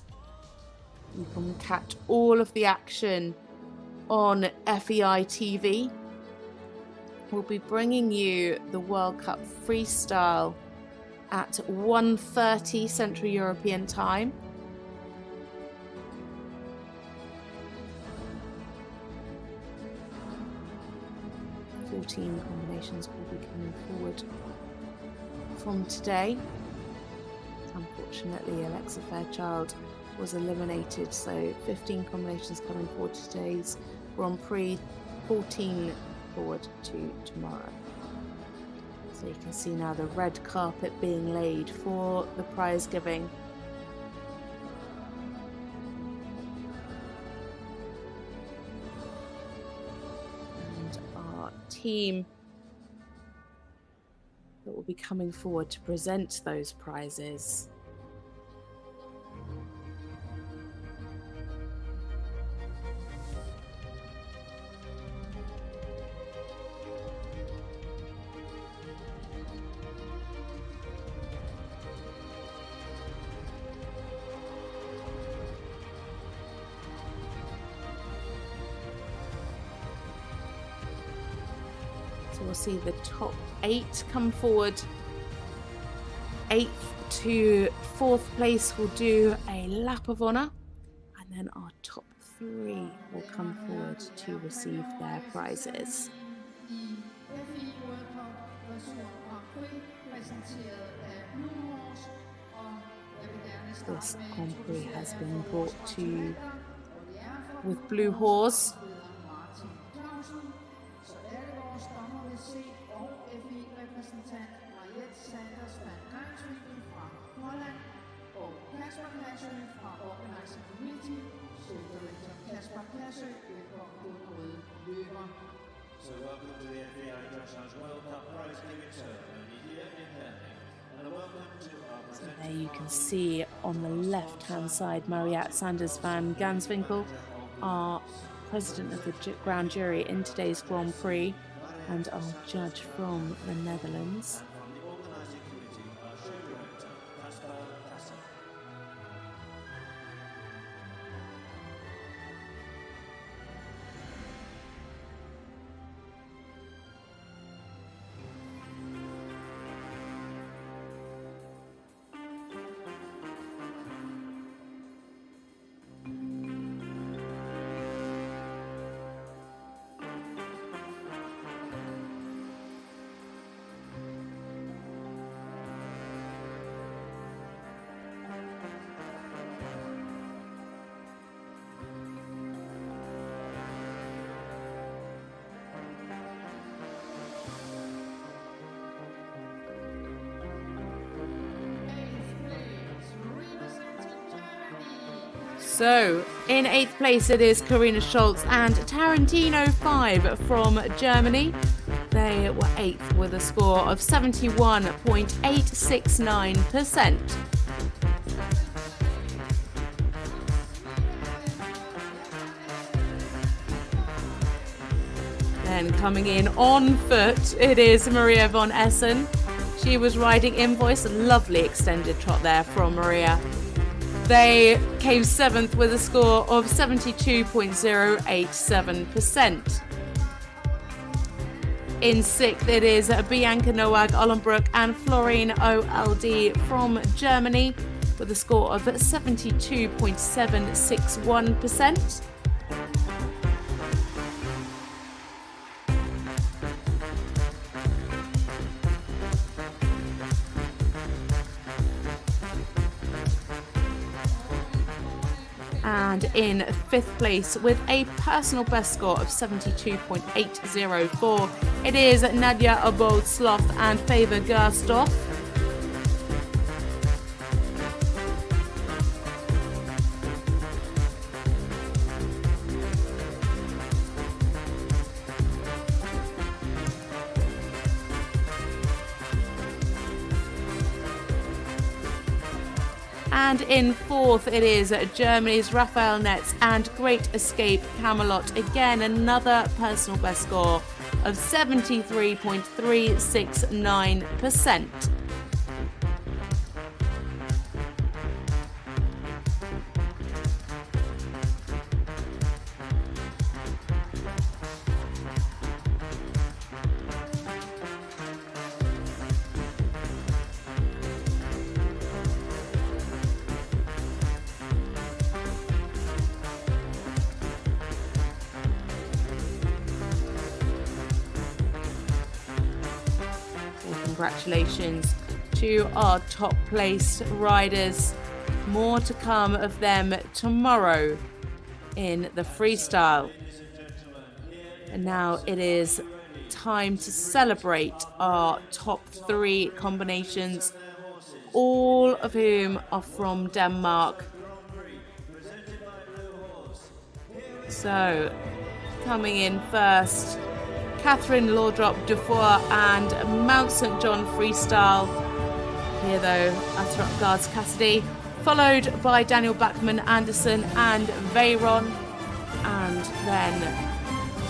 You can catch all of the action on FEI TV. We'll be bringing you the World Cup freestyle at 1:30 Central European time. Combinations will be coming forward from today. Unfortunately, Alexa Fairchild was eliminated, so 15 combinations coming forward to today's Grand Prix, 14 forward to tomorrow. So you can see now the red carpet being laid for the prize giving. Team that will be coming forward to present those prizes. So we'll see the top 8 come forward. 8th to 4th place will do a lap of honour, and then our top 3 will come forward to receive their prizes. This Grand Prix has been brought to you with Blue Horse. So welcome to the FEI Dressage World Cup prize giving ceremony here in Herning, and welcome to our So there you can see on the left hand side Mariette Sanders van Ganswinkel, our president of the grand jury in today's Grand Prix, and our judge from the Netherlands. So, in 8th place it is Karina Schultz and Tarantino 5 from Germany. They were 8th with a score of 71.869%. Then coming in on foot, it is Maria von Essen. She was riding Invoice, a lovely extended trot there from Maria. They came 7th with a score of 72.087%. In 6th, it is Bianca Nowag-Aulenbrock and Florine OLD from Germany with a score of 72.761%. And in 5th place with a personal best score of 72.804, it is Naja Abildgaard and Favor Gerstorff. And in 4th, it is Germany's Raphael Netz and Great Escape Camelot. Again, another personal best score of 73.369%. congratulations to our top placed riders. More to come of them tomorrow in the freestyle. And now it is time to celebrate our top 3 combinations, all of whom are from Denmark. So, coming in first, Cathrine Laudrup-Dufour and Mount St. John freestyle. Here though, Naja Abildgaard's Cassidy, followed by Daniel Bachmann Anderson and Veyron, and then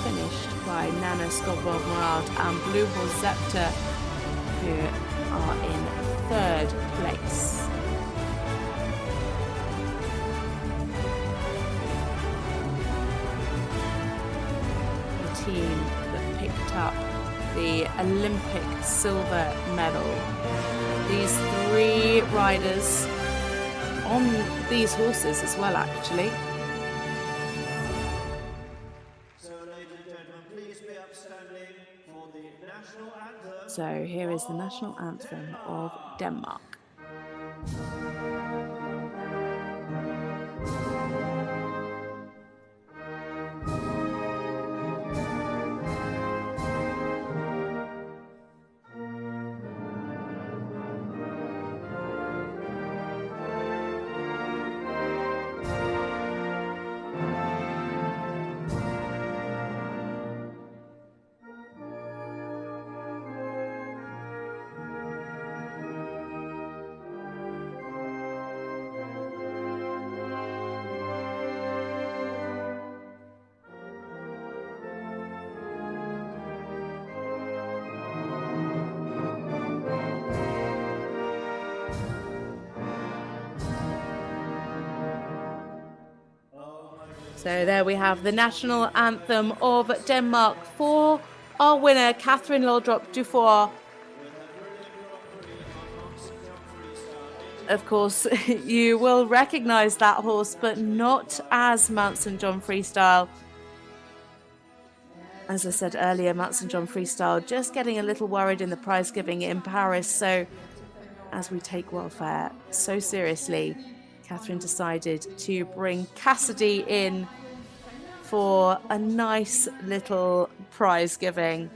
finished by Nanna, Skodborg, Merrald and Blue Horse Zepter, who are in 3rd place. The team that picked up the Olympic silver medal. These 3 riders on these horses as well, actually. So here is the national anthem of Denmark. So there we have the national anthem of Denmark for our winner, Cathrine Laudrup-Dufour. Of course, you will recognise that horse, but not as Mount St. John freestyle. As I said earlier, Mount St. John freestyle just getting a little worried in the prize giving in Paris. So as we take welfare so seriously, Cathrine decided to bring Cassidy in for a nice little prize giving.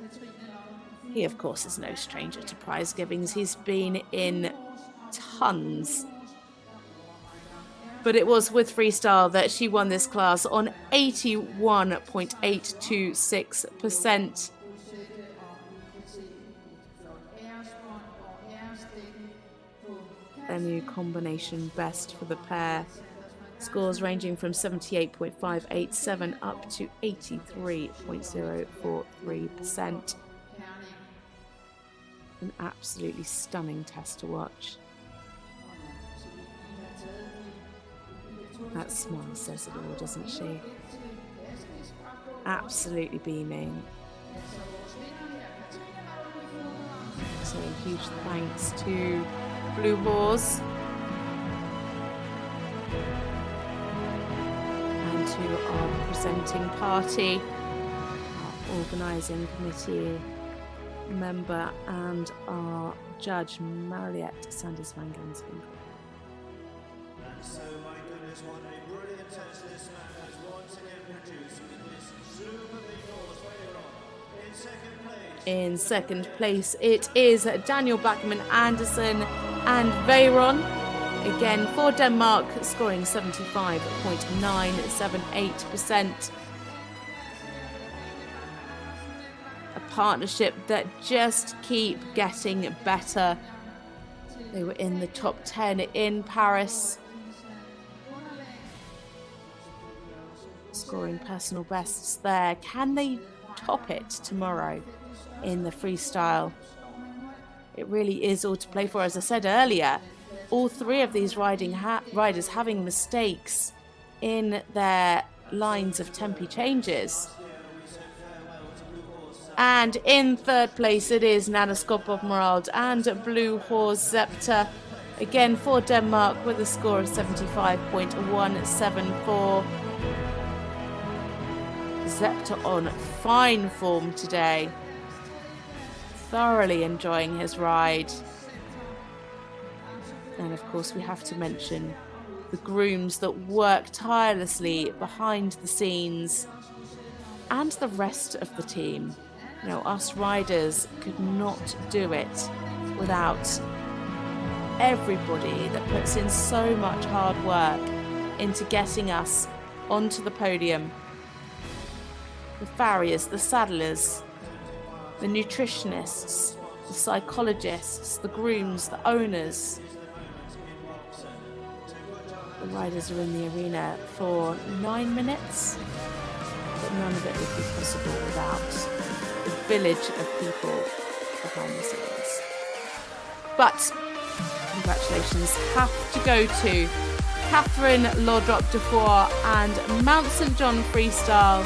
He, of course, is no stranger to prize givings. He's been in tons. But it was with freestyle that she won this class on 81.826%. A new combination best for the pair. Scores ranging from 78.587 up to 83.043%. An absolutely stunning test to watch. That smile says it all, doesn't she? Absolutely beaming. So huge thanks to Blue Horse and to our presenting party, our organising committee member and our judge, Mariette Sanders van Ganswinkel. And so, my goodness, what a brilliant test this man has once again produced with this super big horse. In second place. In second place, it is Daniel Bachmann Anderson and Veyron, again for Denmark, scoring 75.978%. A partnership that just keep getting better. They were in the top 10 in Paris, scoring personal bests there. Can they top it tomorrow in the freestyle? It really is all to play for. As I said earlier, all 3 of these riders having mistakes in their lines of tempi changes. And in third place it is Nanna, Skodborg, Merrald and Blue Horse Zepter, again for Denmark, with a score of 75.174. Zepter on fine form today. thoroughly enjoying his ride. And of course, we have to mention the grooms that work tirelessly behind the scenes and the rest of the team. You know, us riders could not do it without everybody that puts in so much hard work into getting us onto the podium. The farriers, the saddlers, the nutritionists, the psychologists, the grooms, the owners. The riders are in the arena for 9 minutes, but none of it would be possible without the village of people behind the scenes. But congratulations have to go to Cathrine Laudrup-Dufour and Mount St John Freestyle,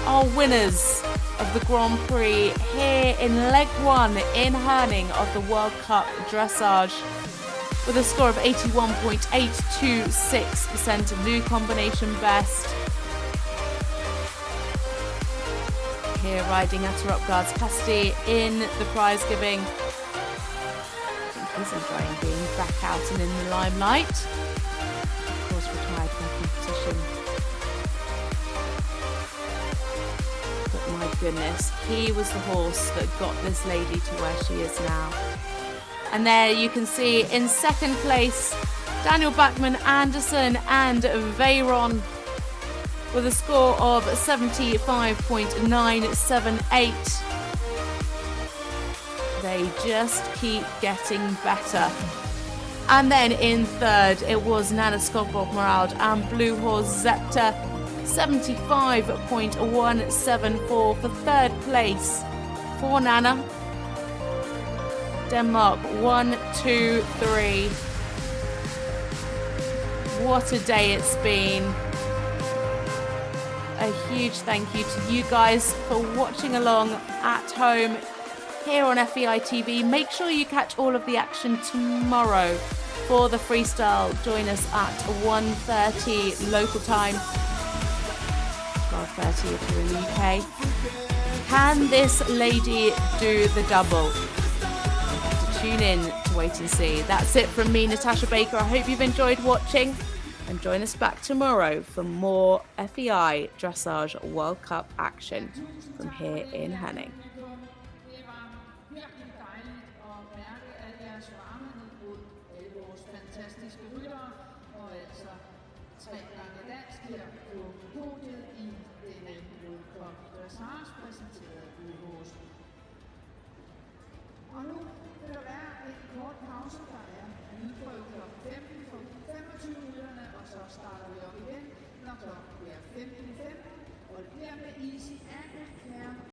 our winners of the Grand Prix here in leg 1 in Herning of the World Cup Dressage, with a score of 81.826%, a new combination best. Here riding at Upgard's capacity in the prize giving. I think he's enjoying being back out and in the limelight. Of course, retired from competition. But my goodness, he was the horse that got this lady to where she is now. And there you can see in second place, Daniel Bachmann Anderson and Veyron with a score of 75.978. They just keep getting better. And then in third, it was Nanna, Skodborg, Merrald and Blue Horse Zepter, 75.174 for third place for Nanna. Denmark, 1, 2, 3. What a day it's been. A huge thank you to you guys for watching along at home here on FEI TV. Make sure you catch all of the action tomorrow for the freestyle. Join us at 1:30 local time, 12:30 if you're in the UK. Can this lady do the double? Tune in to wait and see. That's it from me, Natasha Baker. I hope you've enjoyed watching, and join us back tomorrow for more FEI Dressage World Cup action from here in Herning. Og nu vil der være en kort pause, der er lydprøve kl. 15 for 25-yderne, og så starter vi op igen, når klokken bliver 15:05, og det bliver med Easy Angle.